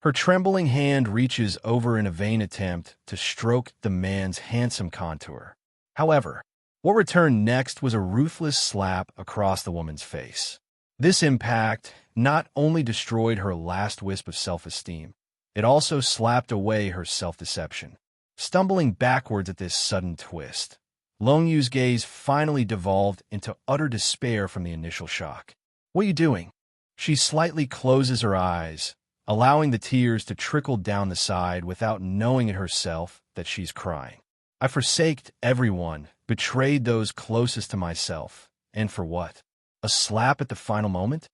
Her trembling hand reaches over in a vain attempt to stroke the man's handsome contour. However, what returned next was a ruthless slap across the woman's face. This impact not only destroyed her last wisp of self-esteem, it also slapped away her self-deception. Stumbling backwards at this sudden twist, Long Yu's gaze finally devolved into utter despair from the initial shock. What are you doing? She slightly closes her eyes, allowing the tears to trickle down the side without knowing it herself that she's crying. I forsaked everyone, betrayed those closest to myself. And for what? A slap at the final moment?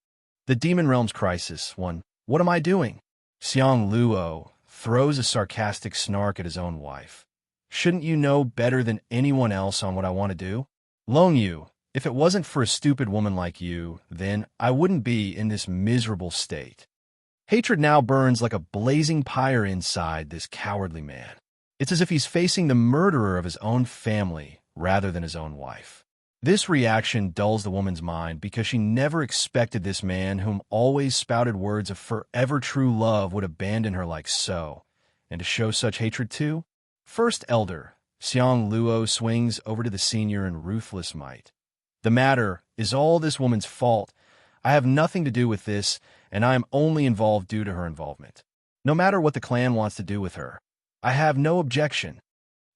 The Demon Realm's crisis. One. What am I doing? Xiang Luo throws a sarcastic snark at his own wife. Shouldn't you know better than anyone else on what I want to do? Long Yu, if it wasn't for a stupid woman like you, then I wouldn't be in this miserable state. Hatred now burns like a blazing pyre inside this cowardly man. It's as if he's facing the murderer of his own family rather than his own wife. This reaction dulls the woman's mind because she never expected this man whom always spouted words of forever true love would abandon her like so, and to show such hatred too? First Elder, Xiang Luo swings over to the senior in ruthless might. The matter is all this woman's fault. I have nothing to do with this, and I am only involved due to her involvement. No matter what the clan wants to do with her, I have no objection.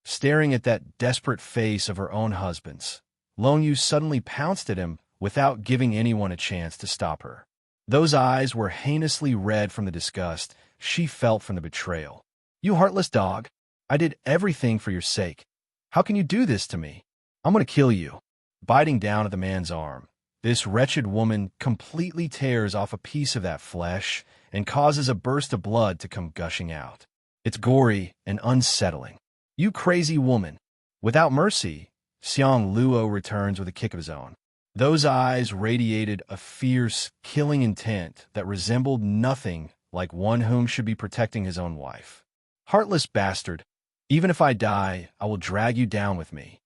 Staring at that desperate face of her own husband's, Long Yu suddenly pounced at him without giving anyone a chance to stop her. Those eyes were heinously red from the disgust she felt from the betrayal. You heartless dog, I did everything for your sake. How can you do this to me? I'm going to kill you. Biting down at the man's arm, this wretched woman completely tears off a piece of that flesh and causes a burst of blood to come gushing out. It's gory and unsettling. You crazy woman. Without mercy, Xiang Luo returns with a kick of his own. Those eyes radiated a fierce, killing intent that resembled nothing like one whom should be protecting his own wife. Heartless bastard, even if I die, I will drag you down with me.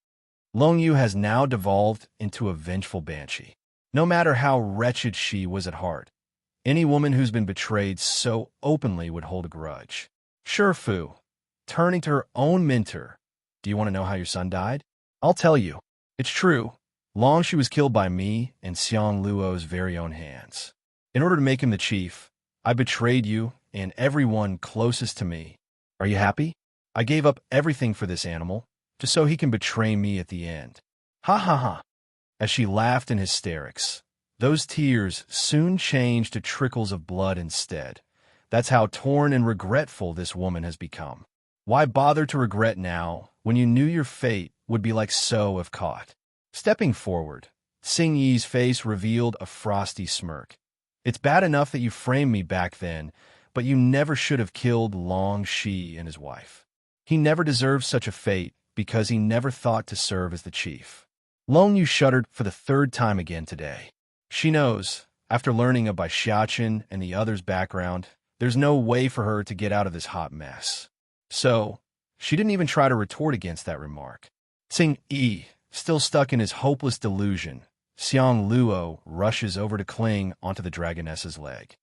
Long Yu has now devolved into a vengeful banshee. No matter how wretched she was at heart, any woman who's been betrayed so openly would hold a grudge. Sure, Fu, turning to her own mentor, do you want to know how your son died? I'll tell you. It's true. Long Shu was killed by me and Xiang Luo's very own hands. In order to make him the chief, I betrayed you and everyone closest to me. Are you happy? I gave up everything for this animal, just so he can betray me at the end. Ha ha ha. As she laughed in hysterics, those tears soon changed to trickles of blood instead. That's how torn and regretful this woman has become. Why bother to regret now when you knew your fate would be like so if caught? Stepping forward, Tsing Yi's face revealed a frosty smirk. It's bad enough that you framed me back then, but you never should have killed Long Shi and his wife. He never deserved such a fate because he never thought to serve as the chief. Long Yu shuddered for the third time again today. She knows, after learning of Bai Xiaqin and the others' background, there's no way for her to get out of this hot mess. So, she didn't even try to retort against that remark. Seeing E, still stuck in his hopeless delusion, Xiang Luo rushes over to cling onto the dragoness's leg.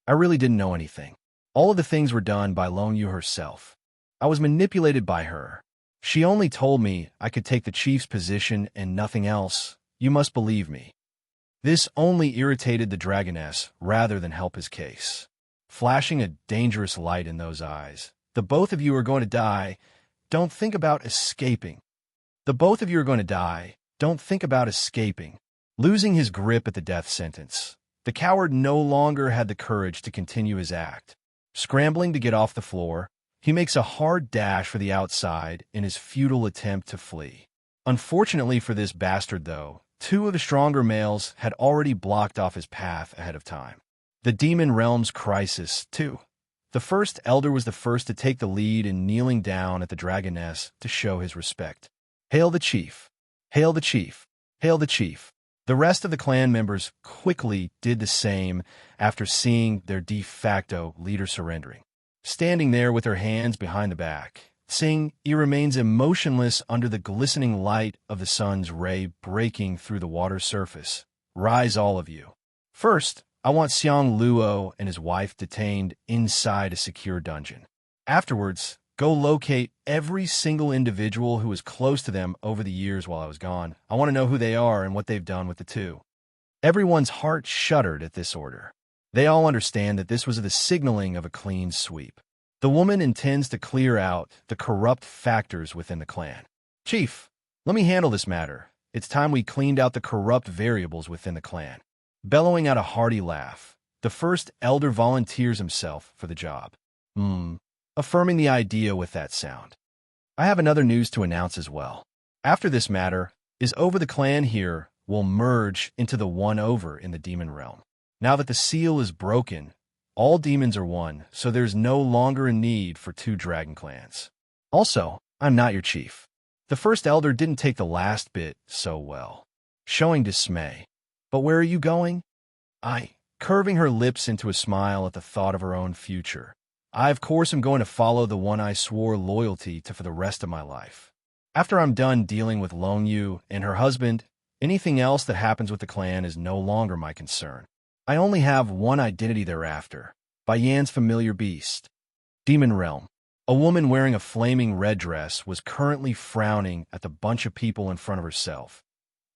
I really didn't know anything. All of the things were done by Long Yu herself. I was manipulated by her. She only told me I could take the chief's position and nothing else. You must believe me. This only irritated the dragoness rather than help his case. Flashing a dangerous light in those eyes. The both of you are going to die. Don't think about escaping. The both of you are going to die. Don't think about escaping. Losing his grip at the death sentence, the coward no longer had the courage to continue his act. Scrambling to get off the floor, he makes a hard dash for the outside in his futile attempt to flee. Unfortunately for this bastard, though, two of the stronger males had already blocked off his path ahead of time. The Demon Realm's crisis, too. The first elder was the first to take the lead in kneeling down at the dragoness to show his respect. Hail the chief! Hail the chief! Hail the chief! The rest of the clan members quickly did the same after seeing their de facto leader surrendering. Standing there with her hands behind the back, Tsing Yi remains emotionless under the glistening light of the sun's ray breaking through the water's surface. Rise, all of you. First, I want Xiang Luo and his wife detained inside a secure dungeon. Afterwards, go locate every single individual who was close to them over the years while I was gone. I want to know who they are and what they've done with the two. Everyone's heart shuddered at this order. They all understand that this was the signaling of a clean sweep. The woman intends to clear out the corrupt factors within the clan. Chief, let me handle this matter. It's time we cleaned out the corrupt variables within the clan. Bellowing out a hearty laugh, the first elder volunteers himself for the job. Affirming the idea with that sound. I have another news to announce as well. After this matter is over, the clan here will merge into the one over in the demon realm. Now that the seal is broken, all demons are one, so there's no longer a need for two dragon clans. Also, I'm not your chief. The first elder didn't take the last bit so well, showing dismay. But where are you going? Curving her lips into a smile at the thought of her own future. I, of course, am going to follow the one I swore loyalty to for the rest of my life. After I'm done dealing with Long Yu and her husband, anything else that happens with the clan is no longer my concern. I only have one identity thereafter, by Yan's familiar beast. Demon Realm. A woman wearing a flaming red dress was currently frowning at the bunch of people in front of herself.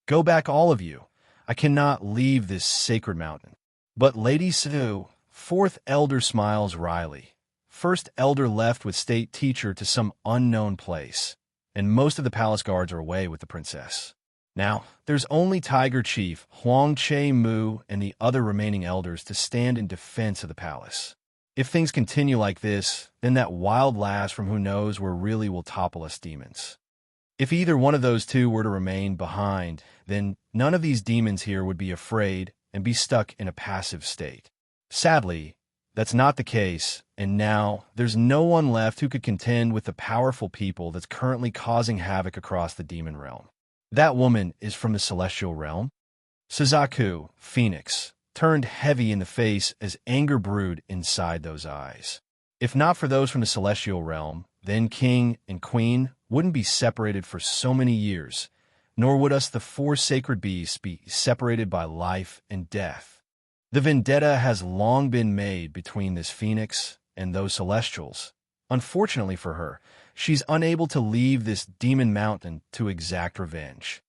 Go back, all of you. I cannot leave this sacred mountain. But Lady Su, fourth elder, smiles wryly. First elder left with state teacher to some unknown place, and most of the palace guards are away with the princess. Now, there's only Tiger Chief, Huang Che Mu, and the other remaining elders to stand in defense of the palace. If things continue like this, then that wild lass from who knows where really will topple us demons. If either one of those two were to remain behind, then none of these demons here would be afraid and be stuck in a passive state. Sadly, that's not the case, and now there's no one left who could contend with the powerful people that's currently causing havoc across the demon realm. That woman is from the celestial realm? Suzaku, Phoenix, turned heavy in the face as anger brewed inside those eyes. If not for those from the celestial realm, then King and Queen wouldn't be separated for so many years, nor would us the four sacred beasts be separated by life and death. The vendetta has long been made between this Phoenix and those Celestials. Unfortunately for her, she's unable to leave this demon mountain to exact revenge.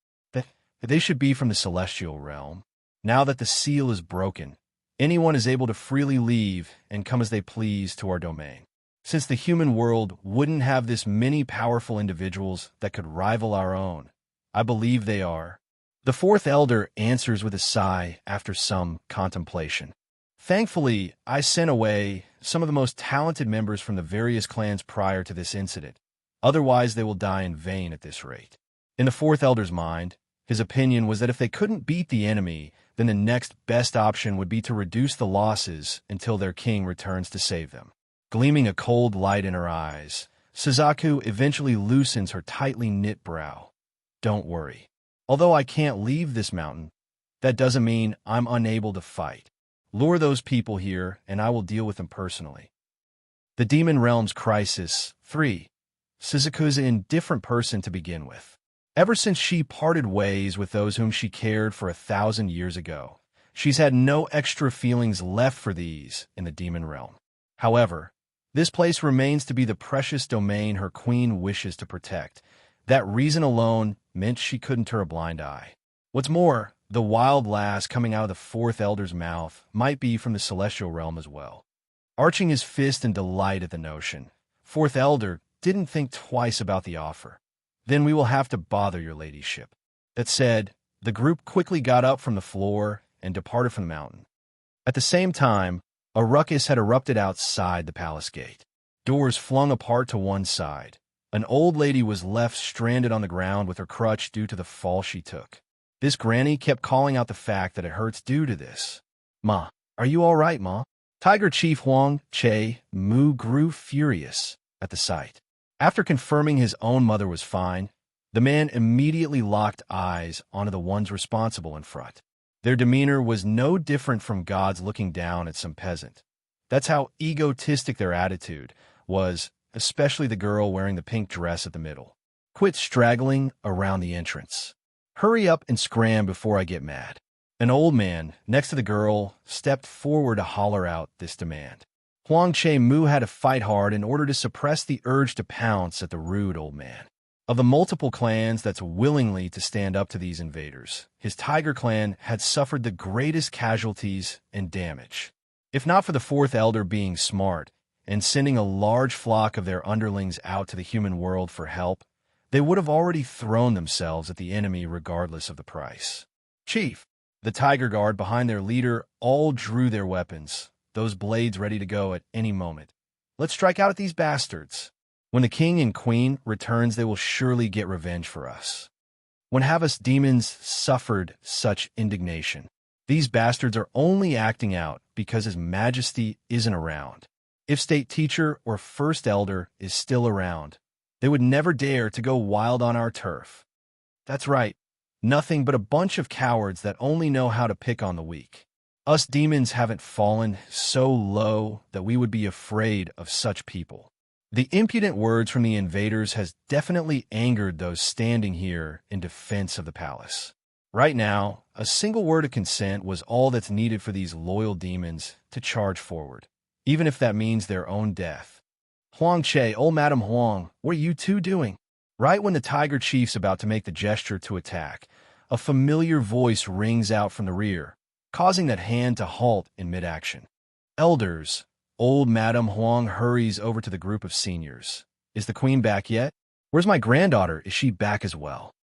They should be from the celestial realm. Now that the seal is broken, anyone is able to freely leave and come as they please to our domain. Since the human world wouldn't have this many powerful individuals that could rival our own, I believe they are. The fourth elder answers with a sigh after some contemplation. Thankfully, I sent away some of the most talented members from the various clans prior to this incident. Otherwise, they will die in vain at this rate. In the fourth elder's mind, his opinion was that if they couldn't beat the enemy, then the next best option would be to reduce the losses until their king returns to save them. Gleaming a cold light in her eyes, Suzaku eventually loosens her tightly knit brow. Don't worry. Although I can't leave this mountain, that doesn't mean I'm unable to fight. Lure those people here, and I will deal with them personally. The Demon Realm's Crisis. 3. Suzuka's an indifferent person to begin with. Ever since she parted ways with those whom she cared for 1,000 years ago, she's had no extra feelings left for these in the Demon Realm. However, this place remains to be the precious domain her queen wishes to protect. That reason alone meant she couldn't turn a blind eye. What's more, the wild lass coming out of the Fourth Elder's mouth might be from the Celestial Realm as well. Arching his fist in delight at the notion, Fourth Elder didn't think twice about the offer. Then we will have to bother your ladyship. That said, the group quickly got up from the floor and departed from the mountain. At the same time, a ruckus had erupted outside the palace gate. Doors flung apart to one side. An old lady was left stranded on the ground with her crutch due to the fall she took. This granny kept calling out the fact that it hurts due to this. "Ma, are you all right, Ma?" Tiger Chief Huang Che Mu grew furious at the sight. After confirming his own mother was fine, the man immediately locked eyes onto the ones responsible in front. Their demeanor was no different from gods looking down at some peasant. That's how egotistic their attitude was, especially the girl wearing the pink dress at the middle. "Quit straggling around the entrance. Hurry up and scram before I get mad." An old man next to the girl stepped forward to holler out this demand. Huang Che Mu had to fight hard in order to suppress the urge to pounce at the rude old man. Of the multiple clans that's willingly to stand up to these invaders, his Tiger clan had suffered the greatest casualties and damage. If not for the Fourth Elder being smart and sending a large flock of their underlings out to the human world for help, they would have already thrown themselves at the enemy regardless of the price. "Chief!" The Tiger Guard behind their leader all drew their weapons, those blades ready to go at any moment. "Let's strike out at these bastards. When the king and queen returns, they will surely get revenge for us. When have us demons suffered such indignation? These bastards are only acting out because his majesty isn't around. If state teacher or first elder is still around, they would never dare to go wild on our turf. That's right, nothing but a bunch of cowards that only know how to pick on the weak. Us demons haven't fallen so low that we would be afraid of such people." The impudent words from the invaders has definitely angered those standing here in defense of the palace. Right now, a single word of consent was all that's needed for these loyal demons to charge forward, even if that means their own death. "Huang Che, old Madam Huang, what are you two doing?" Right when the Tiger Chief's about to make the gesture to attack, a familiar voice rings out from the rear, causing that hand to halt in mid-action. "Elders," old Madam Huang hurries over to the group of seniors. "Is the queen back yet? Where's my granddaughter? Is she back as well?"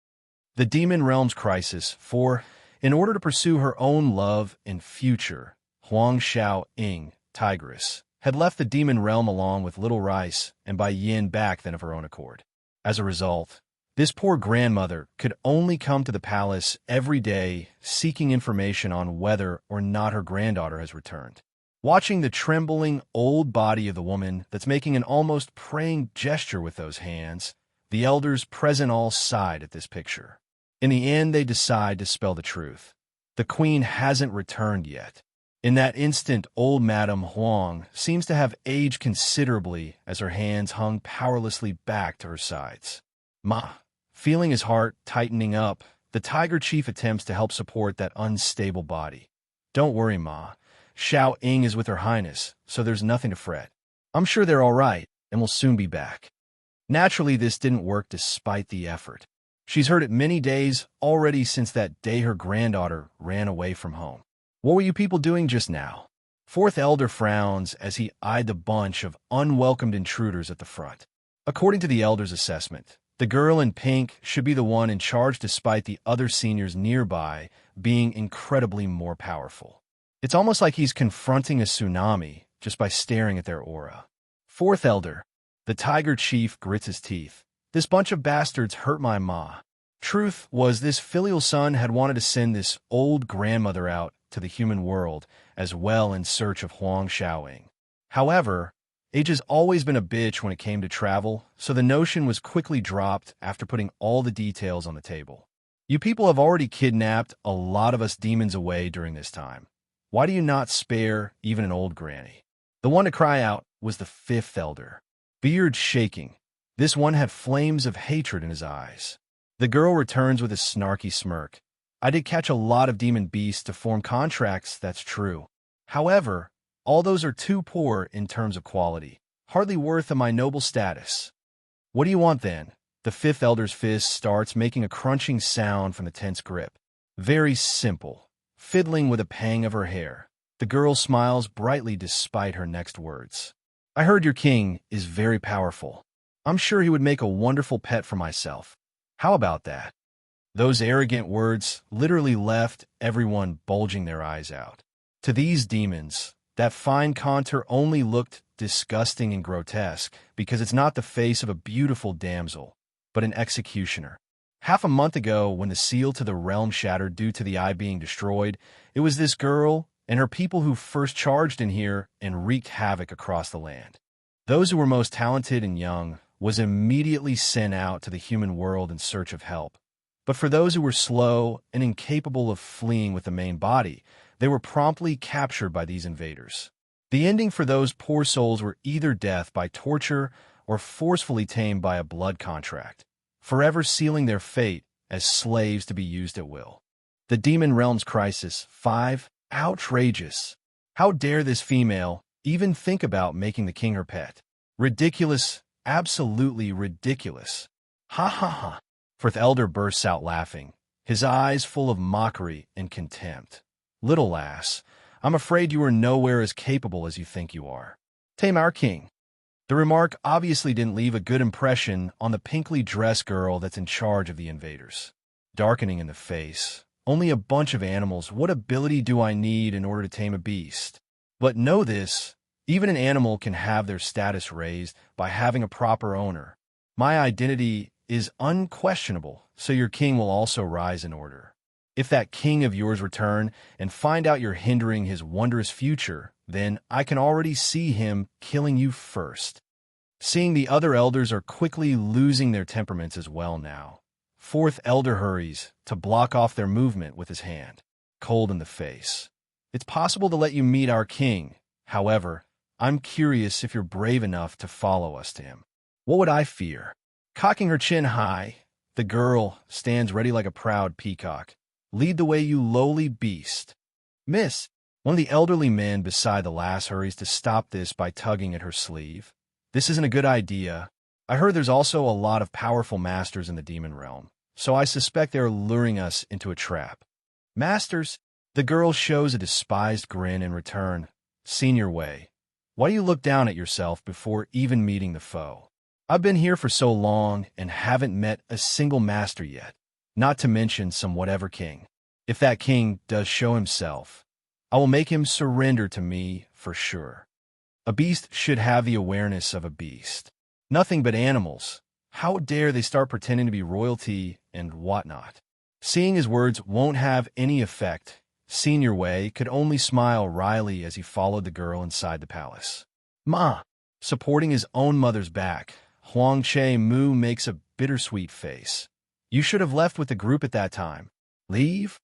The Demon Realm's Crisis. 4. In order to pursue her own love and future, Huang Xiao Ying, Tigress, had left the Demon Realm along with Little Rice and Bai Yin back then of her own accord. As a result, this poor grandmother could only come to the palace every day seeking information on whether or not her granddaughter has returned. Watching the trembling old body of the woman that's making an almost praying gesture with those hands, the elders present all sighed at this picture. In the end, they decide to spell the truth. The queen hasn't returned yet. In that instant, old Madame Huang seems to have aged considerably as her hands hung powerlessly back to her sides. "Ma." Feeling his heart tightening up, the Tiger Chief attempts to help support that unstable body. "Don't worry, Ma. Xiao Ying is with Her Highness, so there's nothing to fret. I'm sure they're all right, and will soon be back." Naturally, this didn't work despite the effort. She's heard it many days already since that day her granddaughter ran away from home. "What were you people doing just now?" Fourth Elder frowns as he eyed the bunch of unwelcomed intruders at the front. According to the Elder's assessment, the girl in pink should be the one in charge despite the other seniors nearby being incredibly more powerful. It's almost like he's confronting a tsunami just by staring at their aura. Fourth Elder, the Tiger Chief grits his teeth. "This bunch of bastards hurt my ma." Truth was, this filial son had wanted to send this old grandmother out to the human world as well in search of Huang Xiaoying. However, age has always been a bitch when it came to travel, so the notion was quickly dropped after putting all the details on the table. "You people have already kidnapped a lot of us demons away during this time. Why do you not spare even an old granny?" The one to cry out was the fifth elder. Beard shaking, this one had flames of hatred in his eyes. The girl returns with a snarky smirk. I did catch a lot of demon beasts to form contracts, that's true. However, all those are too poor in terms of quality, hardly worth of my noble status. What do you want then? The fifth elder's fist starts making a crunching sound from the tense grip. Very simple. Fiddling with a pang of her hair. The girl smiles brightly despite her next words. I heard your king is very powerful. I'm sure he would make a wonderful pet for myself. How about that? Those arrogant words literally left everyone bulging their eyes out. To these demons, that fine contour only looked disgusting and grotesque because it's not the face of a beautiful damsel, but an executioner. Half a month ago, when the seal to the realm shattered due to the eye being destroyed, it was this girl and her people who first charged in here and wreaked havoc across the land. Those who were most talented and young was immediately sent out to the human world in search of help. But for those who were slow and incapable of fleeing with the main body, they were promptly captured by these invaders. The ending for those poor souls were either death by torture or forcefully tamed by a blood contract, forever sealing their fate as slaves to be used at will. The Demon Realm's Crisis 5. Outrageous. How dare this female even think about making the king her pet? Ridiculous, absolutely ridiculous. Ha ha ha. Fourth elder bursts out laughing, his eyes full of mockery and contempt. Little lass, I'm afraid you are nowhere as capable as you think you are. Tame our king. The remark obviously didn't leave a good impression on the pinkly dressed girl that's in charge of the invaders. Darkening in the face. Only a bunch of animals. What ability do I need in order to tame a beast? But know this, even an animal can have their status raised by having a proper owner. My identity is unquestionable, so your king will also rise in order. If that king of yours return and find out you're hindering his wondrous future, then I can already see him killing you first. Seeing the other elders are quickly losing their temperaments as well now. Fourth elder hurries to block off their movement with his hand, cold in the face. It's possible to let you meet our king. However, I'm curious if you're brave enough to follow us to him. What would I fear? Cocking her chin high, the girl stands ready like a proud peacock. Lead the way, you lowly beast. Miss, one of the elderly men beside the lass hurries to stop this by tugging at her sleeve. This isn't a good idea. I heard there's also a lot of powerful masters in the demon realm, so I suspect they're luring us into a trap. Masters? The girl shows a despised grin in return. Senior way. Why do you look down at yourself before even meeting the foe? I've been here for so long and haven't met a single master yet, not to mention some whatever king. If that king does show himself, I will make him surrender to me for sure. A beast should have the awareness of a beast. Nothing but animals. How dare they start pretending to be royalty and whatnot? Seeing his words won't have any effect, Senior Wei could only smile wryly as he followed the girl inside the palace. Ma! Supporting his own mother's back, Huang Che Mu makes a bittersweet face. You should have left with the group at that time. Leave?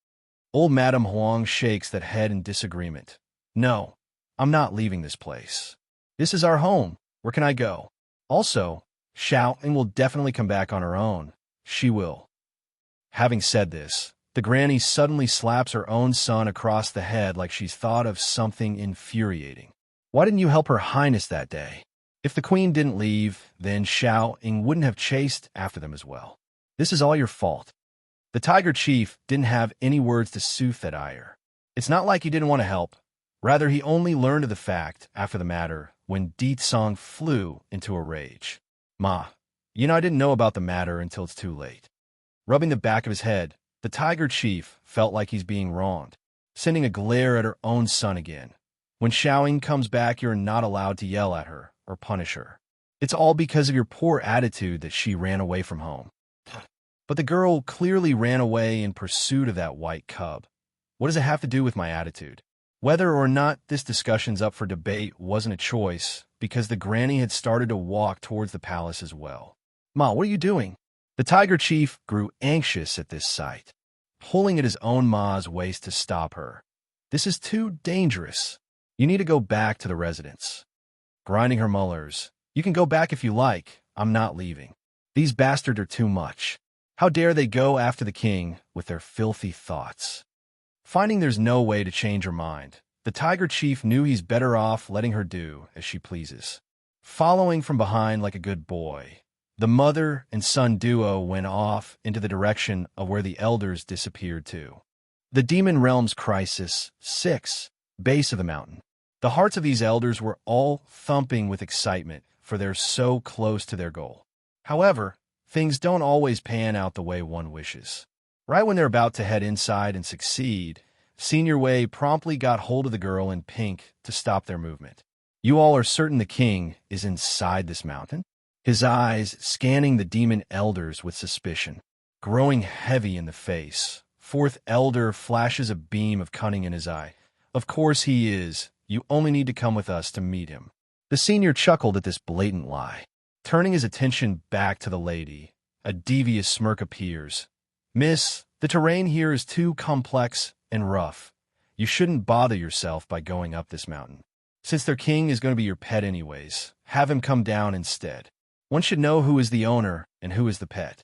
Old Madame Huang shakes that head in disagreement. No, I'm not leaving this place. This is our home. Where can I go? Also, Xiaoling will definitely come back on her own. She will. Having said this, the granny suddenly slaps her own son across the head like she's thought of something infuriating. Why didn't you help Her Highness that day? If the queen didn't leave, then Xiaoling wouldn't have chased after them as well. This is all your fault. The tiger chief didn't have any words to soothe that ire. It's not like he didn't want to help. Rather, he only learned of the fact after the matter when Di Tsong flew into a rage. Ma, I didn't know about the matter until it's too late. Rubbing the back of his head, the tiger chief felt like he's being wronged, sending a glare at her own son again. When Xiaoling comes back, you're not allowed to yell at her or punish her. It's all because of your poor attitude that she ran away from home. But the girl clearly ran away in pursuit of that white cub. What does it have to do with my attitude? Whether or not this discussion's up for debate wasn't a choice, because the granny had started to walk towards the palace as well. Ma, what are you doing? The tiger chief grew anxious at this sight, pulling at his own ma's waist to stop her. This is too dangerous. You need to go back to the residence. grinding her molars. You can go back if you like. I'm not leaving. These bastards are too much. How dare they go after the king with their filthy thoughts? Finding there's no way to change her mind, the tiger chief knew he's better off letting her do as she pleases. Following from behind like a good boy, the mother and son duo went off into the direction of where the elders disappeared to. The Demon Realm's Crisis 6, base of the mountain. The hearts of these elders were all thumping with excitement, for they're so close to their goal. However, things don't always pan out the way one wishes. Right when they're about to head inside and succeed, Senior Wei promptly got hold of the girl in pink to stop their movement. You all are certain the king is inside this mountain? His eyes scanning the demon elders with suspicion. Growing heavy in the face, fourth elder flashes a beam of cunning in his eye. Of course he is. You only need to come with us to meet him. The senior chuckled at this blatant lie. Turning his attention back to the lady, a devious smirk appears. Miss, the terrain here is too complex and rough. You shouldn't bother yourself by going up this mountain. Since their king is going to be your pet anyways, have him come down instead. One should know who is the owner and who is the pet.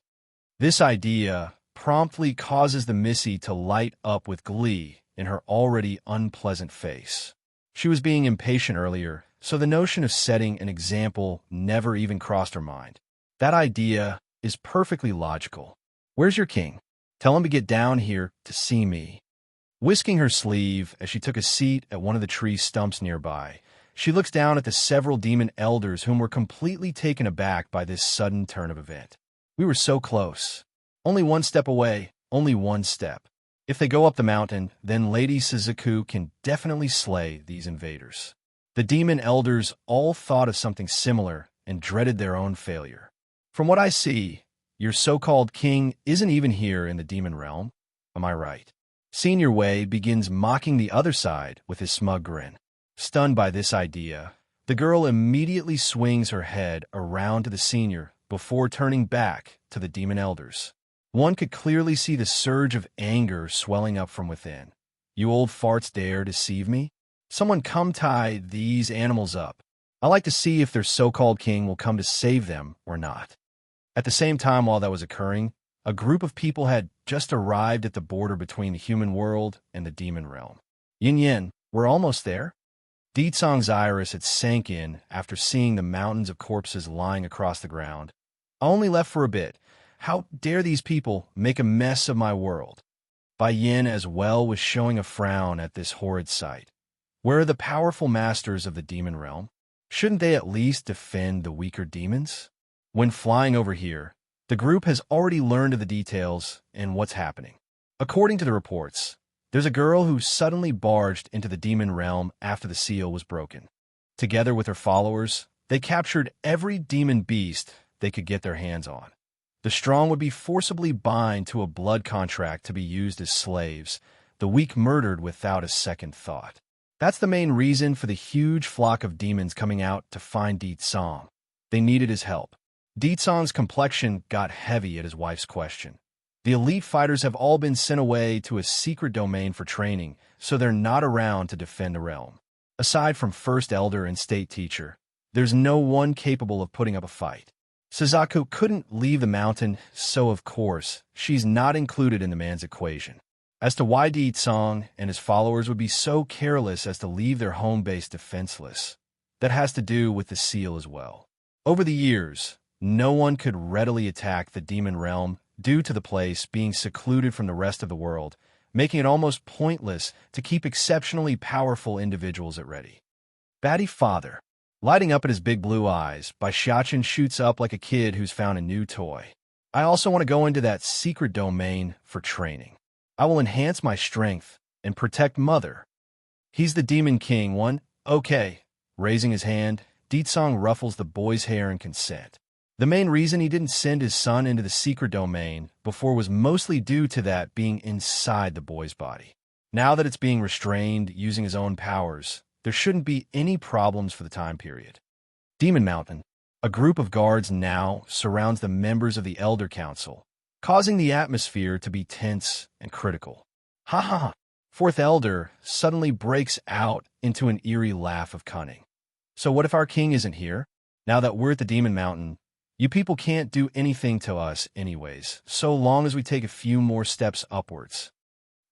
This idea promptly causes the Missy to light up with glee in her already unpleasant face. She was being impatient earlier, so the notion of setting an example never even crossed her mind. That idea is perfectly logical. Where's your king? Tell him to get down here to see me. Whisking her sleeve as she took a seat at one of the tree stumps nearby, she looks down at the several demon elders whom were completely taken aback by this sudden turn of event. We were so close. Only one step away, only one step. If they go up the mountain, then Lady Suzaku can definitely slay these invaders. The demon elders all thought of something similar and dreaded their own failure. From what I see, your so-called king isn't even here in the demon realm. Am I right? Senior Wei begins mocking the other side with his smug grin. Stunned by this idea, the girl immediately swings her head around to the senior before turning back to the demon elders. One could clearly see the surge of anger swelling up from within. You old farts dare deceive me? Someone come tie these animals up. I like to see if their so-called king will come to save them or not. At the same time while that was occurring, a group of people had just arrived at the border between the human world and the demon realm. Yin, we're almost there. Deetsong's iris had sank in after seeing the mountains of corpses lying across the ground. I only left for a bit. How dare these people make a mess of my world? Bai Yin as well was showing a frown at this horrid sight. Where are the powerful masters of the demon realm? Shouldn't they at least defend the weaker demons? When flying over here, the group has already learned of the details and what's happening. According to the reports, there's a girl who suddenly barged into the demon realm after the seal was broken. Together with her followers, they captured every demon beast they could get their hands on. The strong would be forcibly bound to a blood contract to be used as slaves, the weak murdered without a second thought. That's the main reason for the huge flock of demons coming out to find Deetsong. They needed his help. Deetsong's complexion got heavy at his wife's question. The elite fighters have all been sent away to a secret domain for training, so they're not around to defend the realm. Aside from First Elder and State Teacher, there's no one capable of putting up a fight. Suzaku couldn't leave the mountain, so of course, she's not included in the man's equation. As to why Deetsong and his followers would be so careless as to leave their home base defenseless, that has to do with the seal as well. Over the years, no one could readily attack the demon realm due to the place being secluded from the rest of the world, making it almost pointless to keep exceptionally powerful individuals at ready. Batty Father, lighting up at his big blue eyes, Baishiachin shoots up like a kid who's found a new toy. I also want to go into that secret domain for training. I will enhance my strength and protect Mother. He's the Demon King, one. Okay. Raising his hand, Deetsong ruffles the boy's hair in consent. The main reason he didn't send his son into the secret domain before was mostly due to that being inside the boy's body. Now that it's being restrained using his own powers, there shouldn't be any problems for the time period. Demon Mountain. A group of guards now surrounds the members of the Elder Council, causing the atmosphere to be tense and critical. Ha ha! Fourth Elder suddenly breaks out into an eerie laugh of cunning. So what if our king isn't here? Now that we're at the Demon Mountain, you people can't do anything to us anyways, so long as we take a few more steps upwards.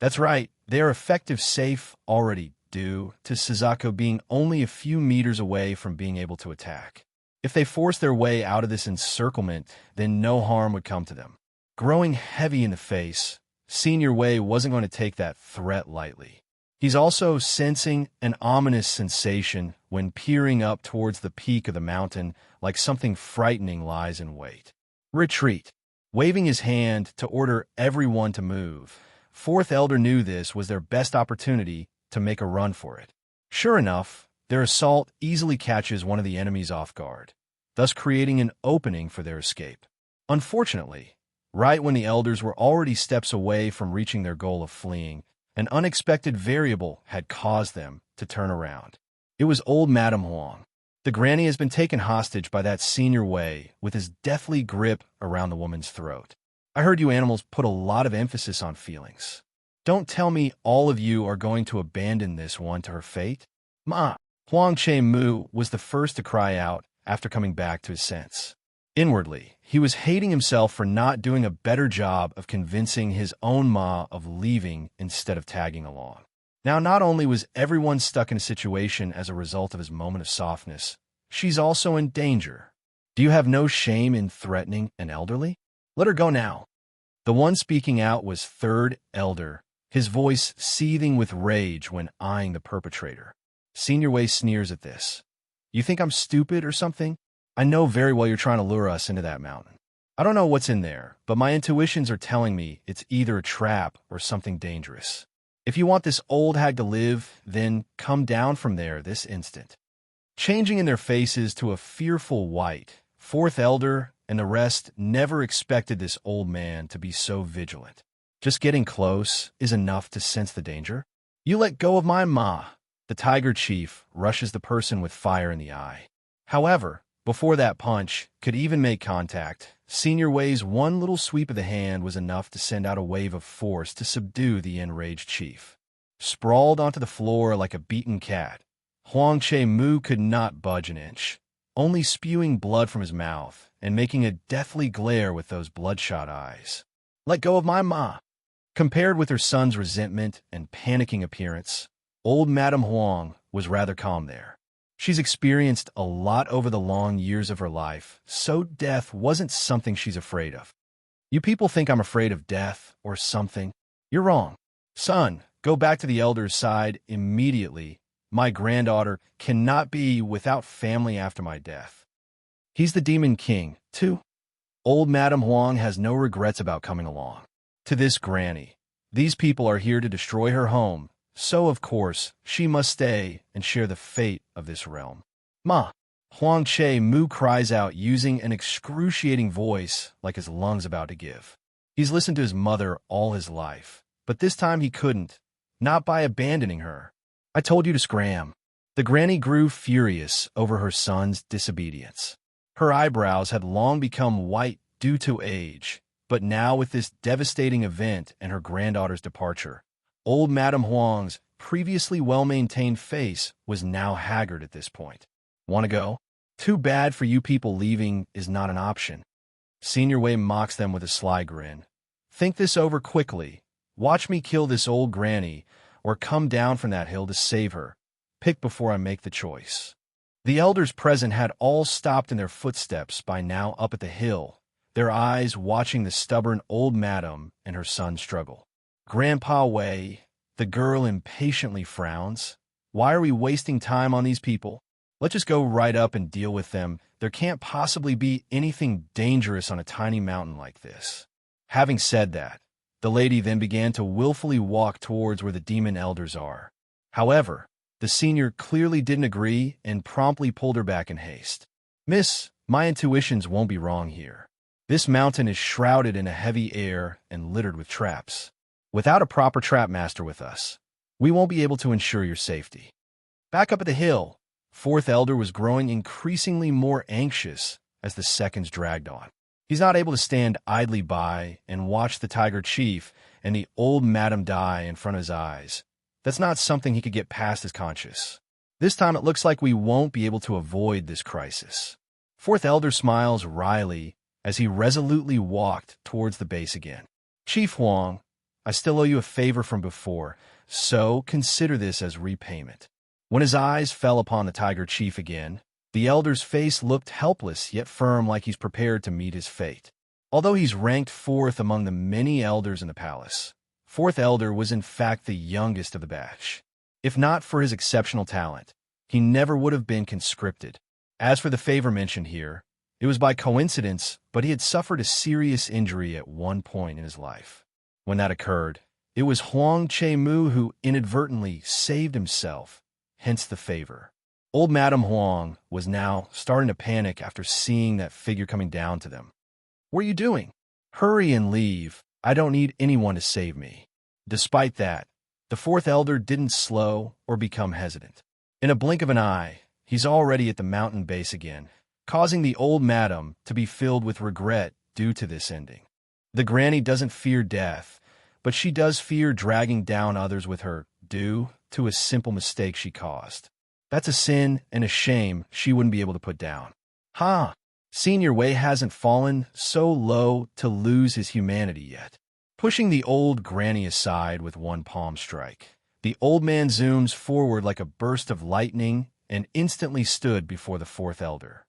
That's right, they are effective safe already due to Suzaku being only a few meters away from being able to attack. If they force their way out of this encirclement, then no harm would come to them. Growing heavy in the face, Senior Wei wasn't going to take that threat lightly. He's also sensing an ominous sensation when peering up towards the peak of the mountain, like something frightening lies in wait. Retreat. Waving his hand to order everyone to move, Fourth Elder knew this was their best opportunity to make a run for it. Sure enough, their assault easily catches one of the enemies off guard, thus creating an opening for their escape. Unfortunately, right when the elders were already steps away from reaching their goal of fleeing, an unexpected variable had caused them to turn around. It was old Madame Huang. The granny has been taken hostage by that Senior Wei with his deathly grip around the woman's throat. I heard you animals put a lot of emphasis on feelings. Don't tell me all of you are going to abandon this one to her fate? Ma! Huang Che-mu was the first to cry out after coming back to his sense. Inwardly, he was hating himself for not doing a better job of convincing his own ma of leaving instead of tagging along. Now, not only was everyone stuck in a situation as a result of his moment of softness, she's also in danger. Do you have no shame in threatening an elderly? Let her go now. The one speaking out was Third Elder, his voice seething with rage when eyeing the perpetrator. Senior Wei sneers at this. You think I'm stupid or something? I know very well you're trying to lure us into that mountain. I don't know what's in there, but my intuitions are telling me it's either a trap or something dangerous. If you want this old hag to live, then come down from there this instant. Changing in their faces to a fearful white, Fourth Elder and the rest never expected this old man to be so vigilant. Just getting close is enough to sense the danger. You let go of my ma. The Tiger Chief rushes the person with fire in the eye. However, before that punch could even make contact, Senior Wei's one little sweep of the hand was enough to send out a wave of force to subdue the enraged chief. Sprawled onto the floor like a beaten cat, Huang Che-mu could not budge an inch, only spewing blood from his mouth and making a deathly glare with those bloodshot eyes. Let go of my ma. Compared with her son's resentment and panicking appearance, old Madame Huang was rather calm there. She's experienced a lot over the long years of her life, so death wasn't something she's afraid of. You people think I'm afraid of death or something? You're wrong. Son, go back to the elder's side immediately. My granddaughter cannot be without family after my death. He's the Demon King, too. Old Madame Huang has no regrets about coming along. To this granny, these people are here to destroy her home, so of course she must stay and share the fate of this realm. Ma! Huang Che-mu cries out using an excruciating voice like his lungs about to give. He's listened to his mother all his life, but this time he couldn't, not by abandoning her. I told you to scram. The granny grew furious over her son's disobedience. Her eyebrows had long become white due to age, but now with this devastating event and her granddaughter's departure, old Madame Huang's previously well-maintained face was now haggard at this point. Want to go? Too bad for you people, leaving is not an option. Senior Wei mocks them with a sly grin. Think this over quickly. Watch me kill this old granny, or come down from that hill to save her. Pick before I make the choice. The elders present had all stopped in their footsteps by now up at the hill, their eyes watching the stubborn old madam and her son struggle. Grandpa Wei, the girl impatiently frowns. Why are we wasting time on these people? Let's just go right up and deal with them. There can't possibly be anything dangerous on a tiny mountain like this. Having said that, the lady then began to willfully walk towards where the demon elders are. However, the senior clearly didn't agree and promptly pulled her back in haste. Miss, my intuitions won't be wrong here. This mountain is shrouded in a heavy air and littered with traps. Without a proper trap master with us, we won't be able to ensure your safety. Back up at the hill, Fourth Elder was growing increasingly more anxious as the seconds dragged on. He's not able to stand idly by and watch the Tiger Chief and the old madam die in front of his eyes. That's not something he could get past his conscience. This time it looks like we won't be able to avoid this crisis. Fourth Elder smiles wryly as he resolutely walked towards the base again. Chief Huang, I still owe you a favor from before, so consider this as repayment. When his eyes fell upon the Tiger Chief again, the Elder's face looked helpless yet firm, like he's prepared to meet his fate. Although he's ranked fourth among the many elders in the palace, Fourth Elder was in fact the youngest of the batch. If not for his exceptional talent, he never would have been conscripted. As for the favor mentioned here, it was by coincidence, but he had suffered a serious injury at one point in his life. When that occurred, it was Huang Che-mu who inadvertently saved himself, hence the favor. Old Madame Huang was now starting to panic after seeing that figure coming down to them. What are you doing? Hurry and leave. I don't need anyone to save me. Despite that, the Fourth Elder didn't slow or become hesitant. In a blink of an eye, he's already at the mountain base again, causing the old madam to be filled with regret due to this ending. The granny doesn't fear death, but she does fear dragging down others with her due to a simple mistake she caused. That's a sin and a shame she wouldn't be able to put down. Senior Wei hasn't fallen so low to lose his humanity yet. Pushing the old granny aside with one palm strike, the old man zooms forward like a burst of lightning and instantly stood before the Fourth Elder.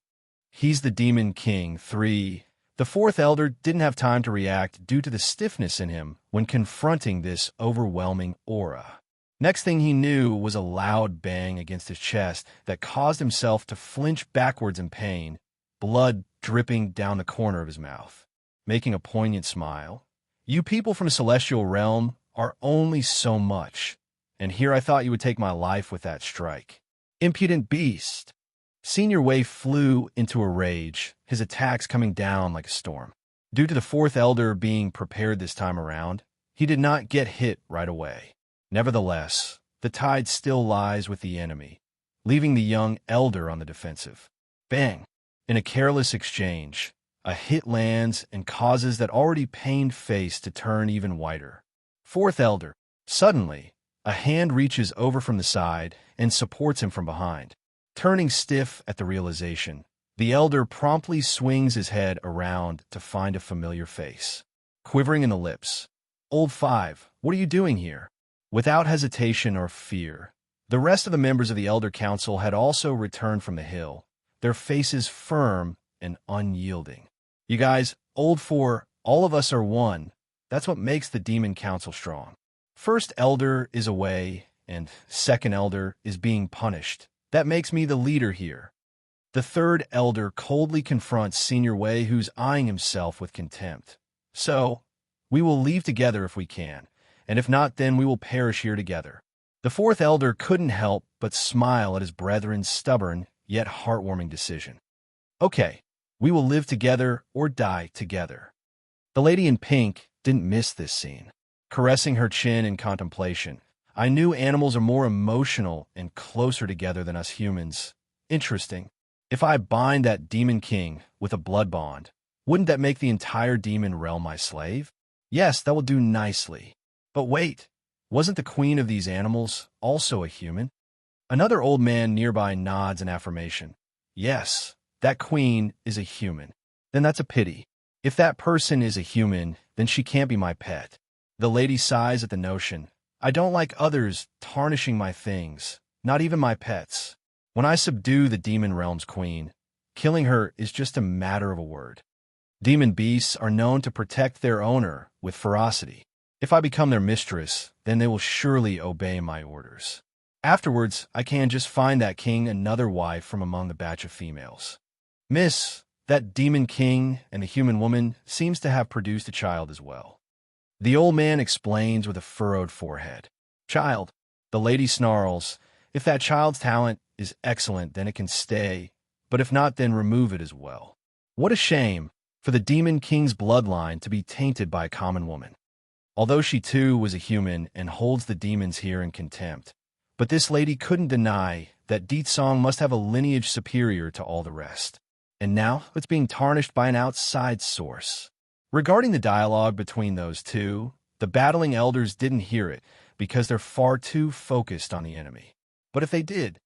He's the Demon King 3. The Fourth Elder didn't have time to react due to the stiffness in him when confronting this overwhelming aura. Next thing he knew was a loud bang against his chest that caused himself to flinch backwards in pain, blood dripping down the corner of his mouth. Making a poignant smile, "You people from the celestial realm are only so much, and here I thought you would take my life with that strike. Impudent beast!" Senior Wei flew into a rage, his attacks coming down like a storm. Due to the Fourth Elder being prepared this time around, he did not get hit right away. Nevertheless, the tide still lies with the enemy, leaving the young Elder on the defensive. Bang! In a careless exchange, a hit lands and causes that already pained face to turn even whiter. Fourth Elder. Suddenly, a hand reaches over from the side and supports him from behind. Turning stiff at the realization, the Elder promptly swings his head around to find a familiar face. Quivering in the lips, "Old Five, what are you doing here?" Without hesitation or fear, the rest of the members of the Elder Council had also returned from the hill, their faces firm and unyielding. "You guys, Old Four, all of us are one. That's what makes the Demon Council strong. First Elder is away, and Second Elder is being punished. That makes me the leader here." The Third Elder coldly confronts Senior Wei, who's eyeing himself with contempt. "So, we will leave together if we can, and if not, then we will perish here together." The Fourth Elder couldn't help but smile at his brethren's stubborn yet heartwarming decision. "Okay, we will live together or die together." The lady in pink didn't miss this scene. Caressing her chin in contemplation, "I knew animals are more emotional and closer together than us humans. Interesting. If I bind that Demon King with a blood bond, wouldn't that make the entire demon realm my slave? Yes, that will do nicely. But wait, wasn't the queen of these animals also a human?" Another old man nearby nods in affirmation. "Yes, that queen is a human." "Then that's a pity. If that person is a human, then she can't be my pet." The lady sighs at the notion. "I don't like others tarnishing my things, not even my pets. When I subdue the demon realm's queen, killing her is just a matter of a word. Demon beasts are known to protect their owner with ferocity. If I become their mistress, then they will surely obey my orders. Afterwards, I can just find that king another wife from among the batch of females. Miss, that demon king and the human woman seems to have produced a child as well." The old man explains with a furrowed forehead. "Child," the lady snarls, "if that child's talent is excellent, then it can stay, but if not, then remove it as well. What a shame for the demon king's bloodline to be tainted by a common woman." Although she too was a human and holds the demons here in contempt, but this lady couldn't deny that Deetsong must have a lineage superior to all the rest. And now it's being tarnished by an outside source. Regarding the dialogue between those two, the battling elders didn't hear it because they're far too focused on the enemy. But if they did,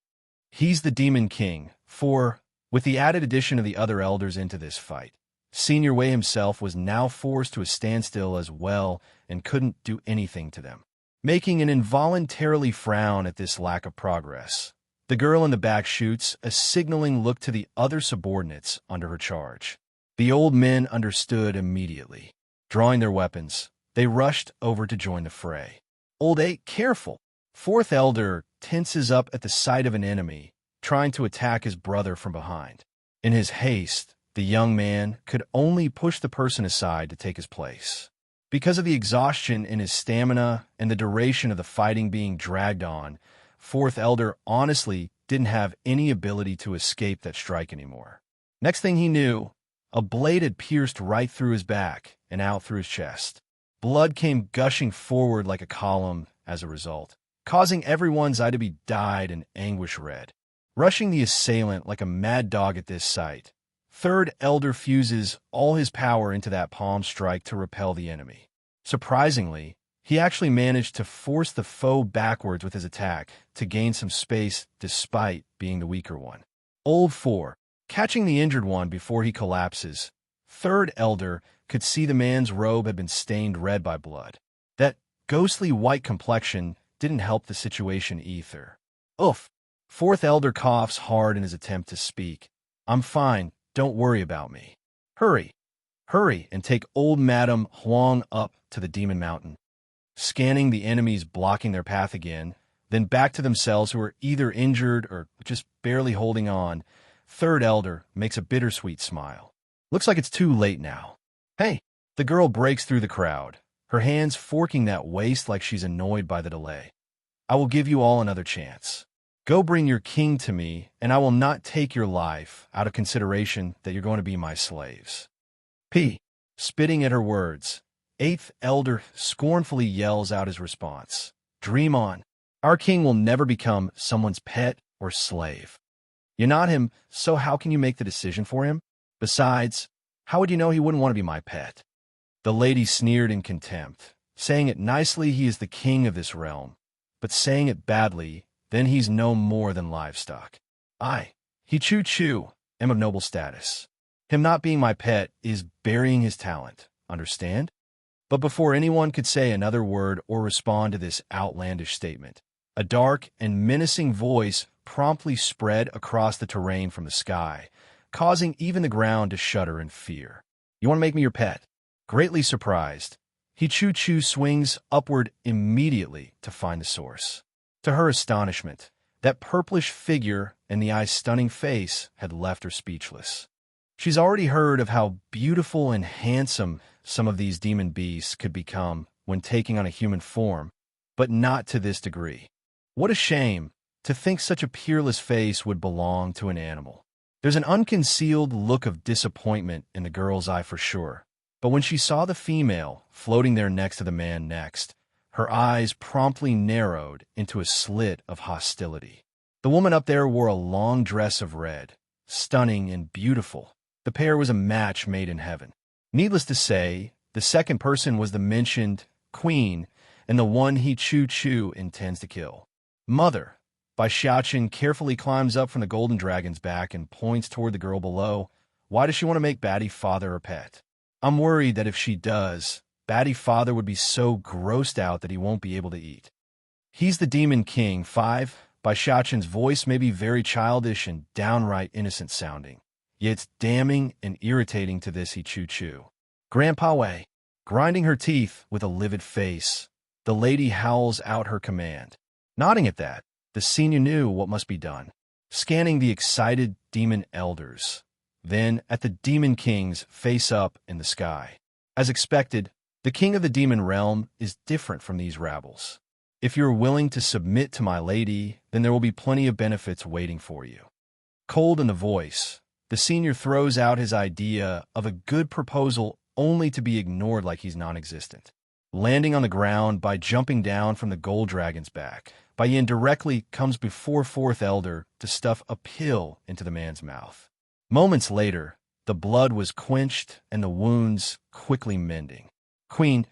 He's the Demon King, for, with the added addition of the other elders into this fight, Senior Wei himself was now forced to a standstill as well and couldn't do anything to them. Making an involuntarily frown at this lack of progress, the girl in the back shoots a signaling look to the other subordinates under her charge. The old men understood immediately. Drawing their weapons, they rushed over to join the fray. Old Eight, careful! Fourth Elder tenses up at the sight of an enemy, trying to attack his brother from behind. In his haste, the young man could only push the person aside to take his place. Because of the exhaustion in his stamina and the duration of the fighting being dragged on, Fourth Elder honestly didn't have any ability to escape that strike anymore. Next thing he knew, a blade had pierced right through his back and out through his chest. Blood came gushing forward like a column as a result, causing everyone's eye to be dyed an anguish red. Rushing the assailant like a mad dog at this sight, Third Elder fuses all his power into that palm strike to repel the enemy. Surprisingly, he actually managed to force the foe backwards with his attack to gain some space despite being the weaker one. Old 4, catching the injured one before he collapses, Third Elder could see the man's robe had been stained red by blood. That ghostly white complexion didn't help the situation either. Oof! Fourth Elder coughs hard in his attempt to speak. I'm fine, don't worry about me. Hurry, hurry, and take old Madame Huang up to the Demon Mountain. Scanning the enemies blocking their path again, then back to themselves who are either injured or just barely holding on, Third Elder makes a bittersweet smile. Looks like it's too late now. Hey! The girl breaks through the crowd, her hands forking that waist like she's annoyed by the delay. I will give you all another chance. Go bring your king to me, and I will not take your life out of consideration that you're going to be my slaves. Spitting at her words, Eighth Elder scornfully yells out his response. Dream on. Our king will never become someone's pet or slave. You're not him, so how can you make the decision for him? Besides, how would you know he wouldn't want to be my pet? The lady sneered in contempt, saying it nicely he is the king of this realm, but saying it badly, then he's no more than livestock. He choo-choo, am of noble status. Him not being my pet is burying his talent, understand? But before anyone could say another word or respond to this outlandish statement, a dark and menacing voice promptly spread across the terrain from the sky, causing even the ground to shudder in fear. You want to make me your pet? Greatly surprised, he choo-choo swings upward immediately to find the source. To her astonishment, that purplish figure and the eye's stunning face had left her speechless. She's already heard of how beautiful and handsome some of these demon beasts could become when taking on a human form, but not to this degree. What a shame to think such a peerless face would belong to an animal. There's an unconcealed look of disappointment in the girl's eye for sure, but when she saw the female floating there next to the man next, her eyes promptly narrowed into a slit of hostility. The woman up there wore a long dress of red, stunning and beautiful. The pair was a match made in heaven. Needless to say, the second person was the mentioned queen and the one he choo-choo intends to kill. Mother, Bai Xiaoqin carefully climbs up from the golden dragon's back and points toward the girl below. Why does she want to make Batty father her pet? I'm worried that if she does, Batty father would be so grossed out that he won't be able to eat. He's the Demon King. 5. Bai Xiaoqin's voice may be very childish and downright innocent sounding. Yet it's damning and irritating to this he choo-choo. Grandpa Wei, grinding her teeth with a livid face, the lady howls out her command. Nodding at that, the senior knew what must be done, scanning the excited demon elders, then at the Demon King's face up in the sky. As expected, the king of the demon realm is different from these rabbles. If you're willing to submit to my lady, then there will be plenty of benefits waiting for you. Cold in the voice, the senior throws out his idea of a good proposal only to be ignored like he's non-existent. Landing on the ground by jumping down from the gold dragon's back, Bai Yin directly comes before Fourth Elder to stuff a pill into the man's mouth. Moments later, the blood was quenched and the wounds quickly mending. Queen,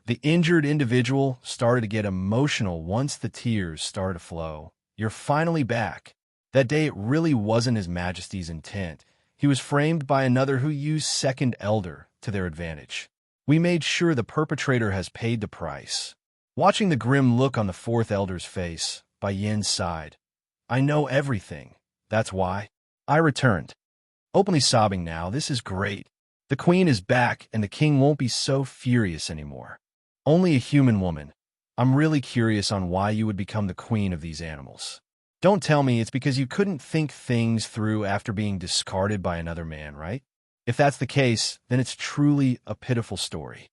the injured individual started to get emotional once the tears started to flow. You're finally back. That day it really wasn't His Majesty's intent. He was framed by another who used second elder to their advantage. We made sure the perpetrator has paid the price. Watching the grim look on the fourth elder's face, Bai Yin sighed. I know everything. That's why. I returned. Openly sobbing now, this is great. The queen is back, and the king won't be so furious anymore. Only a human woman. I'm really curious on why you would become the queen of these animals. Don't tell me it's because you couldn't think things through after being discarded by another man, right? If that's the case, then it's truly a pitiful story.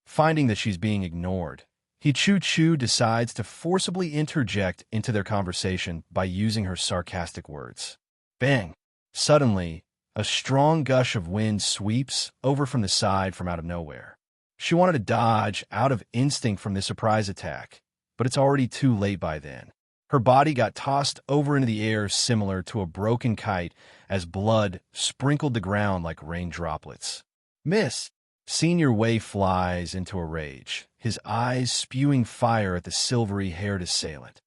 Finding that she's being ignored, He Chu decides to forcibly interject into their conversation by using her sarcastic words. Bang! Suddenly, a strong gush of wind sweeps over from the side from out of nowhere. She wanted to dodge out of instinct from this surprise attack, but it's already too late by then. Her body got tossed over into the air similar to a broken kite as blood sprinkled the ground like rain droplets. Miss! Senior Wei flies into a rage, his eyes spewing fire at the silvery-haired assailant.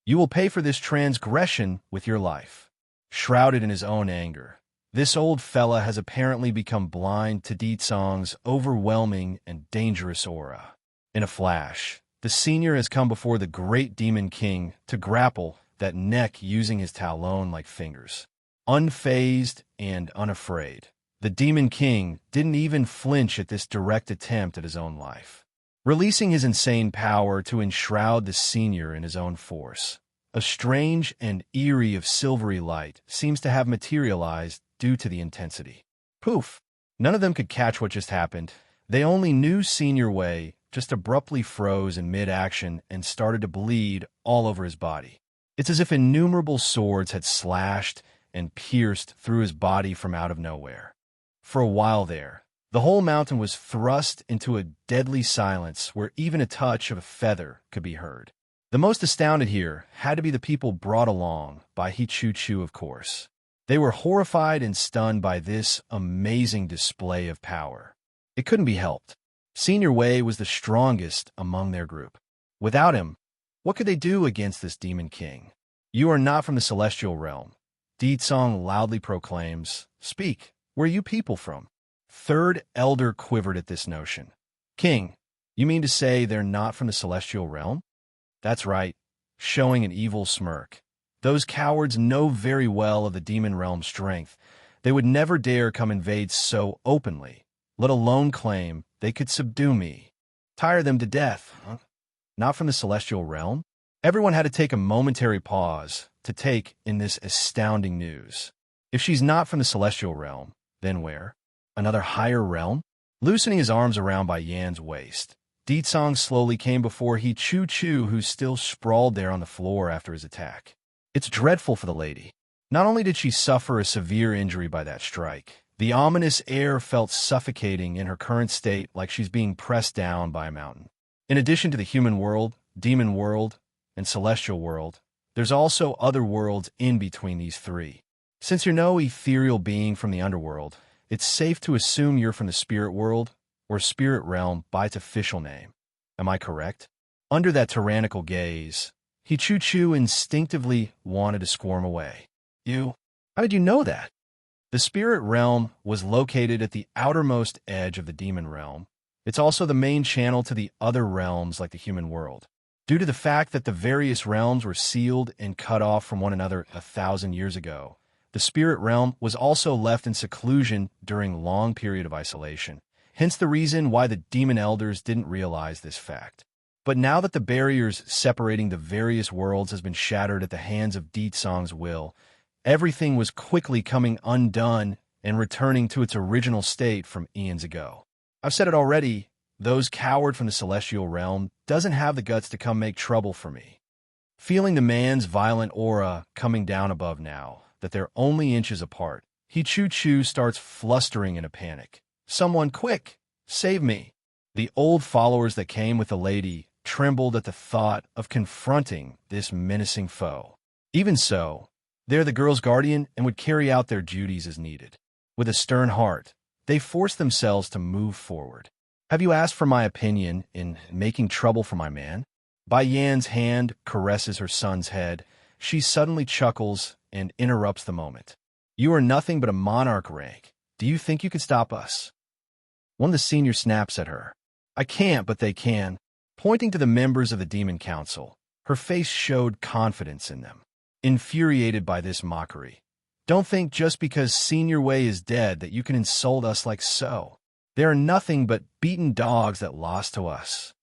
You will pay for this transgression with your life. Shrouded in his own anger, this old fella has apparently become blind to Di Tsong's overwhelming and dangerous aura. In a flash, the senior has come before the great demon king to grapple that neck using his talon-like fingers. Unfazed and unafraid, the demon king didn't even flinch at this direct attempt at his own life. Releasing his insane power to enshroud the senior in his own force, a strange and eerie of silvery light seems to have materialized due to the intensity. Poof! None of them could catch what just happened. They only knew Senior Wei just abruptly froze in mid-action and started to bleed all over his body. It's as if innumerable swords had slashed and pierced through his body from out of nowhere. For a while there, the whole mountain was thrust into a deadly silence where even a touch of a feather could be heard. The most astounded here had to be the people brought along by He Chu, of course. They were horrified and stunned by this amazing display of power. It couldn't be helped. Senior Wei was the strongest among their group. Without him, what could they do against this demon king? You are not from the celestial realm. Di Tsong loudly proclaims. Speak, where are you people from? Third elder quivered at this notion. King, you mean to say they're not from the celestial realm? That's right, showing an evil smirk. Those cowards know very well of the demon realm's strength. They would never dare come invade so openly, let alone claim they could subdue me. Tire them to death, huh? Not from the celestial realm? Everyone had to take a momentary pause to take in this astounding news. If she's not from the celestial realm, then where? Another higher realm? Loosening his arms around Bai Yan's waist, Di Tsong slowly came before He Chu, who still sprawled there on the floor after his attack. It's dreadful for the lady. Not only did she suffer a severe injury by that strike, the ominous air felt suffocating in her current state like she's being pressed down by a mountain. In addition to the human world, demon world, and celestial world, there's also other worlds in between these three. Since you're no ethereal being from the underworld, it's safe to assume you're from the spirit world, or spirit realm by its official name. Am I correct? Under that tyrannical gaze, He Chu instinctively wanted to squirm away. You? How did you know that? The spirit realm was located at the outermost edge of the demon realm. It's also the main channel to the other realms like the human world. Due to the fact that the various realms were sealed and cut off from one another 1,000 years ago, the spirit realm was also left in seclusion during a long period of isolation. Hence the reason why the demon elders didn't realize this fact. But now that the barriers separating the various worlds has been shattered at the hands of Di Tsong's will, everything was quickly coming undone and returning to its original state from eons ago. I've said it already, those coward from the celestial realm doesn't have the guts to come make trouble for me. Feeling the man's violent aura coming down above now, that they're only inches apart, He Chu starts flustering in a panic. Someone quick, save me. The old followers that came with the lady trembled at the thought of confronting this menacing foe. Even so, they're the girl's guardian and would carry out their duties as needed. With a stern heart, they force themselves to move forward. Have you asked for my opinion in making trouble for my man? Bai Yan's hand caresses her son's head, She suddenly chuckles and interrupts the moment. You are nothing but a monarch rank. Do you think you can stop us? One of the seniors snaps at her. I can't, but they can. Pointing to the members of the Demon Council, her face showed confidence in them. Infuriated by this mockery. Don't think just because Senior Wei is dead that you can insult us like so. They are nothing but beaten dogs that lost to us.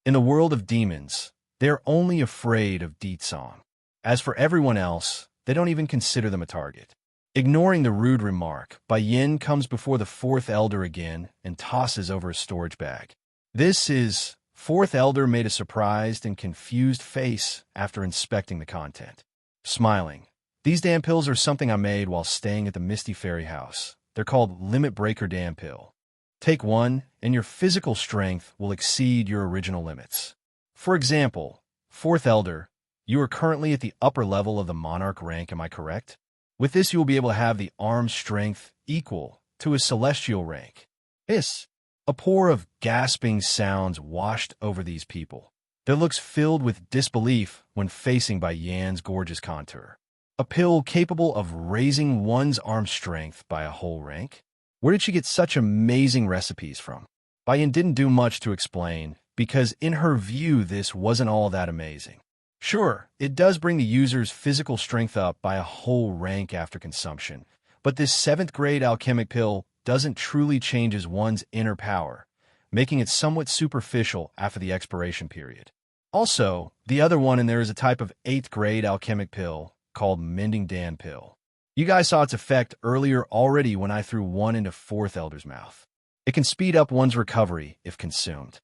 In the world of demons, they are only afraid of Deet Song. As for everyone else, they don't even consider them a target. Ignoring the rude remark, Bai Yin comes before the fourth elder again and tosses over a storage bag. This is... Fourth elder made a surprised and confused face after inspecting the content. Smiling. These damn pills are something I made while staying at the Misty Fairy House. They're called Limit Breaker Damn Pill. Take one, and your physical strength will exceed your original limits. For example, Fourth Elder, you are currently at the upper level of the Monarch rank, am I correct? With this, you will be able to have the arm strength equal to a Celestial rank. A pour of gasping sounds washed over these people. Their looks filled with disbelief when facing Bai Yan's gorgeous contour. A pill capable of raising one's arm strength by a whole rank? Where did she get such amazing recipes from? Bai Yan didn't do much to explain, because in her view this wasn't all that amazing. Sure, it does bring the user's physical strength up by a whole rank after consumption, but this 7th grade alchemic pill doesn't truly change one's inner power, making it somewhat superficial after the expiration period. Also, the other one in there is a type of 8th grade alchemic pill called Mending Dan Pill. You guys saw its effect earlier already when I threw one into Fourth Elder's mouth. It can speed up one's recovery if consumed.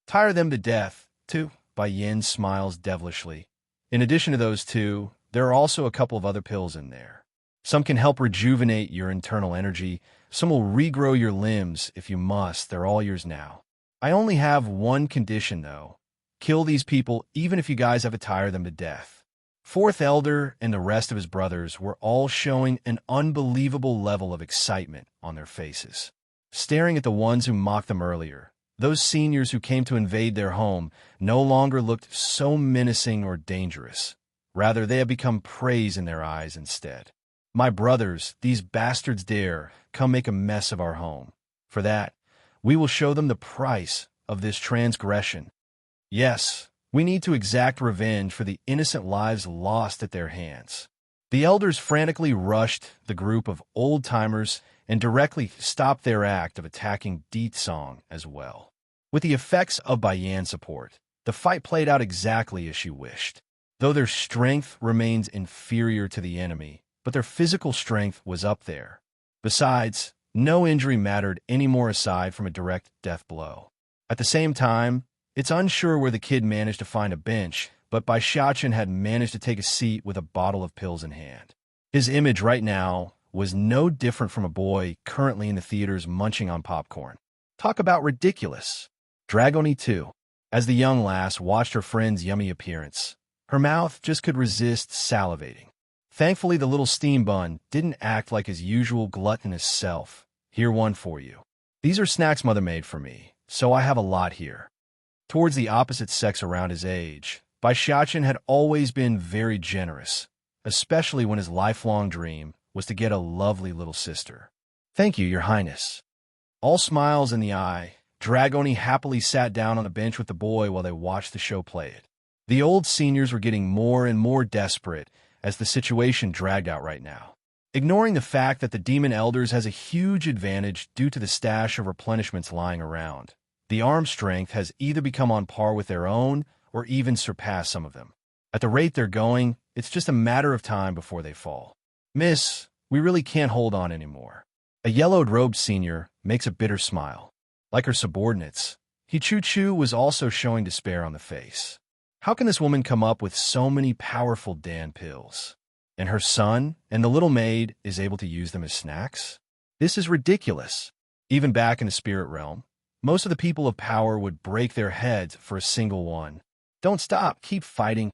Tire them to death, too, Bai Yin smiles devilishly. In addition to those two, there are also a couple of other pills in there. Some can help rejuvenate your internal energy. Some will regrow your limbs if you must. They're all yours now. I only have one condition, though. Kill these people even if you guys have to tire them to death. Fourth Elder and the rest of his brothers were all showing an unbelievable level of excitement on their faces. Staring at the ones who mocked them earlier, those seniors who came to invade their home no longer looked so menacing or dangerous. Rather, they have become praise in their eyes instead. My brothers, these bastards dare come make a mess of our home. For that, we will show them the price of this transgression. Yes, we need to exact revenge for the innocent lives lost at their hands. The elders frantically rushed the group of old-timers and directly stopped their act of attacking Deet Song as well. With the effects of Bai Yan's support, the fight played out exactly as she wished. Though their strength remains inferior to the enemy, but their physical strength was up there. Besides, no injury mattered anymore aside from a direct death blow. At the same time, it's unsure where the kid managed to find a bench, but Bai Xiaochen had managed to take a seat with a bottle of pills in hand. His image right now was no different from a boy currently in the theaters munching on popcorn. Talk about ridiculous. Dragoni too. As the young lass watched her friend's yummy appearance, her mouth just could resist salivating. Thankfully, the little steam bun didn't act like his usual gluttonous self. Here one for you. These are snacks Mother made for me, so I have a lot here. Towards the opposite sex around his age, Bai Xiaochen had always been very generous, especially when his lifelong dream was to get a lovely little sister. Thank you, Your Highness. All smiles in the eye, Dragoni happily sat down on a bench with the boy while they watched the show play it. The old seniors were getting more and more desperate as the situation dragged out right now. Ignoring the fact that the Demon Elders has a huge advantage due to the stash of replenishments lying around, the arm strength has either become on par with their own or even surpassed some of them. At the rate they're going, it's just a matter of time before they fall. Miss, we really can't hold on anymore. A yellowed-robed senior makes a bitter smile. Like her subordinates, Hichu-Chu was also showing despair on the face. How can this woman come up with so many powerful Dan pills? And her son and the little maid is able to use them as snacks? This is ridiculous. Even back in the spirit realm, most of the people of power would break their heads for a single one. Don't stop, keep fighting.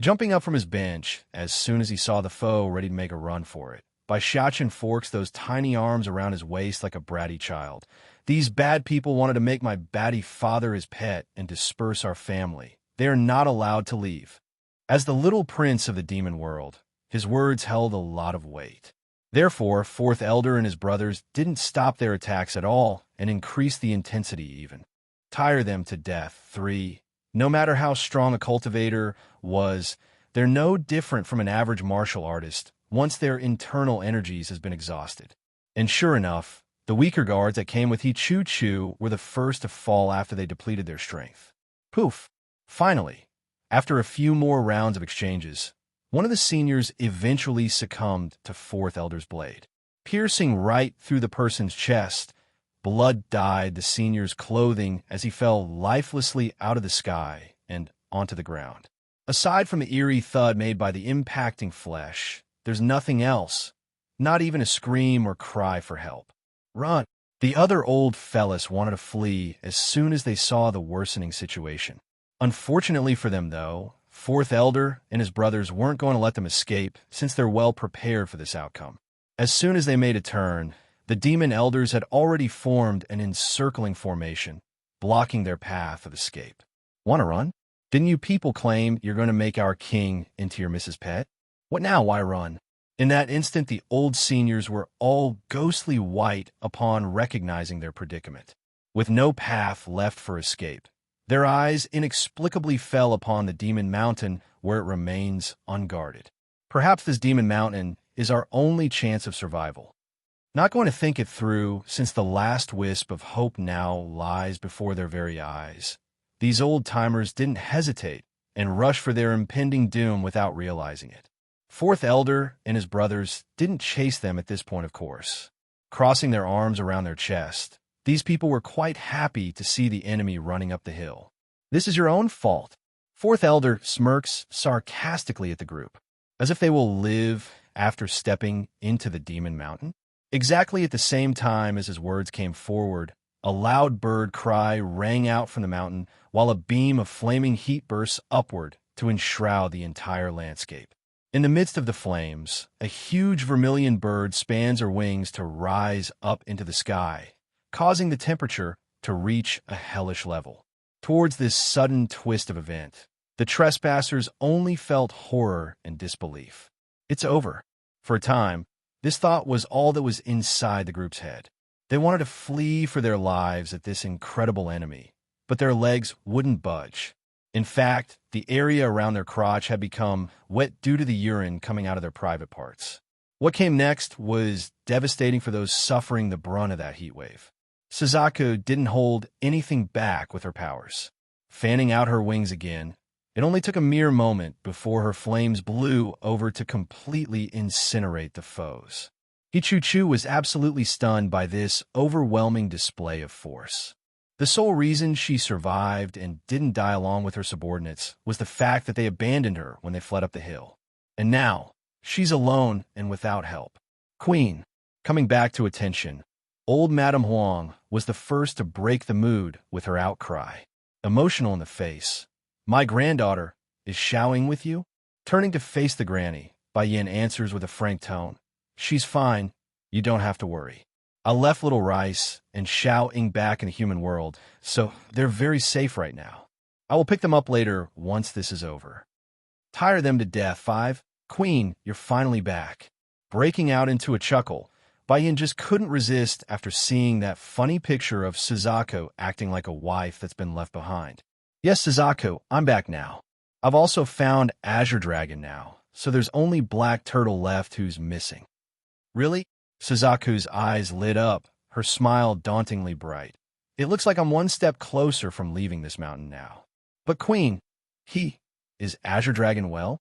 Jumping up from his bench, as soon as he saw the foe ready to make a run for it, Bai Xiaochen forks those tiny arms around his waist like a bratty child. These bad people wanted to make my batty father his pet and disperse our family. They are not allowed to leave. As the little prince of the demon world, his words held a lot of weight. Therefore, Fourth Elder and his brothers didn't stop their attacks at all and increased the intensity even. Tire them to death. 3. No matter how strong a cultivator was, they're no different from an average martial artist once their internal energies has been exhausted. And sure enough, the weaker guards that came with Chu were the first to fall after they depleted their strength. Poof! Finally, after a few more rounds of exchanges, one of the seniors eventually succumbed to Fourth Elder's blade. Piercing right through the person's chest, blood dyed the senior's clothing as he fell lifelessly out of the sky and onto the ground. Aside from the eerie thud made by the impacting flesh, there's nothing else, not even a scream or cry for help. Run! The other old fellas wanted to flee as soon as they saw the worsening situation. Unfortunately for them, though, Fourth Elder and his brothers weren't going to let them escape since they're well prepared for this outcome. As soon as they made a turn, the demon elders had already formed an encircling formation, blocking their path of escape. Want to run? Didn't you people claim you're going to make our king into your Mrs. Pet? What now? Why run? In that instant, the old seniors were all ghostly white upon recognizing their predicament. With no path left for escape, their eyes inexplicably fell upon the demon mountain where it remains unguarded. Perhaps this demon mountain is our only chance of survival. Not going to think it through, since the last wisp of hope now lies before their very eyes. These old-timers didn't hesitate and rush for their impending doom without realizing it. Fourth Elder and his brothers didn't chase them at this point, of course. Crossing their arms around their chest, these people were quite happy to see the enemy running up the hill. This is your own fault. Fourth Elder smirks sarcastically at the group, as if they will live after stepping into the demon mountain. Exactly at the same time as his words came forward, a loud bird cry rang out from the mountain while a beam of flaming heat bursts upward to enshroud the entire landscape. In the midst of the flames, a huge vermilion bird spans her wings to rise up into the sky, causing the temperature to reach a hellish level. Towards this sudden twist of event, the trespassers only felt horror and disbelief. It's over. For a time, this thought was all that was inside the group's head. They wanted to flee for their lives at this incredible enemy, but their legs wouldn't budge. In fact, the area around their crotch had become wet due to the urine coming out of their private parts. What came next was devastating for those suffering the brunt of that heat wave. Suzaku didn't hold anything back with her powers. Fanning out her wings again, it only took a mere moment before her flames blew over to completely incinerate the foes. Chu was absolutely stunned by this overwhelming display of force. The sole reason she survived and didn't die along with her subordinates was the fact that they abandoned her when they fled up the hill. And now, she's alone and without help. Queen, coming back to attention, old Madame Huang was the first to break the mood with her outcry. Emotional in the face, "My granddaughter is showing with you?" Turning to face the granny, Bai Yin answers with a frank tone, "She's fine. You don't have to worry. I left little Rice and Xiao Ying back in the human world, so they're very safe right now. I will pick them up later once this is over." Tire them to death. 5. Queen, you're finally back. Breaking out into a chuckle, Bai Yin just couldn't resist after seeing that funny picture of Suzaku acting like a wife that's been left behind. "Yes, Suzaku, I'm back now. I've also found Azure Dragon now, so there's only Black Turtle left who's missing." "Really?" Suzaku's eyes lit up, her smile dauntingly bright. "It looks like I'm one step closer from leaving this mountain now. But Queen, is Azure Dragon well?"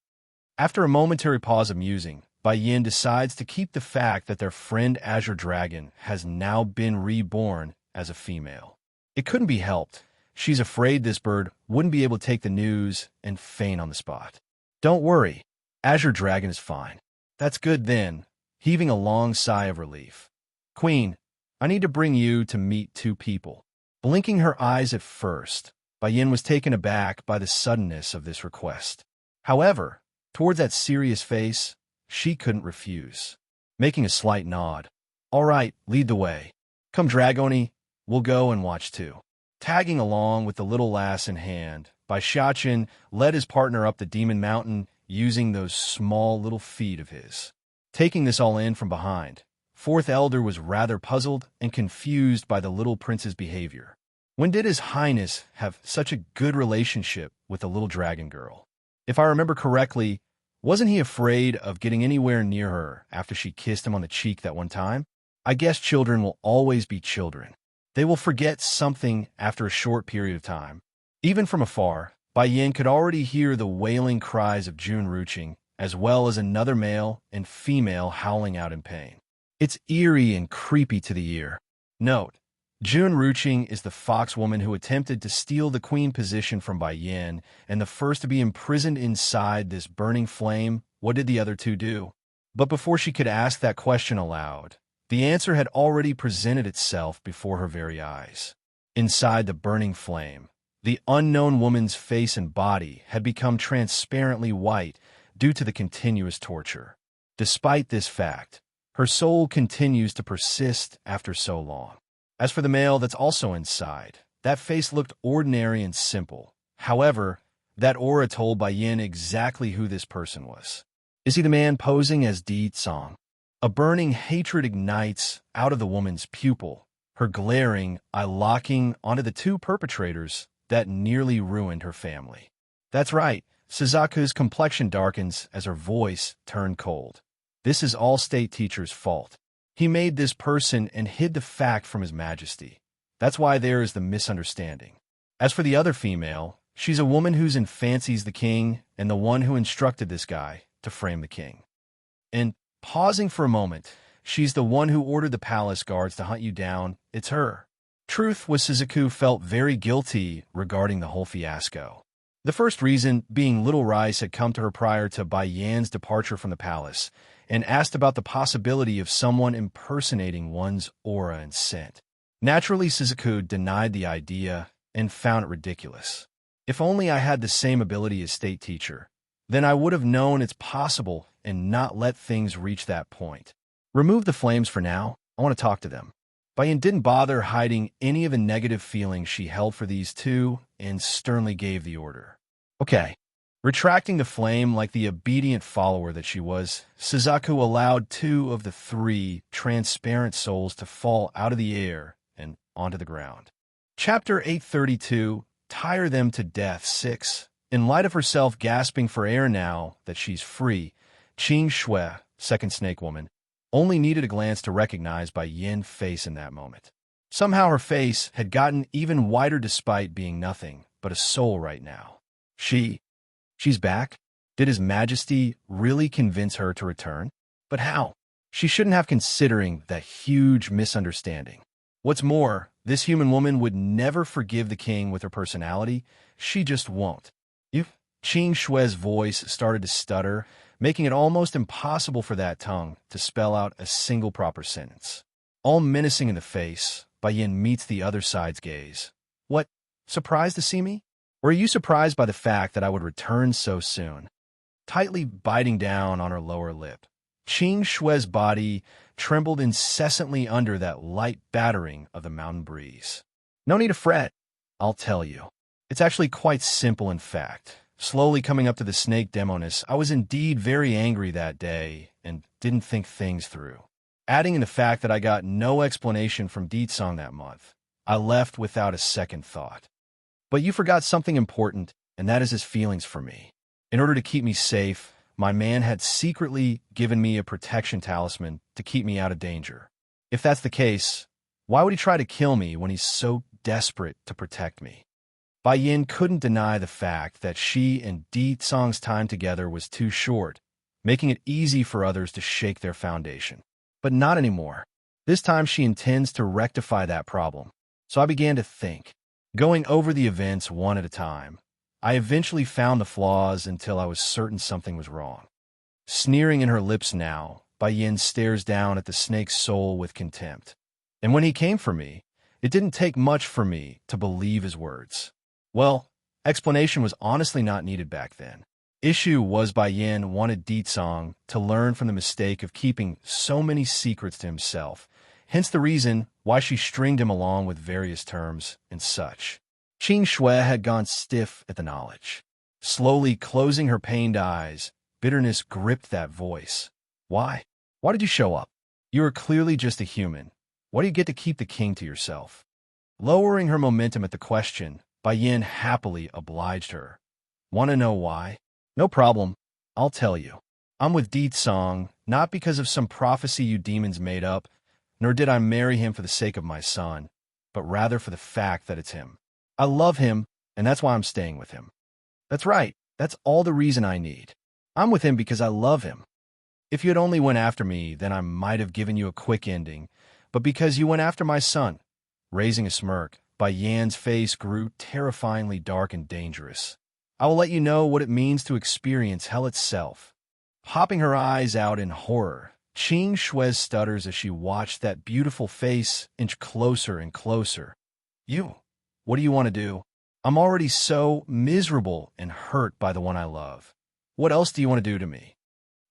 After a momentary pause of musing, Bai Yin decides to keep the fact that their friend Azure Dragon has now been reborn as a female. It couldn't be helped. She's afraid this bird wouldn't be able to take the news and faint on the spot. "Don't worry, Azure Dragon is fine." "That's good then," heaving a long sigh of relief. "Queen, I need to bring you to meet two people." Blinking her eyes at first, Bai Yin was taken aback by the suddenness of this request. However, towards that serious face, she couldn't refuse. Making a slight nod, "All right, lead the way. Come, Dragoni, we'll go and watch too." tagging along with the little lass in hand. Bai Xiaqin led his partner up the demon mountain using those small little feet of his. Taking this all in from behind, Fourth Elder was rather puzzled and confused by the little prince's behavior. When did His Highness have such a good relationship with the little dragon girl? If I remember correctly, wasn't he afraid of getting anywhere near her after she kissed him on the cheek that one time? I guess children will always be children. They will forget something after a short period of time. Even from afar, Bai Yin could already hear the wailing cries of Jun Ruching, as well as another male and female howling out in pain. It's eerie and creepy to the ear. Note: Jun Ruching is the fox woman who attempted to steal the queen position from Bai Yin, and the first to be imprisoned inside this burning flame. What did the other two do? But before she could ask that question aloud, the answer had already presented itself before her very eyes. Inside the burning flame, the unknown woman's face and body had become transparently white due to the continuous torture. Despite this fact, her soul continues to persist after so long. As for the male that's also inside, that face looked ordinary and simple. However, that aura told Bai Yin exactly who this person was. Is he the man posing as Di Tsong? A burning hatred ignites out of the woman's pupil, her glaring eye locking onto the two perpetrators that nearly ruined her family. That's right, Suzaku's complexion darkens as her voice turned cold. This is all state teacher's fault. He made this person and hid the fact from His Majesty. That's why there is the misunderstanding. As for the other female, she's a woman who's fancies the king and the one who instructed this guy to frame the king. And pausing for a moment, she's the one who ordered the palace guards to hunt you down. It's her. Truth was Suzaku felt very guilty regarding the whole fiasco. The first reason being Little Rice had come to her prior to Bai Yan's departure from the palace and asked about the possibility of someone impersonating one's aura and scent. Naturally, Suzaku denied the idea and found it ridiculous. If only I had the same ability as state teacher, then I would have known it's possible and not let things reach that point. Remove the flames for now. I want to talk to them. Bai Yin didn't bother hiding any of the negative feelings she held for these two and sternly gave the order. Okay. Retracting the flame like the obedient follower that she was, Suzaku allowed two of the three transparent souls to fall out of the air and onto the ground. Chapter 832, Tire Them to Death 6. In light of herself gasping for air now that she's free, Qing Shui, second snake woman, only needed a glance to recognize Bai Yin's face in that moment. Somehow her face had gotten even whiter despite being nothing but a soul right now. She's back? Did His Majesty really convince her to return? But how? She shouldn't have, considering that huge misunderstanding. What's more, this human woman would never forgive the king with her personality. She just won't. Qing Shui's voice started to stutter, making it almost impossible for that tongue to spell out a single proper sentence. All menacing in the face, Bai Yin meets the other side's gaze. What? Surprised to see me? Or are you surprised by the fact that I would return so soon? Tightly biting down on her lower lip, Qing Shui's body trembled incessantly under that light battering of the mountain breeze. No need to fret, I'll tell you. It's actually quite simple, in fact. Slowly coming up to the snake demoness, I was indeed very angry that day and didn't think things through. Adding in the fact that I got no explanation from Ditsong that month, I left without a second thought. But you forgot something important, and that is his feelings for me. In order to keep me safe, my man had secretly given me a protection talisman to keep me out of danger. If that's the case, why would he try to kill me when he's so desperate to protect me? Bai Yin couldn't deny the fact that she and Di Tsong's time together was too short, making it easy for others to shake their foundation. But not anymore. This time she intends to rectify that problem. So I began to think, going over the events one at a time. I eventually found the flaws until I was certain something was wrong. Sneering in her lips now, Bai Yin stares down at the snake's soul with contempt. And when he came for me, it didn't take much for me to believe his words. Well, explanation was honestly not needed back then. Issue was Bai Yin wanted Di Tsong to learn from the mistake of keeping so many secrets to himself hence the reason why she stringed him along with various terms and such. Qing Shui had gone stiff at the knowledge. Slowly closing her pained eyes, bitterness gripped that voice. Why? Why did you show up? You are clearly just a human. Why do you get to keep the king to yourself? Lowering her momentum at the question, Bai Yin happily obliged her. Want to know why? No problem. I'll tell you. I'm with Di Song, not because of some prophecy you demons made up, nor did I marry him for the sake of my son, but rather for the fact that it's him. I love him, and that's why I'm staying with him. That's right. That's all the reason I need. I'm with him because I love him. If you had only went after me, then I might have given you a quick ending, but because you went after my son. Raising a smirk, Bai Yan's face grew terrifyingly dark and dangerous. I will let you know what it means to experience hell itself. Popping her eyes out in horror, Qing Shui stutters as she watched that beautiful face inch closer and closer. You, what do you want to do? I'm already so miserable and hurt by the one I love. What else do you want to do to me?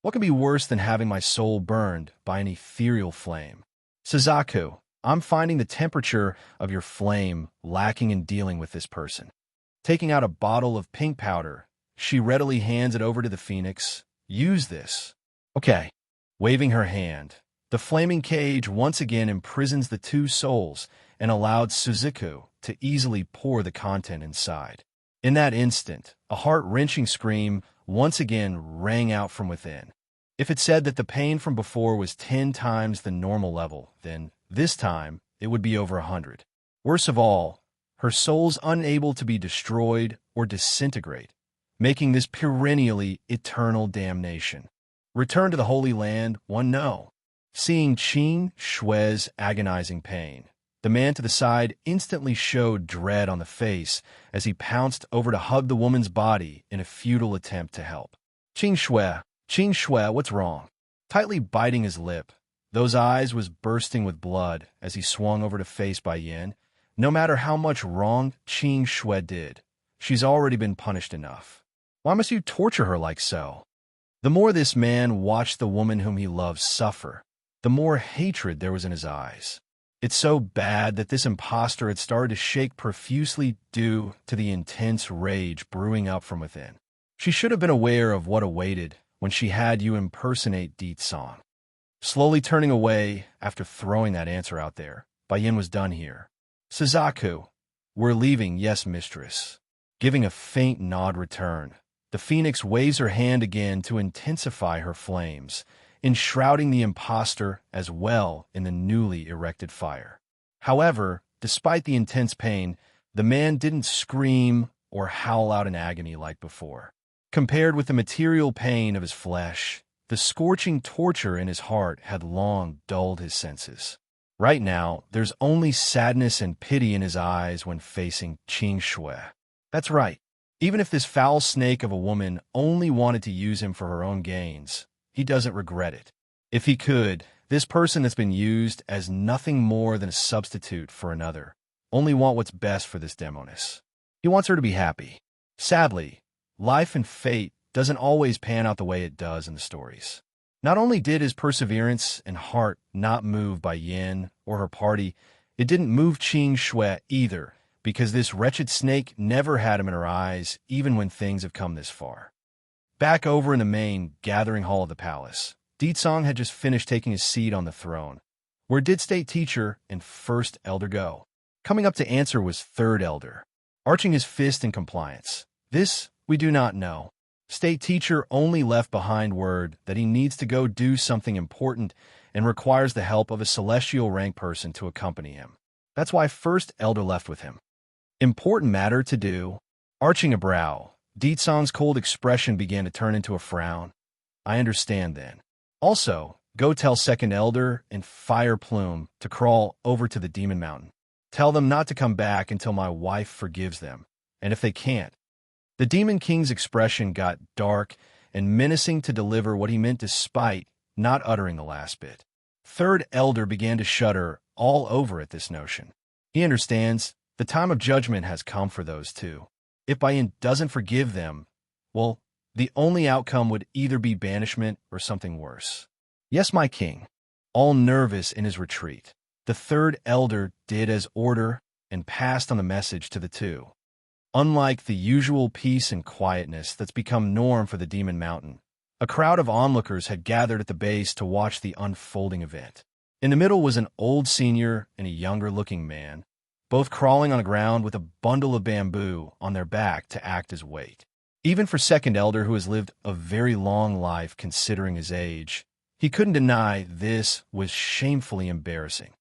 What can be worse than having my soul burned by an ethereal flame? Suzaku, I'm finding the temperature of your flame lacking in dealing with this person. Taking out a bottle of pink powder, she readily hands it over to the phoenix. Use this. Okay. Waving her hand, the flaming cage once again imprisons the two souls and allowed Suzaku to easily pour the content inside. In that instant, a heart-wrenching scream once again rang out from within. If it said that the pain from before was 10 times the normal level, then this time it would be over 100. Worse of all, her soul's unable to be destroyed or disintegrate, making this perennially eternal damnation. Return to the Holy Land, one no. Seeing Qing Shui's agonizing pain, the man to the side instantly showed dread on the face as he pounced over to hug the woman's body in a futile attempt to help. Qing Shui, what's wrong? Tightly biting his lip, those eyes was bursting with blood as he swung over to face Bai Yin. No matter how much wrong Qing Shui did, she's already been punished enough. Why must you torture her like so? The more this man watched the woman whom he loved suffer, the more hatred there was in his eyes. It's so bad that this impostor had started to shake profusely due to the intense rage brewing up from within. She should have been aware of what awaited when she had you impersonate Di Song. Slowly turning away after throwing that answer out there, Bai Yin was done here. Suzaku, we're leaving, yes, mistress. Giving a faint nod return, the phoenix waves her hand again to intensify her flames, enshrouding the impostor as well in the newly erected fire. However, despite the intense pain, the man didn't scream or howl out in agony like before. Compared with the material pain of his flesh, the scorching torture in his heart had long dulled his senses. Right now, there's only sadness and pity in his eyes when facing Qing Shui. That's right. Even if this foul snake of a woman only wanted to use him for her own gains, he doesn't regret it. If he could, this person that's been used as nothing more than a substitute for another only want what's best for this demoness. He wants her to be happy. Sadly, life and fate doesn't always pan out the way it does in the stories. Not only did his perseverance and heart not move Bai Yin or her party, it didn't move Qing Shui either, because this wretched snake never had him in her eyes, even when things have come this far. Back over in the main gathering hall of the palace, Di Song had just finished taking his seat on the throne. Where did State Teacher and First Elder go? Coming up to answer was Third Elder, arching his fist in compliance. This we do not know. State Teacher only left behind word that he needs to go do something important and requires the help of a celestial rank person to accompany him. That's why First Elder left with him. Important matter to do. Arching a brow, Di Song's cold expression began to turn into a frown. I understand then. Also, go tell Second Elder and Fire Plume to crawl over to the Demon Mountain. Tell them not to come back until my wife forgives them, and if they can't. The Demon King's expression got dark and menacing to deliver what he meant despite not uttering the last bit. Third Elder began to shudder all over at this notion. He understands the time of judgment has come for those two. If Bai Yin doesn't forgive them, well, the only outcome would either be banishment or something worse. Yes, my king. All nervous in his retreat, The third elder did as ordered and passed on the message to the two. Unlike the usual peace and quietness that's become norm for the Demon Mountain, a crowd of onlookers had gathered at the base to watch the unfolding event. In the middle was an old senior and a younger-looking man, both crawling on the ground with a bundle of bamboo on their back to act as weight. Even for second elder, who has lived a very long life considering his age, he couldn't deny this was shamefully embarrassing.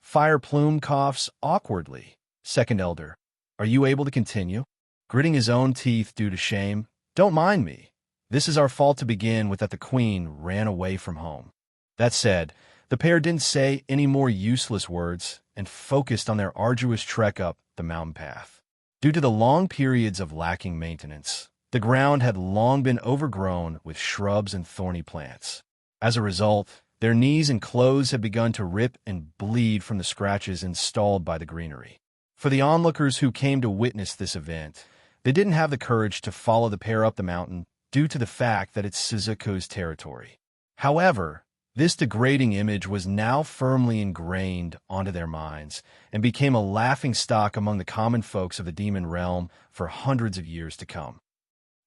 Fire Plume coughs awkwardly. Second elder, are you able to continue? Gritting his own teeth due to shame. Don't mind me. This is our fault to begin with, that the queen ran away from home. That said, the pair didn't say any more useless words and focused on their arduous trek up the mountain path. Due to the long periods of lacking maintenance, the ground had long been overgrown with shrubs and thorny plants. As a result, their knees and clothes had begun to rip and bleed from the scratches installed by the greenery. For the onlookers who came to witness this event, they didn't have the courage to follow the pair up the mountain due to the fact that it's Suzuko's territory. However, this degrading image was now firmly ingrained onto their minds and became a laughingstock among the common folks of the demon realm for hundreds of years to come.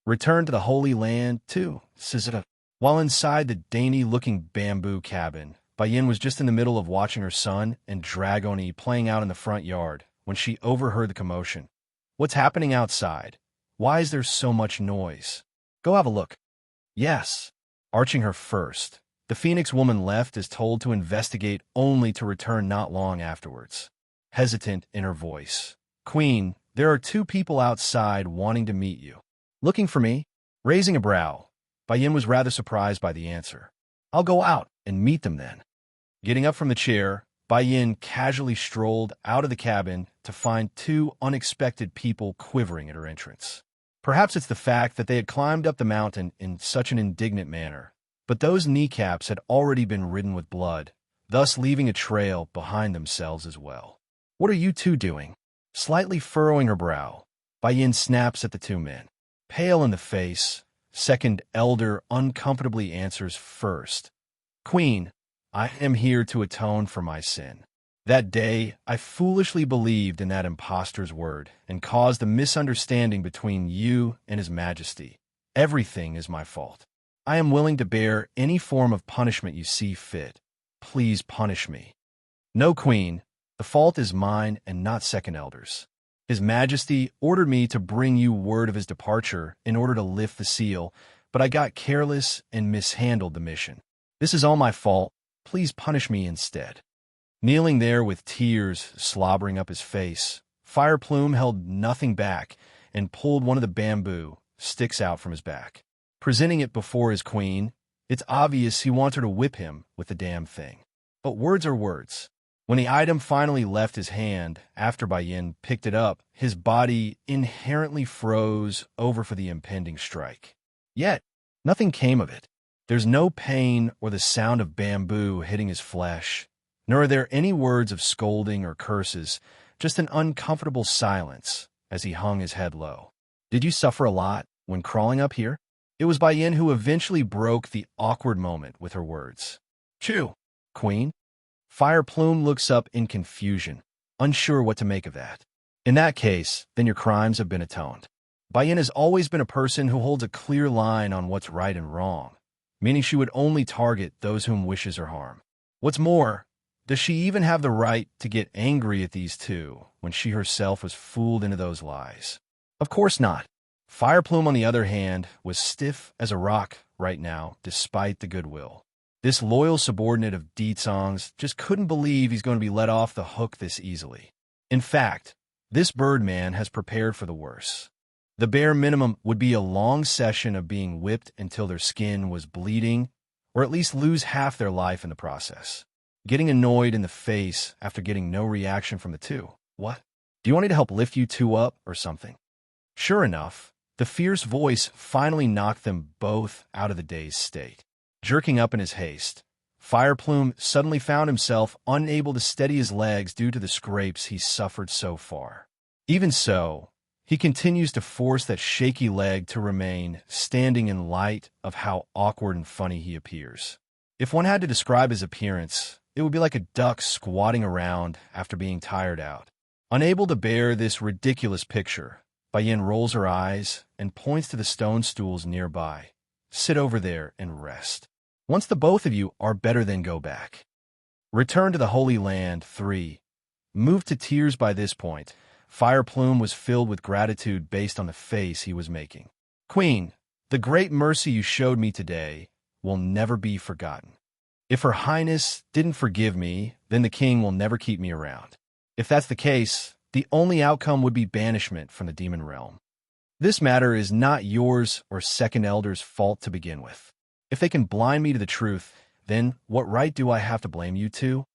Return to the Holy Land, too, Suzuka. While inside the dainty-looking bamboo cabin, Bayin was just in the middle of watching her son and Dragoni playing out in the front yard when she overheard the commotion. What's happening outside? Why is there so much noise? Go have a look. Yes. Arching her first, the Phoenix woman left as told to investigate, only to return not long afterwards. Hesitant in her voice. Queen, there are two people outside wanting to meet you. Looking for me? Raising a brow, Bayin was rather surprised by the answer. I'll go out and meet them then. Getting up from the chair, Bayin casually strolled out of the cabin to find two unexpected people quivering at her entrance. Perhaps it's the fact that they had climbed up the mountain in such an indignant manner, but those kneecaps had already been ridden with blood, thus leaving a trail behind themselves as well. What are you two doing? Slightly furrowing her brow, Bayin snaps at the two men. Pale in the face, second elder uncomfortably answers first. Queen, I am here to atone for my sin. That day, I foolishly believed in that impostor's word and caused a misunderstanding between you and His Majesty. Everything is my fault. I am willing to bear any form of punishment you see fit. Please punish me. No, Queen, the fault is mine and not second elder's. His Majesty ordered me to bring you word of his departure in order to lift the seal, but I got careless and mishandled the mission. This is all my fault. Please punish me instead. Kneeling there with tears slobbering up his face, Fire Plume held nothing back and pulled one of the bamboo sticks out from his back. Presenting it before his queen, it's obvious he wants her to whip him with the damn thing. But words are words. When the item finally left his hand after Bayin picked it up, his body inherently froze over for the impending strike. Yet, nothing came of it. There's no pain or the sound of bamboo hitting his flesh, nor are there any words of scolding or curses, just an uncomfortable silence as he hung his head low. Did you suffer a lot when crawling up here? It was Bayin who eventually broke the awkward moment with her words. Chew, Queen. Fire Plume looks up in confusion, unsure what to make of that. In that case, then your crimes have been atoned. Bayin has always been a person who holds a clear line on what's right and wrong, meaning she would only target those whom wishes her harm. What's more, does she even have the right to get angry at these two when she herself was fooled into those lies? Of course not. Fire Plume, on the other hand, was stiff as a rock right now, despite the goodwill. This loyal subordinate of Deetsong's just couldn't believe he's going to be let off the hook this easily. In fact, this Birdman has prepared for the worst. The bare minimum would be a long session of being whipped until their skin was bleeding, or at least lose half their life in the process. Getting annoyed in the face after getting no reaction from the two. What? Do you want me to help lift you two up or something? Sure enough, the fierce voice finally knocked them both out of the dazed state. Jerking up in his haste, Fire Plume suddenly found himself unable to steady his legs due to the scrapes he suffered so far. Even so, he continues to force that shaky leg to remain standing in light of how awkward and funny he appears. If one had to describe his appearance, it would be like a duck squatting around after being tired out. Unable to bear this ridiculous picture, Bayin rolls her eyes and points to the stone stools nearby. Sit over there and rest. Once the both of you are better, then go back. Return to the Holy Land. 3. Moved to tears by this point, Fire Plume was filled with gratitude based on the face he was making. Queen, the great mercy you showed me today will never be forgotten. If Her Highness didn't forgive me, then the king will never keep me around. If that's the case, the only outcome would be banishment from the demon realm. This matter is not yours or Second Elder's fault to begin with. If they can blind me to the truth, then what right do I have to blame you two?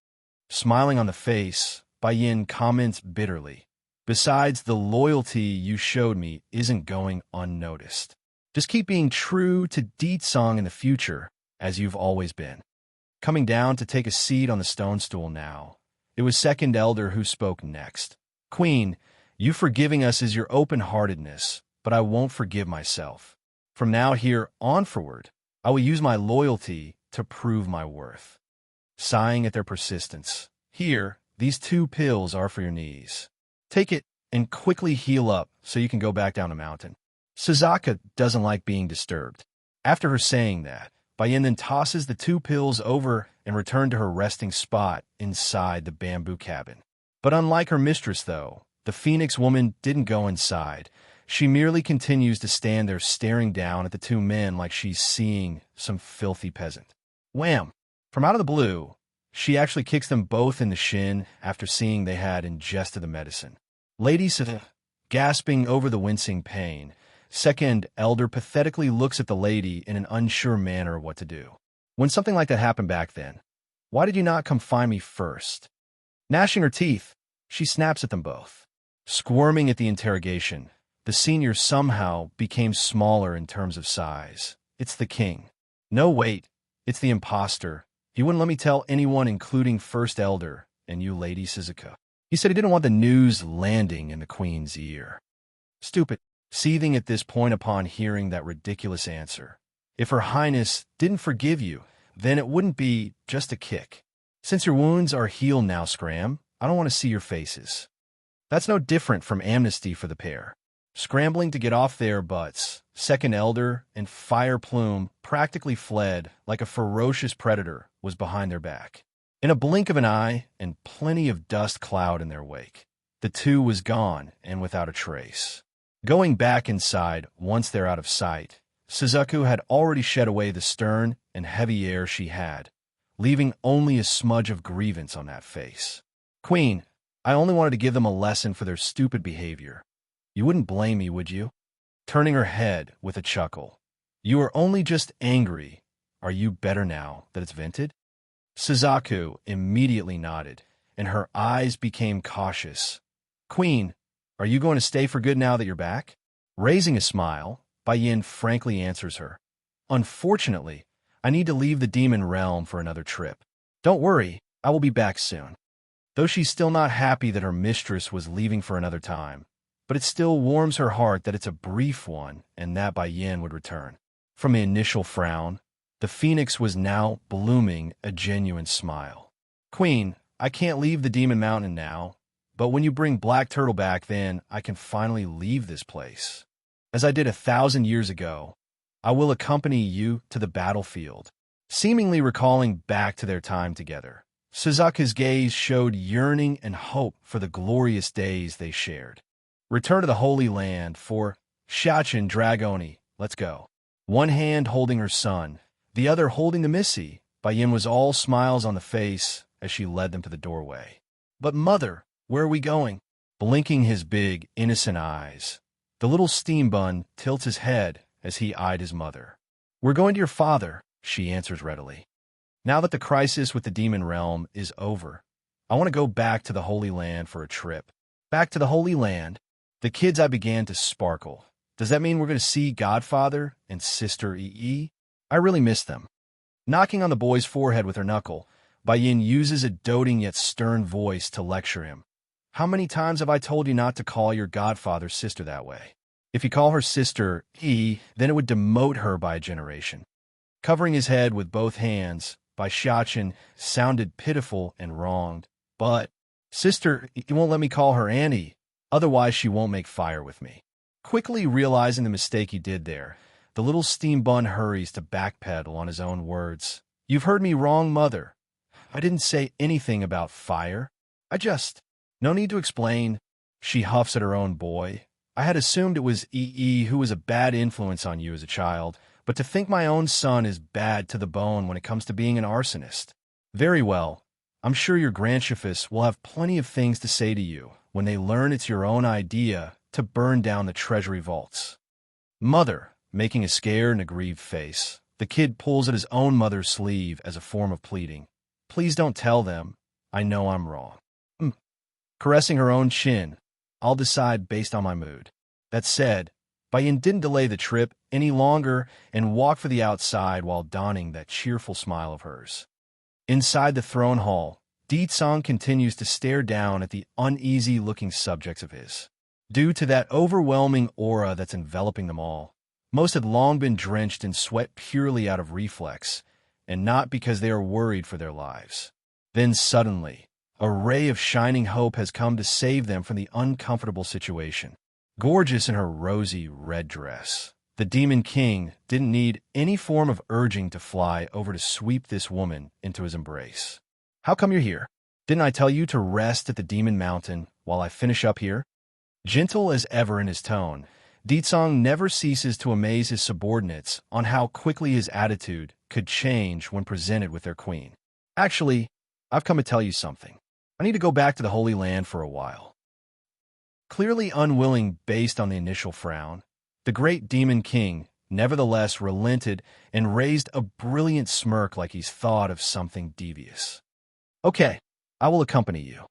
Smiling on the face, Bayin comments bitterly. Besides, the loyalty you showed me isn't going unnoticed. Just keep being true to Deet Song in the future, as you've always been. Coming down to take a seat on the stone stool now, it was Second Elder who spoke next. Queen, you forgiving us is your open-heartedness, but I won't forgive myself. From now here on forward, I will use my loyalty to prove my worth. Sighing at their persistence, here, these 2 pills are for your knees. Take it and quickly heal up so you can go back down the mountain. Suzuka doesn't like being disturbed. After her saying that, Bayin then tosses the 2 pills over and returned to her resting spot inside the bamboo cabin. But unlike her mistress, though, the Phoenix woman didn't go inside. She merely continues to stand there staring down at the 2 men like she's seeing some filthy peasant. Wham! From out of the blue, she actually kicks them both in the shin after seeing they had ingested the medicine. Lady Sita, gasping over the wincing pain, Second Elder pathetically looks at the lady in an unsure manner what to do. When something like that happened back then, why did you not come find me first? Gnashing her teeth, she snaps at them both. Squirming at the interrogation, the senior somehow became smaller in terms of size. It's the king. No, wait, it's the imposter. He wouldn't let me tell anyone, including First Elder and you, Lady Suzuka. He said he didn't want the news landing in the queen's ear. Stupid. Seething at this point upon hearing that ridiculous answer. If Her Highness didn't forgive you, then it wouldn't be just a kick. Since your wounds are healed now, Scram, I don't want to see your faces. That's no different from amnesty for the pair. Scrambling to get off their butts, Second Elder and Fire Plume practically fled like a ferocious predator was behind their back. In a blink of an eye and plenty of dust cloud in their wake, the 2 was gone and without a trace. Going back inside, once they're out of sight, Suzuku had already shed away the stern and heavy air she had, leaving only a smudge of grievance on that face. Queen, I only wanted to give them a lesson for their stupid behavior. You wouldn't blame me, would you? Turning her head with a chuckle. You are only just angry. Are you better now that it's vented? Suzaku immediately nodded, and her eyes became cautious. Queen, are you going to stay for good now that you're back? Raising a smile, Bayin frankly answers her. Unfortunately, I need to leave the demon realm for another trip. Don't worry, I will be back soon. Though she's still not happy that her mistress was leaving for another time, but it still warms her heart that it's a brief one and that Bayin would return. From the initial frown, the phoenix was now blooming a genuine smile. Queen, I can't leave the Demon Mountain now, but when you bring Black Turtle back, then I can finally leave this place. As I did 1,000 years ago, I will accompany you to the battlefield. Seemingly recalling back to their time together, Suzuka's gaze showed yearning and hope for the glorious days they shared. Return to the Holy Land for Shachin Dragoni, let's go. One hand holding her son, the other holding the Missy, Bayin was all smiles on the face as she led them to the doorway. But mother, where are we going? Blinking his big, innocent eyes, the little steam bun tilts his head as he eyed his mother. We're going to your father, she answers readily. Now that the crisis with the demon realm is over, I want to go back to the Holy Land for a trip. Back to the Holy Land? The kids I began to sparkle. Does that mean we're going to see Godfather and Sister EE? I really miss them. Knocking on the boy's forehead with her knuckle, Bayin uses a doting yet stern voice to lecture him. How many times have I told you not to call your Godfather's sister that way? If you call her Sister E, then it would demote her by a generation. Covering his head with both hands, by Xiachen sounded pitiful and wronged. But, sister, you won't let me call her Annie, otherwise she won't make fire with me. Quickly realizing the mistake he did there, the little steam bun hurries to backpedal on his own words. You've heard me wrong, mother. I didn't say anything about fire. No need to explain. She huffs at her own boy. I had assumed it was EE who was a bad influence on you as a child, but to think my own son is bad to the bone when it comes to being an arsonist. Very well. I'm sure your grandchiefess will have plenty of things to say to you when they learn it's your own idea to burn down the treasury vaults. Mother, making a scared and aggrieved face, the kid pulls at his own mother's sleeve as a form of pleading. Please don't tell them. I know I'm wrong. Caressing her own chin, I'll decide based on my mood. That said, Bayan didn't delay the trip any longer and walked for the outside while donning that cheerful smile of hers. Inside the throne hall, Di-Tsang continues to stare down at the uneasy-looking subjects of his. Due to that overwhelming aura that's enveloping them all, most had long been drenched in sweat purely out of reflex, and not because they are worried for their lives. Then suddenly, a ray of shining hope has come to save them from the uncomfortable situation. Gorgeous in her rosy red dress, the Demon King didn't need any form of urging to fly over to sweep this woman into his embrace. How come you're here? Didn't I tell you to rest at the Demon Mountain while I finish up here? Gentle as ever in his tone, Di-Tsang never ceases to amaze his subordinates on how quickly his attitude could change when presented with their queen. Actually, I've come to tell you something. I need to go back to the Holy Land for a while. Clearly unwilling based on the initial frown, the great Demon King nevertheless relented and raised a brilliant smirk like he's thought of something devious. Okay, I will accompany you.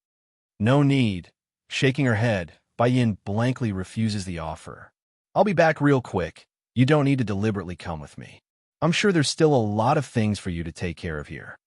No need. Shaking her head, Bayan blankly refuses the offer. I'll be back real quick. You don't need to deliberately come with me. I'm sure there's still a lot of things for you to take care of here.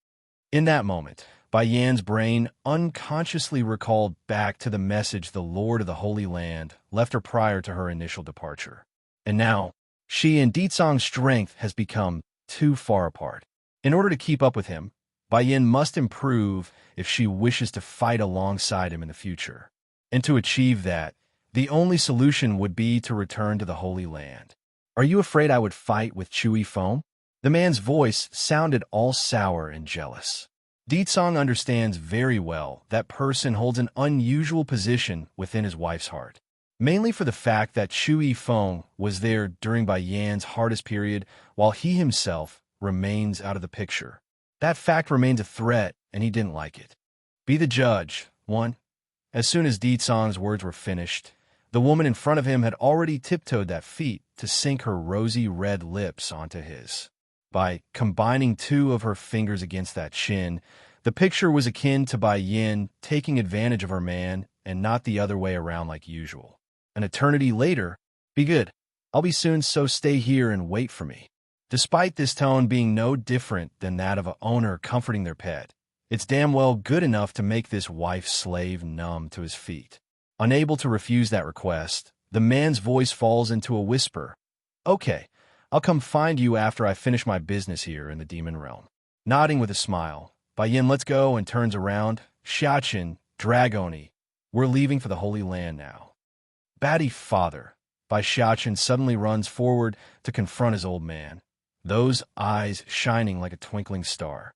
In that moment, Bayan's brain unconsciously recalled back to the message the Lord of the Holy Land left her prior to her initial departure. And now, she and Di-Tsang's strength has become too far apart. In order to keep up with him, Bayan must improve if she wishes to fight alongside him in the future. And to achieve that, the only solution would be to return to the Holy Land. Are you afraid I would fight with Chewy Foam? The man's voice sounded all sour and jealous. Di-Tsang understands very well that person holds an unusual position within his wife's heart, mainly for the fact that Chewy Foam was there during Bayan's hardest period while he himself remains out of the picture. That fact remains a threat, and he didn't like it. Be the judge, one. As soon as Di-Tsang's words were finished, the woman in front of him had already tiptoed that feet to sink her rosy red lips onto his. By combining two of her fingers against that chin, the picture was akin to Bayan taking advantage of her man and not the other way around like usual. An eternity later, be good. I'll be soon, so stay here and wait for me. Despite this tone being no different than that of an owner comforting their pet, it's damn well good enough to make this wife-slave numb to his feet. Unable to refuse that request, the man's voice falls into a whisper. Okay, I'll come find you after I finish my business here in the demon realm. Nodding with a smile, Bayan lets go and turns around. Xiachen, Dragoni, we're leaving for the Holy Land now. Batty father, Xiachen suddenly runs forward to confront his old man, those eyes shining like a twinkling star.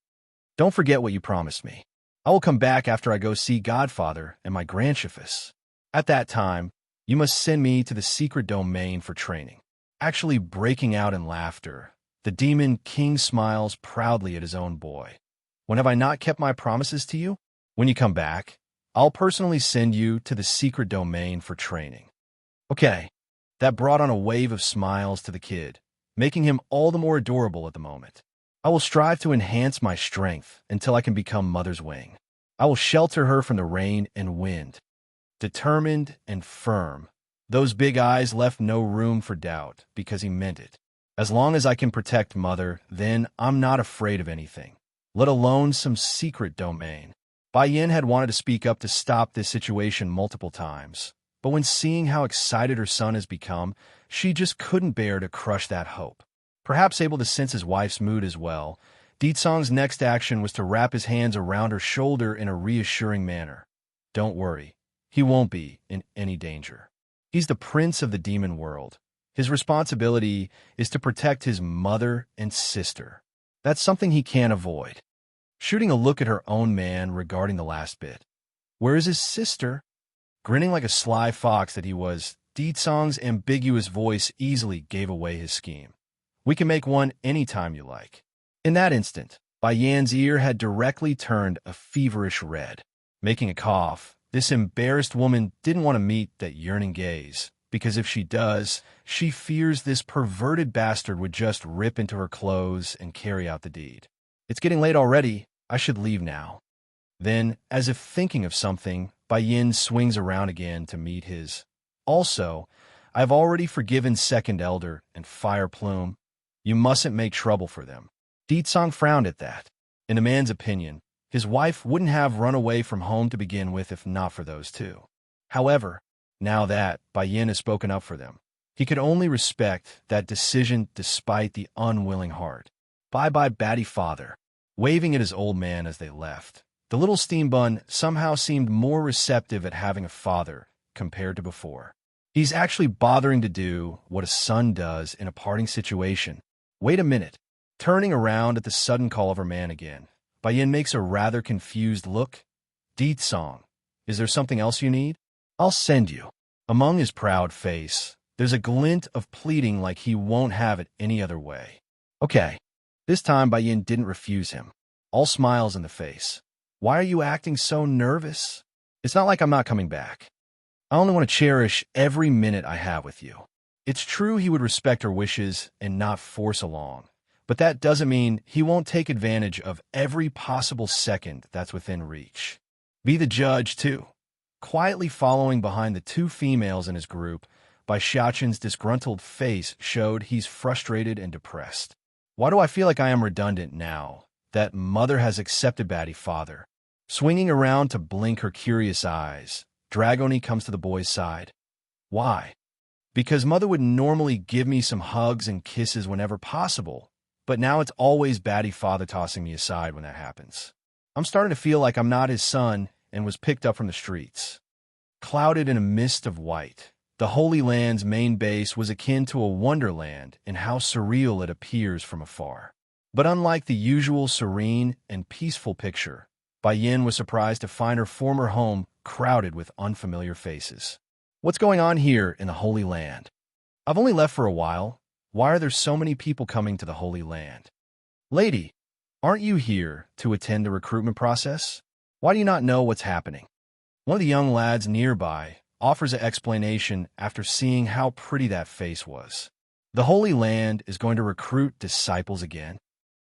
Don't forget what you promised me. I will come back after I go see Godfather and my grandchiefess. At that time, you must send me to the secret domain for training. Actually breaking out in laughter, the Demon King smiles proudly at his own boy. When have I not kept my promises to you? When you come back, I'll personally send you to the secret domain for training. Okay, that brought on a wave of smiles to the kid, making him all the more adorable at the moment. I will strive to enhance my strength until I can become Mother's Wing. I will shelter her from the rain and wind. Determined and firm, those big eyes left no room for doubt because he meant it. As long as I can protect Mother, then I'm not afraid of anything, let alone some secret domain. Bayan had wanted to speak up to stop this situation multiple times, but when seeing how excited her son has become, she just couldn't bear to crush that hope. Perhaps able to sense his wife's mood as well, Deetsong's next action was to wrap his hands around her shoulder in a reassuring manner. Don't worry, he won't be in any danger. He's the prince of the demon world. His responsibility is to protect his mother and sister. That's something he can't avoid. Shooting a look at her own man regarding the last bit. Where is his sister? Grinning like a sly fox that he was, Deetsong's ambiguous voice easily gave away his scheme. We can make one any time you like. In that instant, Bai Yan's ear had directly turned a feverish red. Making a cough, this embarrassed woman didn't want to meet that yearning gaze, because if she does, she fears this perverted bastard would just rip into her clothes and carry out the deed. It's getting late already. I should leave now. Then, as if thinking of something, Bai Yin swings around again to meet his. Also, I've already forgiven Second Elder and Fire Plume. You mustn't make trouble for them. Deetsong frowned at that. In a man's opinion, his wife wouldn't have run away from home to begin with if not for those two. However, now that Bai Yin has spoken up for them, he could only respect that decision despite the unwilling heart. Bye-bye, batty father. Waving at his old man as they left, the little steam bun somehow seemed more receptive at having a father compared to before. He's actually bothering to do what a son does in a parting situation. Wait a minute. Turning around at the sudden call of her man again, Bai Yin makes a rather confused look. Deetsong, is there something else you need? I'll send you. Among his proud face, there's a glint of pleading like he won't have it any other way. Okay. This time Bai Yin didn't refuse him. All smiles in the face. Why are you acting so nervous? It's not like I'm not coming back. I only want to cherish every minute I have with you. It's true he would respect her wishes and not force along, but that doesn't mean he won't take advantage of every possible second that's within reach. Be the judge, too. Quietly following behind the two females in his group, Bai Xiaqin's disgruntled face showed he's frustrated and depressed. Why do I feel like I am redundant now that Mother has accepted Batty Father? Swinging around to blink her curious eyes, Dragoni comes to the boy's side. Why? Because Mother would normally give me some hugs and kisses whenever possible, but now it's always Batty Father tossing me aside when that happens. I'm starting to feel like I'm not his son and was picked up from the streets. Clouded in a mist of white, the Holy Land's main base was akin to a wonderland in how surreal it appears from afar. But unlike the usual serene and peaceful picture, Bai Yin was surprised to find her former home crowded with unfamiliar faces. What's going on here in the Holy Land? I've only left for a while. Why are there so many people coming to the Holy Land? Lady, aren't you here to attend the recruitment process? Why do you not know what's happening? One of the young lads nearby offers an explanation after seeing how pretty that face was. The Holy Land is going to recruit disciples again.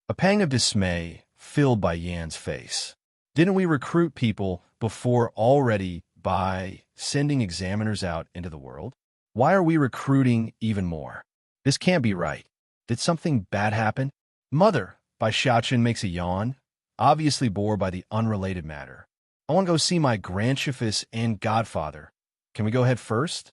A pang of dismay filled Bai Yan's face. Didn't we recruit people before already by sending examiners out into the world? Why are we recruiting even more? This can't be right. Did something bad happen? Mother, Bai Xiaqin makes a yawn, obviously bored by the unrelated matter. I want to go see my grandchiefess and godfather. Can we go ahead first?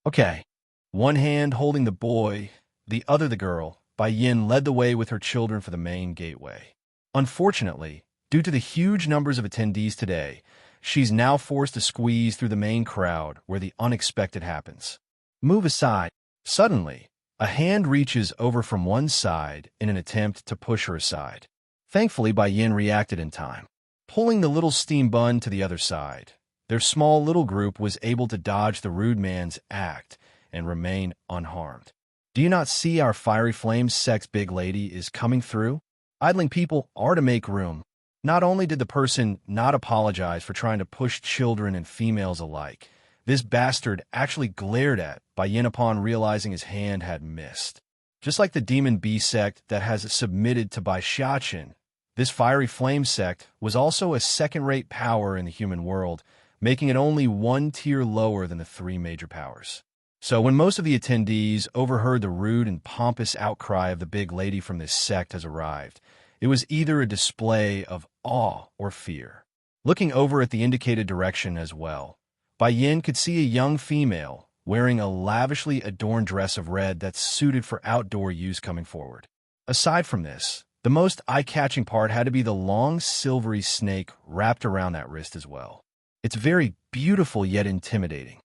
Okay. One hand holding the boy, the other the girl, Bai Yin led the way with her children for the main gateway. Unfortunately, due to the huge numbers of attendees today, she's now forced to squeeze through the main crowd where the unexpected happens. Move aside. Suddenly, a hand reaches over from one side in an attempt to push her aside. Thankfully, Bai Yin reacted in time, pulling the little steam bun to the other side. Their small little group was able to dodge the rude man's act and remain unharmed. Do you not see our fiery flame sex big lady is coming through? Idling people are to make room. Not only did the person not apologize for trying to push children and females alike, this bastard actually glared at Bai Yin upon realizing his hand had missed. Just like the demon bee sect that has submitted to Bai Xiaqin, this fiery flame sect was also a second-rate power in the human world, making it only one tier lower than the three major powers. So when most of the attendees overheard the rude and pompous outcry of the big lady from this sect has arrived, it was either a display of awe or fear. Looking over at the indicated direction as well, Bai Yin could see a young female wearing a lavishly adorned dress of red that's suited for outdoor use coming forward. Aside from this, The most eye-catching part had to be the long silvery snake wrapped around that wrist as well. It's very beautiful yet intimidating.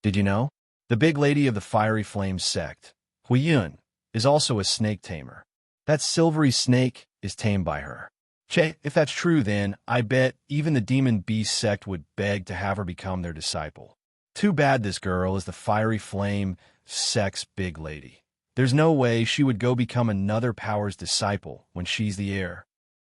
Did you know? The big lady of the fiery flames sect, Huiyun, is also a snake tamer. That silvery snake is tamed by her. Che, if that's true, then I bet even the demon beast sect would beg to have her become their disciple. Too bad this girl is the fiery flame sect's big lady. There's no way she would go become another power's disciple when she's the heir.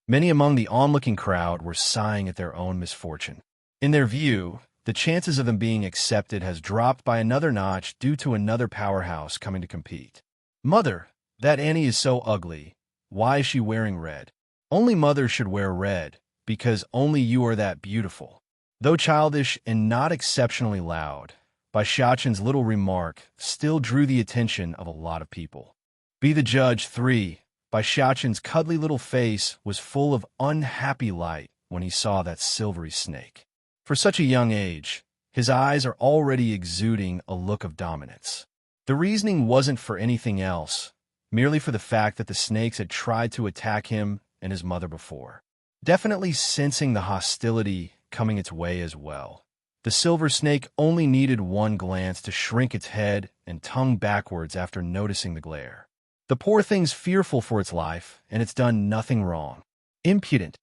Many among the onlooking crowd were sighing at their own misfortune. In their view, the chances of them being accepted has dropped by another notch due to another powerhouse coming to compete. Mother, that Annie is so ugly. Why is she wearing red? Only mother should wear red, because only you are that beautiful. Though childish and not exceptionally loud, Bai Xiaoqin's little remark still drew the attention of a lot of people. Be the judge 3. Bai Xiaoqin's cuddly little face was full of unhappy light when he saw that silvery snake. For such a young age, his eyes are already exuding a look of dominance. The reasoning wasn't for anything else, merely for the fact that the snakes had tried to attack him and his mother before. Definitely sensing the hostility coming its way as well. The silver snake only needed one glance to shrink its head and tongue backwards after noticing the glare. The poor thing's fearful for its life, and it's done nothing wrong. Impudent.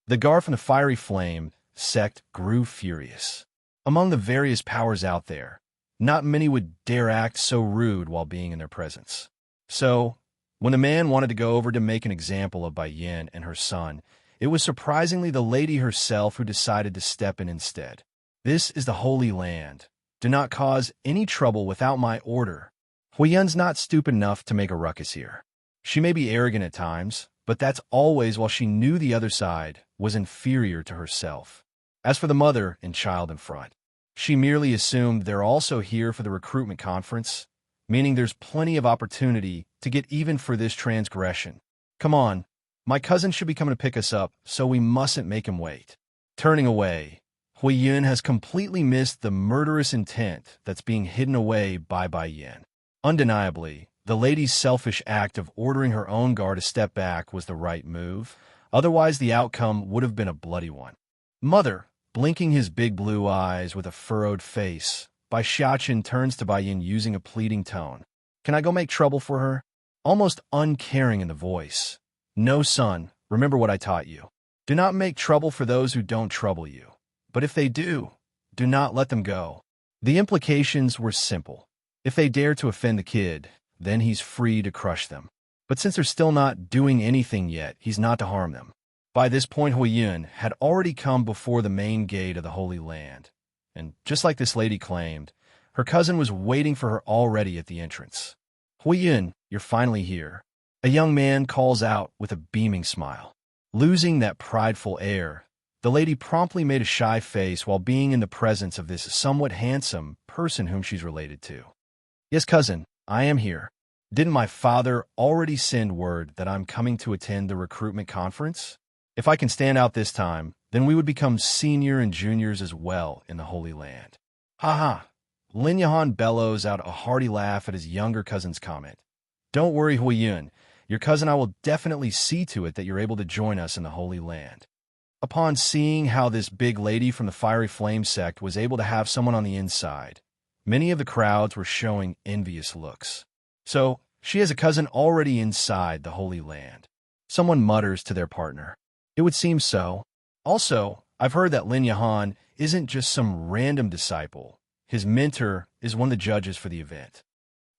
The guard from the fiery flame sect grew furious. Among the various powers out there, not many would dare act so rude while being in their presence. So, when the man wanted to go over to make an example of Bai Yin and her son, it was surprisingly the lady herself who decided to step in instead. This is the Holy Land. Do not cause any trouble without my order. Huiyun's not stupid enough to make a ruckus here. She may be arrogant at times, but that's always while she knew the other side was inferior to herself. As for the mother and child in front, she merely assumed they're also here for the recruitment conference, meaning there's plenty of opportunity to get even for this transgression. Come on, my cousin should be coming to pick us up, so we mustn't make him wait. Turning away, Huiyun has completely missed the murderous intent that's being hidden away by Bai Yin. Undeniably, the lady's selfish act of ordering her own guard to step back was the right move, otherwise the outcome would have been a bloody one. Mother, blinking his big blue eyes with a furrowed face, Bai Xiaoqin turns to Bai Yin using a pleading tone. Can I go make trouble for her? Almost uncaring in the voice. No, son, remember what I taught you. Do not make trouble for those who don't trouble you. But if they do not let them go. The implications were simple. If they dare to offend the kid, then he's free to crush them. But since they're still not doing anything yet, he's not to harm them. By this point, Huiyun had already come before the main gate of the Holy Land. And just like this lady claimed, her cousin was waiting for her already at the entrance. Huiyun, you're finally here. A young man calls out with a beaming smile. Losing that prideful air, the lady promptly made a shy face while being in the presence of this somewhat handsome person whom she's related to. Yes, cousin, I am here. Didn't my father already send word that I'm coming to attend the recruitment conference? If I can stand out this time, then we would become senior and juniors as well in the Holy Land. Ha ha! Lin Yahan bellows out a hearty laugh at his younger cousin's comment. Don't worry, Huiyun. Your cousin I will definitely see to it that you're able to join us in the Holy Land. Upon seeing how this big lady from the Fiery Flame sect was able to have someone on the inside, many of the crowds were showing envious looks. So, she has a cousin already inside the Holy Land. Someone mutters to their partner. It would seem so. Also, I've heard that Lin Yahan isn't just some random disciple. His mentor is one of the judges for the event.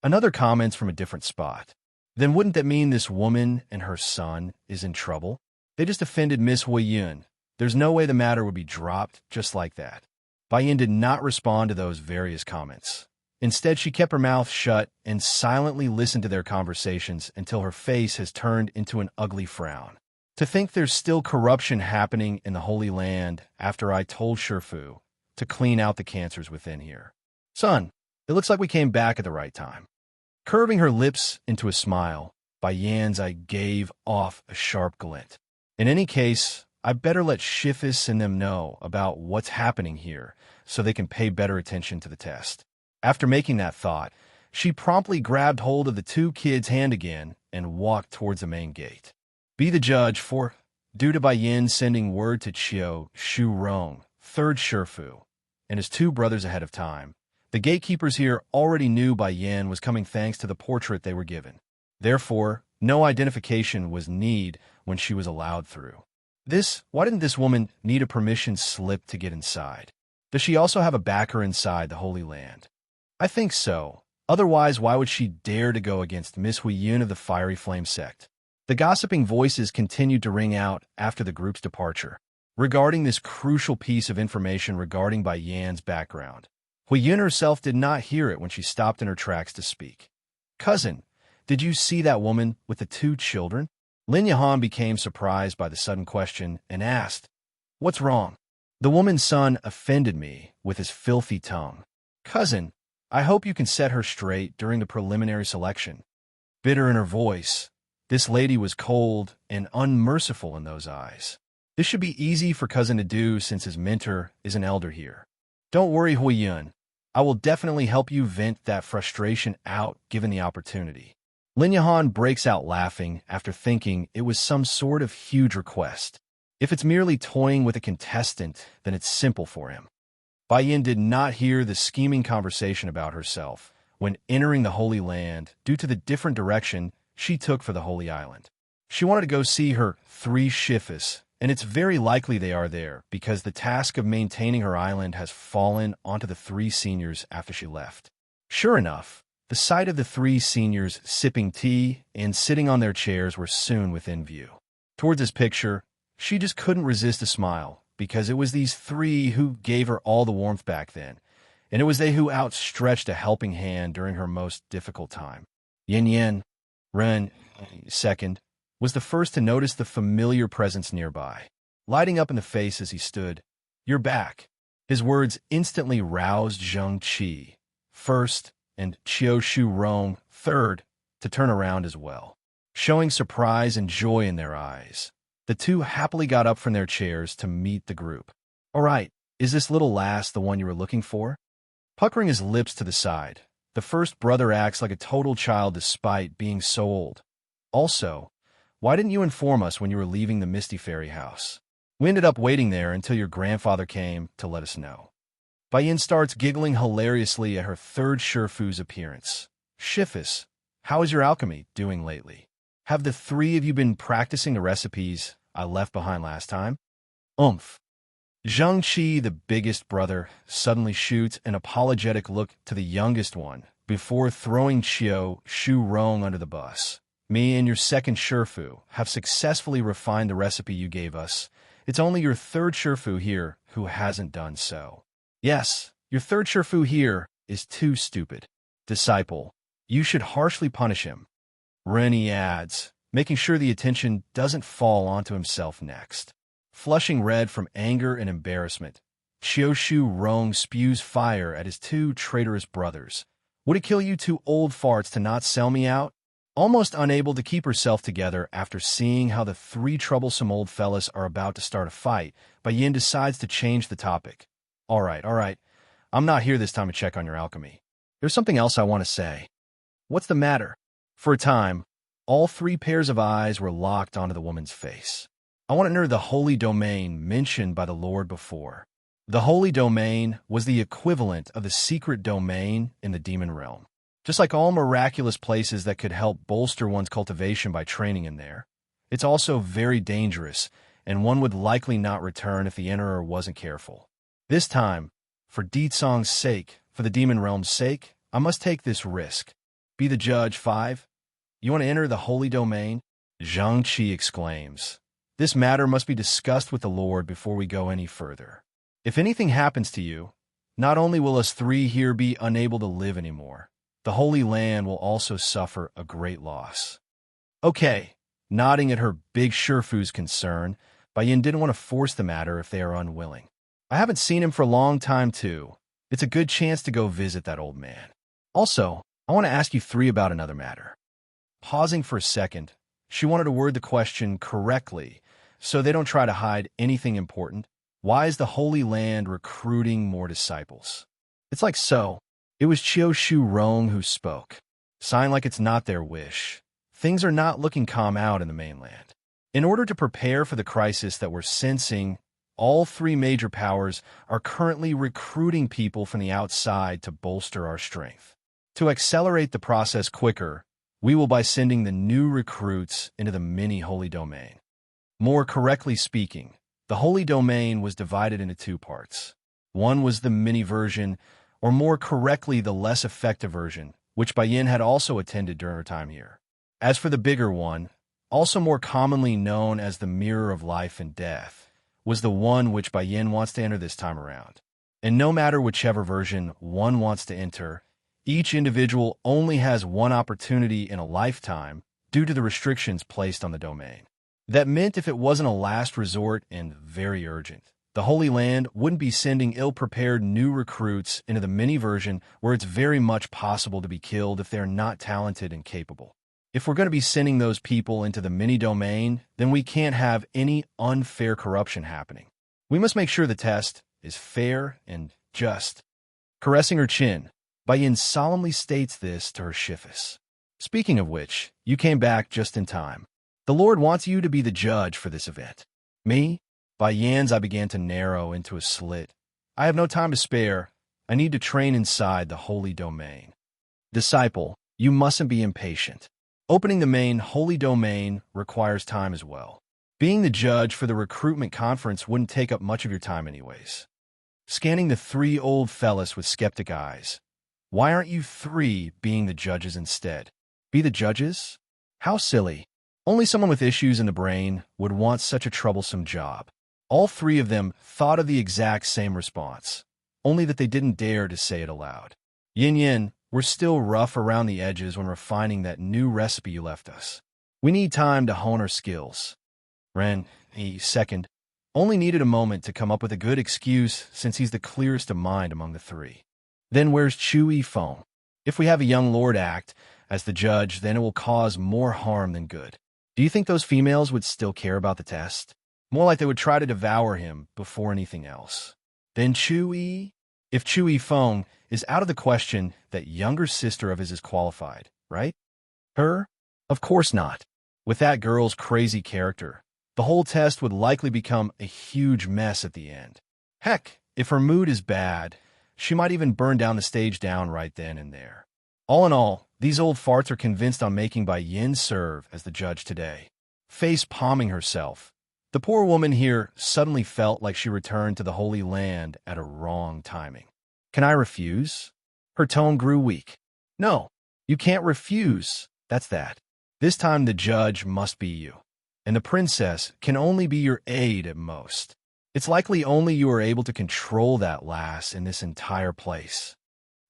Another comments from a different spot. Then wouldn't that mean this woman and her son is in trouble? They just offended Miss Huiyun. There's no way the matter would be dropped just like that. Bai Yin did not respond to those various comments. Instead, she kept her mouth shut and silently listened to their conversations until her face has turned into an ugly frown. To think there's still corruption happening in the Holy Land after I told Shifu to clean out the cancers within here. Son, it looks like we came back at the right time. Curving her lips into a smile, Bai Yan's eye gave off a sharp glint. In any case, I better let Shifus and them know about what's happening here so they can pay better attention to the test. After making that thought, she promptly grabbed hold of the two kids' hand again and walked towards the main gate. Be the judge, for, due to Bai Yin sending word to Qiu Shu Rong, third Shifu, and his two brothers ahead of time, the gatekeepers here already knew Bai Yin was coming thanks to the portrait they were given. Therefore, no identification was needed when she was allowed through. Why didn't this woman need a permission slip to get inside? Does she also have a backer inside the Holy Land? I think so. Otherwise, why would she dare to go against Miss Hui Yun of the Fiery Flame sect? The gossiping voices continued to ring out after the group's departure, regarding this crucial piece of information regarding Bai Yan's background. Hui Yun herself did not hear it when she stopped in her tracks to speak. Cousin, did you see that woman with the two children? Lin Yahan became surprised by the sudden question and asked, What's wrong? The woman's son offended me with his filthy tongue. Cousin, I hope you can set her straight during the preliminary selection. Bitter in her voice, this lady was cold and unmerciful in those eyes. This should be easy for cousin to do since his mentor is an elder here. Don't worry, Hui Yun. I will definitely help you vent that frustration out given the opportunity. Lin Yahan breaks out laughing after thinking it was some sort of huge request. If it's merely toying with a contestant, then it's simple for him. Bai Yin did not hear the scheming conversation about herself when entering the Holy Land due to the different direction she took for the Holy Island. She wanted to go see her three Shifus, and it's very likely they are there because the task of maintaining her island has fallen onto the three seniors after she left. Sure enough, the sight of the three seniors sipping tea and sitting on their chairs were soon within view. Towards this picture, she just couldn't resist a smile because it was these three who gave her all the warmth back then, and it was they who outstretched a helping hand during her most difficult time. Yin Yin, Ren, second, was the first to notice the familiar presence nearby. Lighting up in the face as he stood, You're back. His words instantly roused Zheng Qi, first, and Qiu Shu Rong, third, to turn around as well. Showing surprise and joy in their eyes, the two happily got up from their chairs to meet the group. All right, is this little lass the one you were looking for? Puckering his lips to the side, the first brother acts like a total child despite being so old. Also, why didn't you inform us when you were leaving the Misty Fairy house? We ended up waiting there until your grandfather came to let us know. Bai Yin starts giggling hilariously at her third Shifu's appearance. Shifus, how is your alchemy doing lately? Have the three of you been practicing the recipes I left behind last time? Zheng Qi, the biggest brother, suddenly shoots an apologetic look to the youngest one before throwing Qiu Shu Rong under the bus. Me and your second Shifu have successfully refined the recipe you gave us. It's only your third Shifu here who hasn't done so. Yes, your third Shifu here is too stupid. Disciple, you should harshly punish him. Rennie adds, making sure the attention doesn't fall onto himself next. Flushing red from anger and embarrassment, Qiu Shu Rong spews fire at his two traitorous brothers. Would it kill you two old farts to not sell me out? Almost unable to keep herself together after seeing how the three troublesome old fellas are about to start a fight, Bai Yin decides to change the topic. All right. I'm not here this time to check on your alchemy. There's something else I want to say. What's the matter? For a time, all three pairs of eyes were locked onto the woman's face. I want to enter the holy domain mentioned by the Lord before. The holy domain was the equivalent of the secret domain in the demon realm. Just like all miraculous places that could help bolster one's cultivation by training in there, it's also very dangerous, and one would likely not return if the enterer wasn't careful. This time, for Ditsong's sake, for the demon realm's sake, I must take this risk. Be the judge, 5. You want to enter the holy domain? Zheng Qi exclaims. This matter must be discussed with the Lord before we go any further. If anything happens to you, not only will us three here be unable to live anymore, the Holy Land will also suffer a great loss. Okay, nodding at her big Shifu's concern, Bai Yin didn't want to force the matter if they are unwilling. I haven't seen him for a long time, too. It's a good chance to go visit that old man. Also, I want to ask you three about another matter. Pausing for a second, she wanted to word the question correctly, so they don't try to hide anything important. Why is the Holy Land recruiting more disciples? It's like so. It was Qiu Shu Rong who spoke. Sign like it's not their wish. Things are not looking calm out in the mainland. In order to prepare for the crisis that we're sensing, all three major powers are currently recruiting people from the outside to bolster our strength. To accelerate the process quicker, we will by sending the new recruits into the mini-holy domain. More correctly speaking, the holy domain was divided into two parts. One was the mini version, or more correctly, the less effective version, which Bayin had also attended during her time here. As for the bigger one, also more commonly known as the Mirror of Life and Death, was the one which Bayin wants to enter this time around. And no matter whichever version one wants to enter, each individual only has one opportunity in a lifetime due to the restrictions placed on the domain. That meant if it wasn't a last resort and very urgent, the Holy Land wouldn't be sending ill-prepared new recruits into the mini version where it's very much possible to be killed if they're not talented and capable. If we're going to be sending those people into the mini domain, then we can't have any unfair corruption happening. We must make sure the test is fair and just. Caressing her chin, Bayin solemnly states this to her Shifis. Speaking of which, you came back just in time. The Lord wants you to be the judge for this event. Me? Bayin's I began to narrow into a slit. I have no time to spare. I need to train inside the holy domain. Disciple, you mustn't be impatient. Opening the main holy domain requires time as well. Being the judge for the recruitment conference wouldn't take up much of your time anyways. Scanning the three old fellas with skeptic eyes. Why aren't you three being the judges instead? Be the judges? How silly. Only someone with issues in the brain would want such a troublesome job. All three of them thought of the exact same response, only that they didn't dare to say it aloud. Yin Yin, we're still rough around the edges when refining that new recipe you left us. We need time to hone our skills. Ren, he second, only needed a moment to come up with a good excuse since he's the clearest of mind among the three. Then where's Chewy Fong? If we have a young lord act as the judge, then it will cause more harm than good. Do you think those females would still care about the test? More like they would try to devour him before anything else. Then Chewy? If Chewy Fong is out of the question, that younger sister of his is qualified, right? Her? Of course not. With that girl's crazy character, the whole test would likely become a huge mess at the end. Heck, if her mood is bad, she might even burn down the stage down right then and there. All in all, these old farts are convinced on making Bayin serve as the judge today. Face palming herself, the poor woman here suddenly felt like she returned to the Holy Land at a wrong timing. Can I refuse? Her tone grew weak. No, you can't refuse. That's that. This time the judge must be you, and the princess can only be your aide at most. It's likely only you are able to control that lass in this entire place.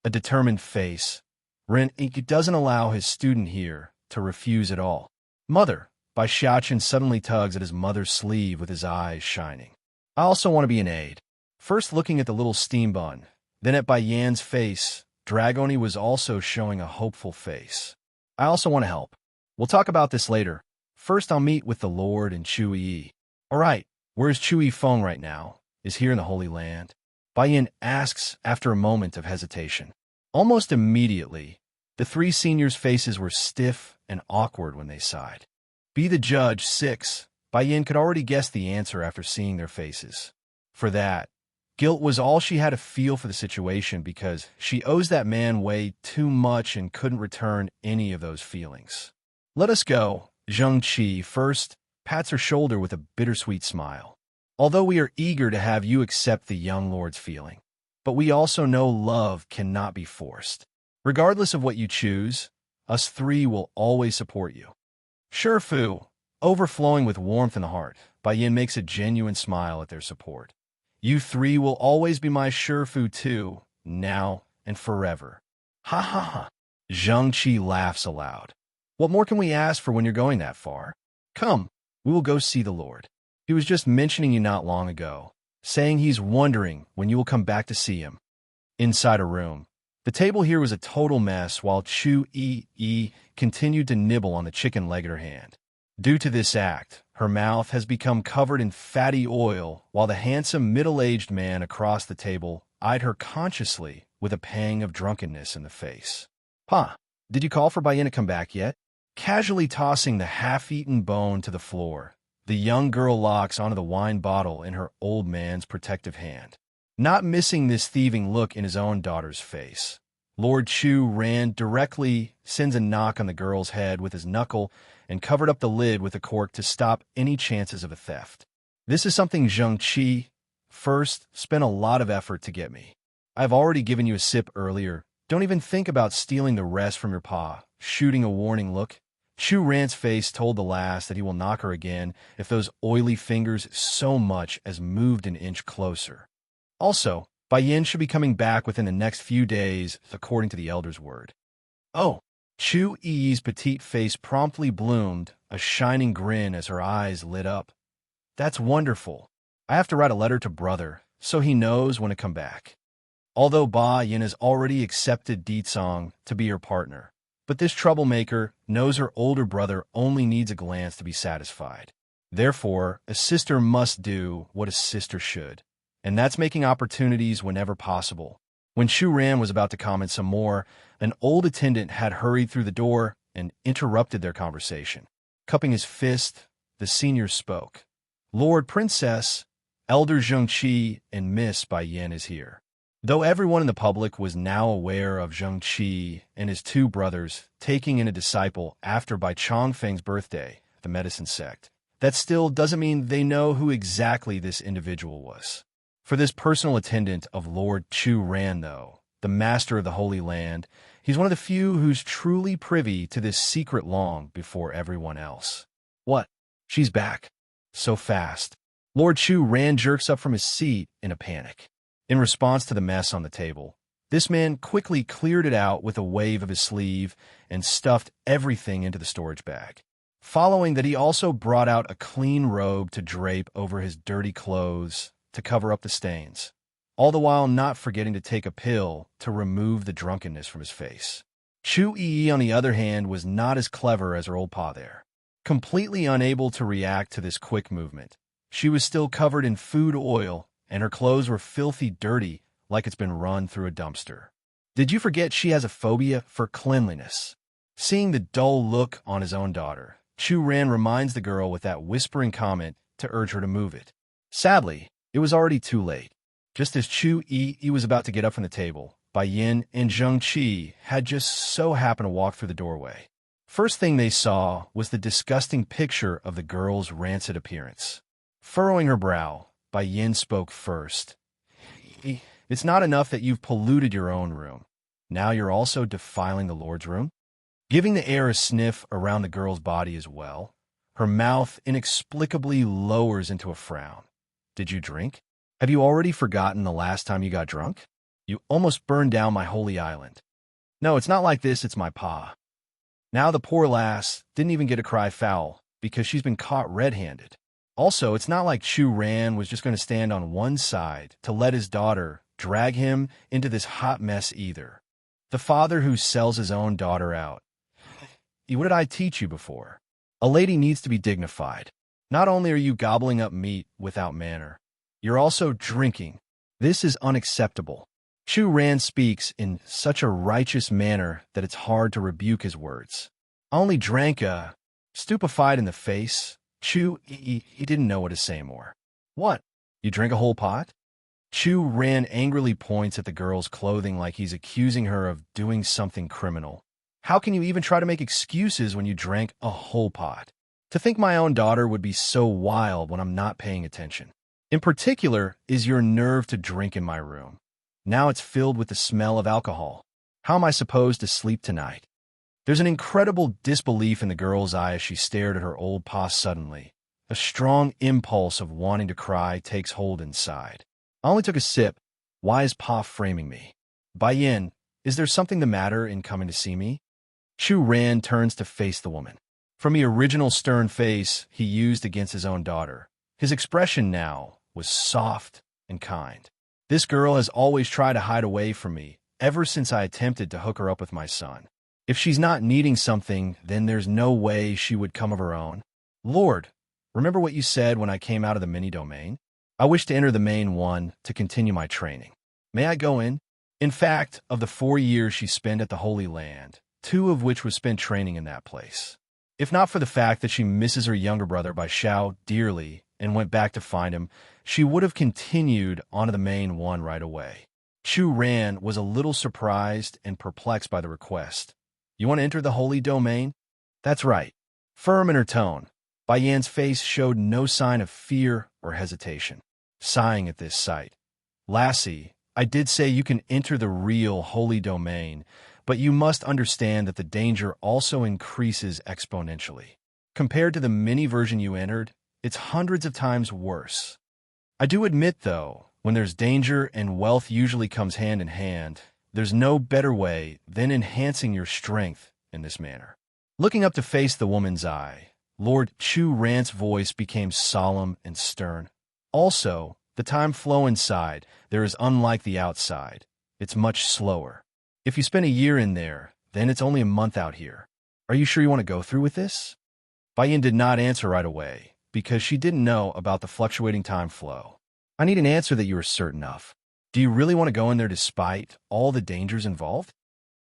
A determined face. Ren doesn't allow his student here to refuse at all. Mother, Bai Xiaochen suddenly tugs at his mother's sleeve with his eyes shining. I also want to be an aide. First looking at the little steam bun, then at Bai Yan's face, Dragoni was also showing a hopeful face. I also want to help. We'll talk about this later. First I'll meet with the Lord and Chui Yi. All right, where's Chui Feng right now? Is here in the Holy Land? Bai Yan asks after a moment of hesitation. Almost immediately, the three seniors' faces were stiff and awkward when they sighed. Be the judge, 6. Bai Yan could already guess the answer after seeing their faces. For that, guilt was all she had to feel for the situation because she owes that man way too much and couldn't return any of those feelings. Let us go. Zheng Qi first pats her shoulder with a bittersweet smile. Although we are eager to have you accept the young lord's feeling, but we also know love cannot be forced. Regardless of what you choose, us three will always support you. Sure, Fu. Overflowing with warmth in the heart, Bai Yan makes a genuine smile at their support. You three will always be my sure Fu too, now and forever. Ha ha ha. Zheng Qi laughs aloud. What more can we ask for when you're going that far? Come, we will go see the Lord. He was just mentioning you not long ago, saying he's wondering when you will come back to see him. Inside a room, the table here was a total mess while Chu Yi continued to nibble on the chicken leg at her hand. Due to this act, her mouth has become covered in fatty oil while the handsome middle-aged man across the table eyed her consciously with a pang of drunkenness in the face. Pa, did you call for Bai Yan to come back yet? Casually tossing the half-eaten bone to the floor, The young girl locks onto the wine bottle in her old man's protective hand, not missing this thieving look in his own daughter's face. Lord Chu ran directly, sends a knock on the girl's head with his knuckle, and covered up the lid with a cork to stop any chances of a theft. This is something Zheng Qi, first, spent a lot of effort to get me. I've already given you a sip earlier. Don't even think about stealing the rest from your pa. Shooting a warning look. Chu Ran's face told the lass that he will knock her again if those oily fingers so much as moved an inch closer. Also, Bai Yin should be coming back within the next few days, according to the elder's word. Oh, Chu Yi's petite face promptly bloomed, a shining grin as her eyes lit up. That's wonderful. I have to write a letter to brother, so he knows when to come back. Although Bai Yin has already accepted Di Cong to be her partner, but this troublemaker knows her older brother only needs a glance to be satisfied. Therefore, a sister must do what a sister should, and that's making opportunities whenever possible. When Chu Ran was about to comment some more, an old attendant had hurried through the door and interrupted their conversation. Cupping his fist, the senior spoke. Lord Princess, Elder Zheng Qi and Miss Bai Yin is here. Though everyone in the public was now aware of Zheng Qi and his two brothers taking in a disciple after Bai Chongfeng's birthday, the medicine sect, that still doesn't mean they know who exactly this individual was. For this personal attendant of Lord Chu Ran, though, the master of the Holy Land, he's one of the few who's truly privy to this secret long before everyone else. What? She's back. So fast. Lord Chu Ran jerks up from his seat in a panic. In response to the mess on the table, this man quickly cleared it out with a wave of his sleeve and stuffed everything into the storage bag. Following that, he also brought out a clean robe to drape over his dirty clothes to cover up the stains, all the while not forgetting to take a pill to remove the drunkenness from his face. Chu Yi, on the other hand, was not as clever as her old pa there. Completely unable to react to this quick movement, she was still covered in food oil, and her clothes were filthy dirty like it's been run through a dumpster. Did you forget she has a phobia for cleanliness? Seeing the dull look on his own daughter, Chu Ran reminds the girl with that whispering comment to urge her to move it. Sadly, it was already too late. Just as Chu Yi was about to get up from the table, Bai Yin and Zheng Qi had just so happened to walk through the doorway. First thing they saw was the disgusting picture of the girl's rancid appearance. Furrowing her brow, Bai Yin spoke first. It's not enough that you've polluted your own room. Now you're also defiling the Lord's room? Giving the air a sniff around the girl's body as well, her mouth inexplicably lowers into a frown. Did you drink? Have you already forgotten the last time you got drunk? You almost burned down my holy island. No, it's not like this, it's my pa. Now the poor lass didn't even get a cry foul because she's been caught red-handed. Also, it's not like Chu Ran was just going to stand on one side to let his daughter drag him into this hot mess either. The father who sells his own daughter out. What did I teach you before? A lady needs to be dignified. Not only are you gobbling up meat without manner, you're also drinking. This is unacceptable. Chu Ran speaks in such a righteous manner that it's hard to rebuke his words. I only drank stupefied in the face. Chu, he didn't know what to say more. What? You drink a whole pot? Chu Ran angrily points at the girl's clothing like he's accusing her of doing something criminal. How can you even try to make excuses when you drank a whole pot? To think my own daughter would be so wild when I'm not paying attention. In particular is your nerve to drink in my room. Now it's filled with the smell of alcohol. How am I supposed to sleep tonight? There's an incredible disbelief in the girl's eye as she stared at her old pa suddenly. A strong impulse of wanting to cry takes hold inside. I only took a sip. Why is pa framing me? Bai Yin, is there something the matter in coming to see me? Chu Ran turns to face the woman. From the original stern face he used against his own daughter, his expression now was soft and kind. This girl has always tried to hide away from me, ever since I attempted to hook her up with my son. If she's not needing something, then there's no way she would come of her own. Lord, remember what you said when I came out of the mini-domain? I wish to enter the main one to continue my training. May I go in? In fact, of the 4 years she spent at the Holy Land, 2 of which was spent training in that place. If not for the fact that she misses her younger brother by Xiao dearly and went back to find him, she would have continued onto the main one right away. Chu Ran was a little surprised and perplexed by the request. You want to enter the holy domain? That's right. Firm in her tone, Bai Yan's face showed no sign of fear or hesitation. Sighing at this sight. Lassie, I did say you can enter the real holy domain, but you must understand that the danger also increases exponentially. Compared to the mini version you entered, it's hundreds of times worse. I do admit, though, when there's danger and wealth usually comes hand in hand, there's no better way than enhancing your strength in this manner. Looking up to face the woman's eye, Lord Chu Ran's voice became solemn and stern. Also, the time flow inside there is unlike the outside. It's much slower. If you spend a year in there, then it's only a month out here. Are you sure you want to go through with this? Bai Yan did not answer right away, because she didn't know about the fluctuating time flow. I need an answer that you are certain of. Do you really want to go in there despite all the dangers involved?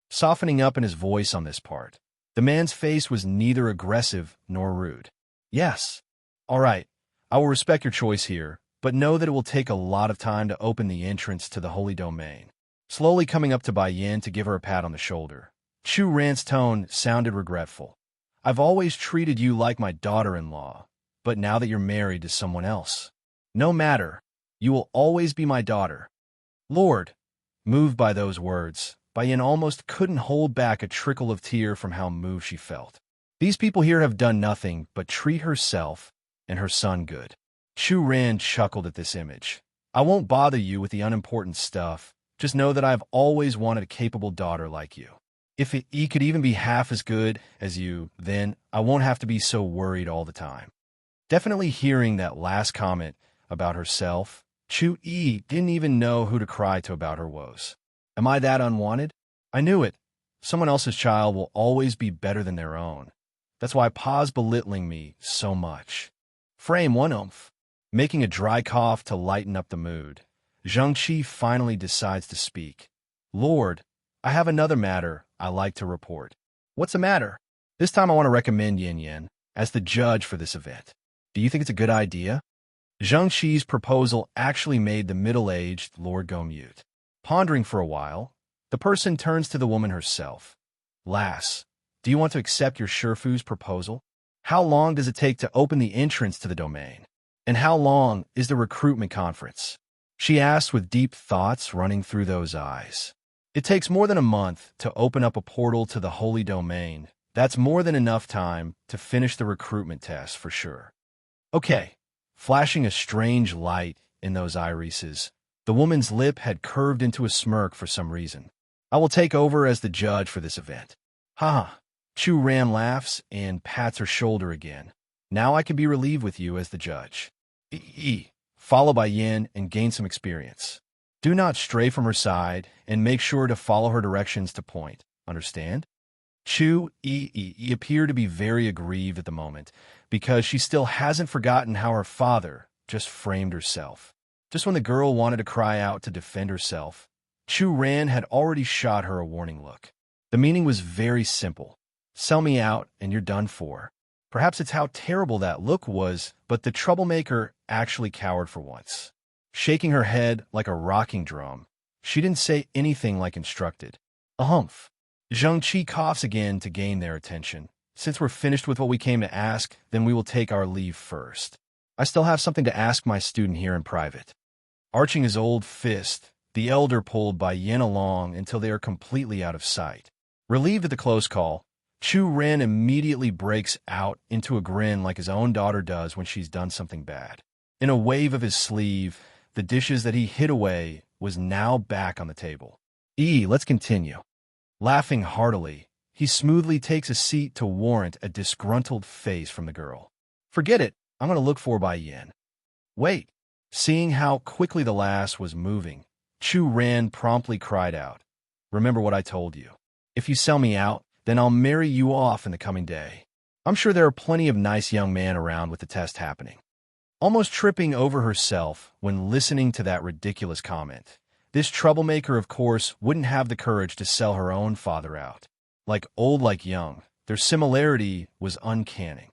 Softening up in his voice on this part, the man's face was neither aggressive nor rude. Yes. All right, I will respect your choice here, but know that it will take a lot of time to open the entrance to the holy domain. Slowly coming up to Bai Yan to give her a pat on the shoulder, Chu Ran's tone sounded regretful. I've always treated you like my daughter-in-law, but now that you're married to someone else, no matter, you will always be my daughter. Lord, moved by those words, Bai Yan almost couldn't hold back a trickle of tear from how moved she felt. These people here have done nothing but treat herself and her son good. Chu Ran chuckled at this image. I won't bother you with the unimportant stuff. Just know that I've always wanted a capable daughter like you. If he could even be half as good as you, then I won't have to be so worried all the time. Definitely hearing that last comment about herself, Chu Yi didn't even know who to cry to about her woes. Am I that unwanted? I knew it. Someone else's child will always be better than their own. That's why Pa's belittling me so much. Frame one oomph. Making a dry cough to lighten up the mood, Zheng Qi finally decides to speak. Lord, I have another matter I like to report. What's the matter? This time I want to recommend Yin Yan as the judge for this event. Do you think it's a good idea? Zheng Qi's proposal actually made the middle-aged Lord go mute. Pondering for a while, the person turns to the woman herself. Lass, do you want to accept your Shifu's proposal? How long does it take to open the entrance to the domain? And how long is the recruitment conference? She asked with deep thoughts running through those eyes. It takes more than a month to open up a portal to the holy domain. That's more than enough time to finish the recruitment test for sure. Okay. Flashing a strange light in those irises, the woman's lip had curved into a smirk for some reason. I will take over as the judge for this event. Ha! Chu Ran laughs and pats her shoulder again. Now I can be relieved with you as the judge. Follow Bai Yan and gain some experience. Do not stray from her side and make sure to follow her directions to point. Understand? Chu Yi appeared to be very aggrieved at the moment because she still hasn't forgotten how her father just framed herself. Just when the girl wanted to cry out to defend herself, Chu Ran had already shot her a warning look. The meaning was very simple. Sell me out and you're done for. Perhaps it's how terrible that look was, but the troublemaker actually cowered for once. Shaking her head like a rocking drum, she didn't say anything like instructed. A humph. Zheng Qi coughs again to gain their attention. Since we're finished with what we came to ask, then we will take our leave first. I still have something to ask my student here in private. Arching his old fist, the elder pulled Bai Yan along until they are completely out of sight. Relieved at the close call, Chu Ran immediately breaks out into a grin like his own daughter does when she's done something bad. In a wave of his sleeve, the dishes that he hid away was now back on the table. Let's continue. Laughing heartily, he smoothly takes a seat to warrant a disgruntled face from the girl. Forget it, I'm going to look for Bai Yan. Wait. Seeing how quickly the lass was moving, Chu Ran promptly cried out, Remember what I told you. If you sell me out, then I'll marry you off in the coming day. I'm sure there are plenty of nice young men around with the test happening. Almost tripping over herself when listening to that ridiculous comment, this troublemaker, of course, wouldn't have the courage to sell her own father out. Like old like young, Their similarity was uncanny.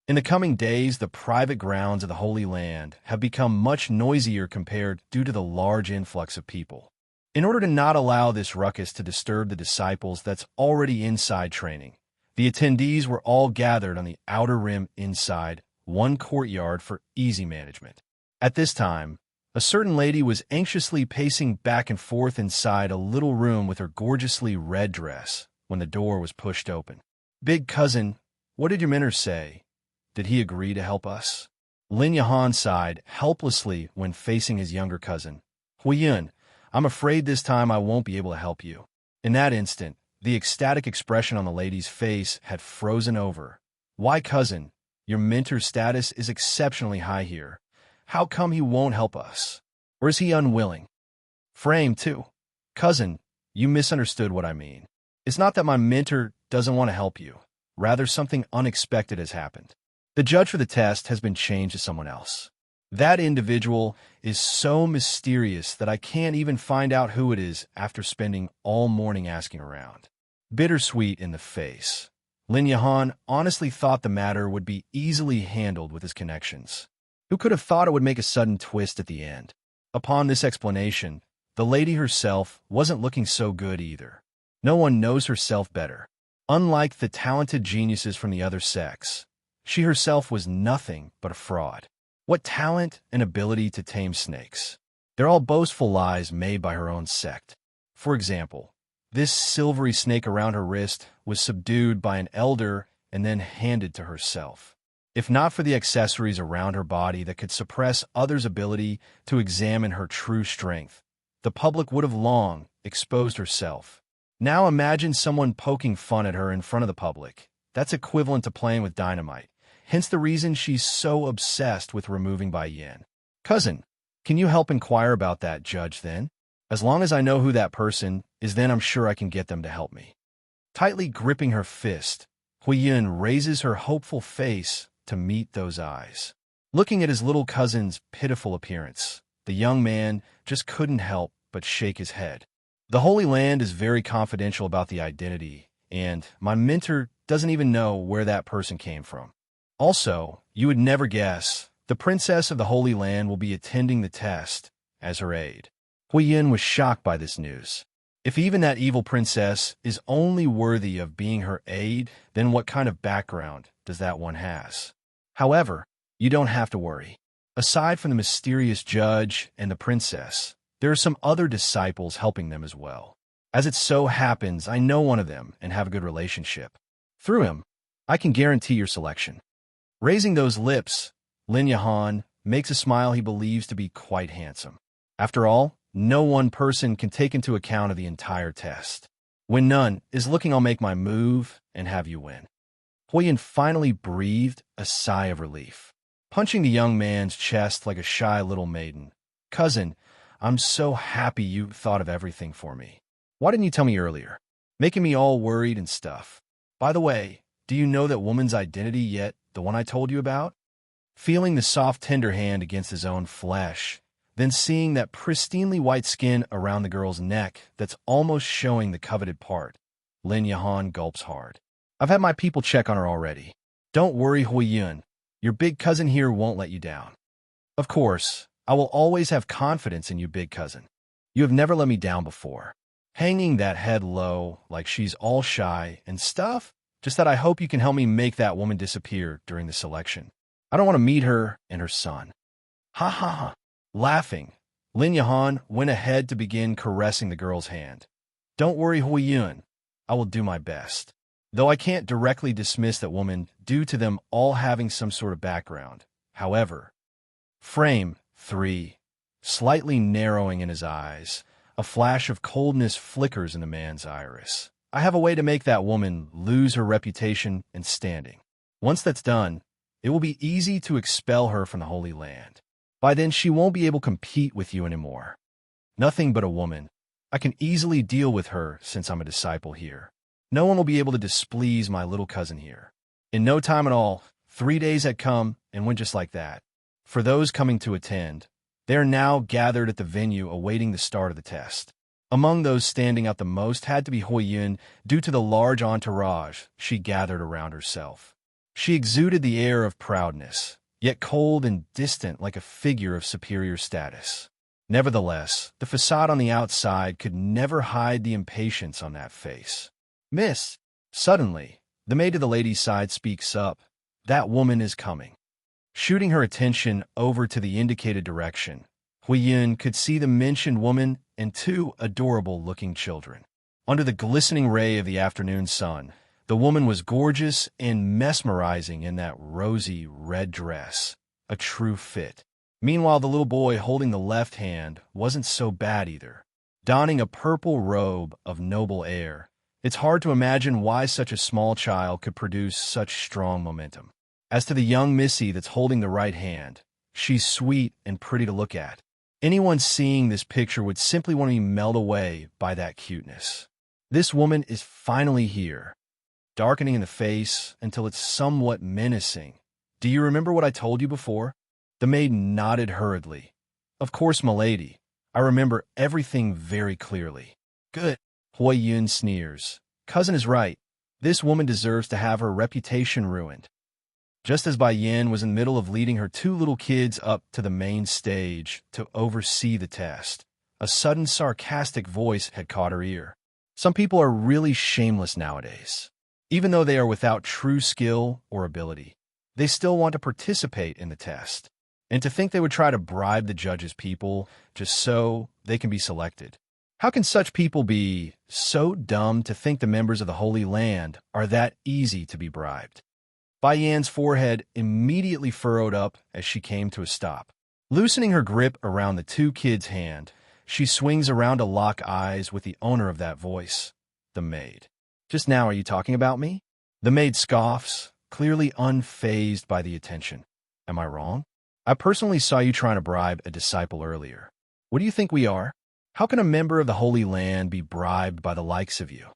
In the coming days, the private grounds of the Holy Land have become much noisier compared due to the large influx of people. In order to not allow this ruckus to disturb the disciples that's already inside training, the attendees were all gathered on the outer rim inside one courtyard for easy management. At this time, a certain lady was anxiously pacing back and forth inside a little room with her gorgeously red dress when the door was pushed open. "Big cousin, what did your mentor say? Did he agree to help us?" Lin Yahan sighed helplessly when facing his younger cousin. "Huiyun, I'm afraid this time I won't be able to help you." In that instant, the ecstatic expression on the lady's face had frozen over. "Why, cousin? Your mentor's status is exceptionally high here. How come he won't help us? Or is he unwilling?" "Frame, too. Cousin, you misunderstood what I mean. It's not that my mentor doesn't want to help you. Rather, something unexpected has happened. The judge for the test has been changed to someone else. That individual is so mysterious that I can't even find out who it is after spending all morning asking around." Bittersweet in the face, Lin Yahan honestly thought the matter would be easily handled with his connections. Who could have thought it would make a sudden twist at the end? Upon this explanation, the lady herself wasn't looking so good either. No one knows herself better. Unlike the talented geniuses from the other sex, she herself was nothing but a fraud. What talent and ability to tame snakes? They're all boastful lies made by her own sect. For example, this silvery snake around her wrist was subdued by an elder and then handed to herself. If not for the accessories around her body that could suppress others' ability to examine her true strength, the public would have long exposed herself. Now imagine someone poking fun at her in front of the public. That's equivalent to playing with dynamite. Hence the reason she's so obsessed with removing Bai Yin. "Cousin, can you help inquire about that judge then? As long as I know who that person is, then I'm sure I can get them to help me." Tightly gripping her fist, Huiyun raises her hopeful face to meet those eyes. Looking at his little cousin's pitiful appearance, the young man just couldn't help but shake his head. "The Holy Land is very confidential about the identity, and my mentor doesn't even know where that person came from. Also, you would never guess, the princess of the Holy Land will be attending the test as her aide." Huiyun was shocked by this news. If even that evil princess is only worthy of being her aide, then what kind of background does that one has? However, you don't have to worry. Aside from the mysterious judge and the princess, there are some other disciples helping them as well. As it so happens, I know one of them and have a good relationship. Through him, I can guarantee your selection. Raising those lips, Lin Yahan makes a smile he believes to be quite handsome. After all, no one person can take into account of the entire test. When none is looking, I'll make my move and have you win. Huiyun finally breathed a sigh of relief, punching the young man's chest like a shy little maiden. "Cousin, I'm so happy you thought of everything for me. Why didn't you tell me earlier? Making me all worried and stuff. By the way, do you know that woman's identity yet, the one I told you about?" Feeling the soft, tender hand against his own flesh, then seeing that pristinely white skin around the girl's neck that's almost showing the coveted part, Lin Yahan gulps hard. "I've had my people check on her already. Don't worry, Huiyun. Your big cousin here won't let you down." "Of course, I will always have confidence in you, big cousin. You have never let me down before." Hanging that head low like she's all shy and stuff, just that I hope you can help me make that woman disappear during the selection. I don't want to meet her and her son. Ha ha ha. Laughing, Lin Yahan went ahead to begin caressing the girl's hand. "Don't worry, Huiyun. I will do my best. Though I can't directly dismiss that woman due to them all having some sort of background. However," frame 3, slightly narrowing in his eyes, a flash of coldness flickers in the man's iris. "I have a way to make that woman lose her reputation and standing. Once that's done, it will be easy to expel her from the Holy Land. By then, she won't be able to compete with you anymore. Nothing but a woman. I can easily deal with her since I'm a disciple here. No one will be able to displease my little cousin here." In no time at all, 3 days had come and went just like that. For those coming to attend, they are now gathered at the venue awaiting the start of the test. Among those standing out the most had to be Huiyun due to the large entourage she gathered around herself. She exuded the air of proudness, yet cold and distant like a figure of superior status. Nevertheless, the facade on the outside could never hide the impatience on that face. "Miss!" Suddenly, the maid to the lady's side speaks up. "That woman is coming." Shooting her attention over to the indicated direction, Huiyun could see the mentioned woman and two adorable-looking children. Under the glistening ray of the afternoon sun, the woman was gorgeous and mesmerizing in that rosy red dress, a true fit. Meanwhile, the little boy holding the left hand wasn't so bad either. Donning a purple robe of noble air, it's hard to imagine why such a small child could produce such strong momentum. As to the young missy that's holding the right hand, she's sweet and pretty to look at. Anyone seeing this picture would simply want to be melted away by that cuteness. This woman is finally here, darkening in the face until it's somewhat menacing. "Do you remember what I told you before?" The maid nodded hurriedly. "Of course, milady. I remember everything very clearly." "Good." Huiyun sneers. "Cousin is right. This woman deserves to have her reputation ruined." Just as Bai Yin was in the middle of leading her two little kids up to the main stage to oversee the test, a sudden sarcastic voice had caught her ear. Some people are really shameless nowadays. Even though they are without true skill or ability, they still want to participate in the test. And to think they would try to bribe the judges' people just so they can be selected. How can such people be so dumb to think the members of the Holy Land are that easy to be bribed? Bai Yan's forehead immediately furrowed up as she came to a stop. Loosening her grip around the two kids' hand, she swings around to lock eyes with the owner of that voice, the maid. "Just now, are you talking about me?" The maid scoffs, clearly unfazed by the attention. "Am I wrong? I personally saw you trying to bribe a disciple earlier. What do you think we are? How can a member of the Holy Land be bribed by the likes of you?"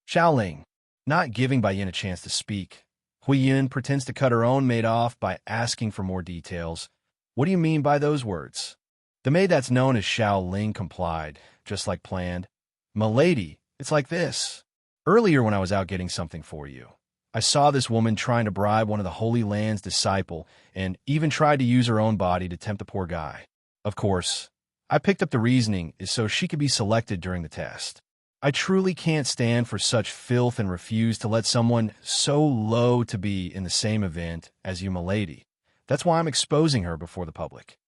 Xiaoling, not giving Bai Yin a chance to speak, Huiyun pretends to cut her own maid off by asking for more details. "What do you mean by those words?" The maid that's known as Xiaoling complied, just like planned. "Milady, it's like this. Earlier when I was out getting something for you, I saw this woman trying to bribe one of the Holy Land's disciple and even tried to use her own body to tempt the poor guy. Of course, I picked up the reasoning is so she could be selected during the test. I truly can't stand for such filth and refuse to let someone so low to be in the same event as you, milady. That's why I'm exposing her before the public."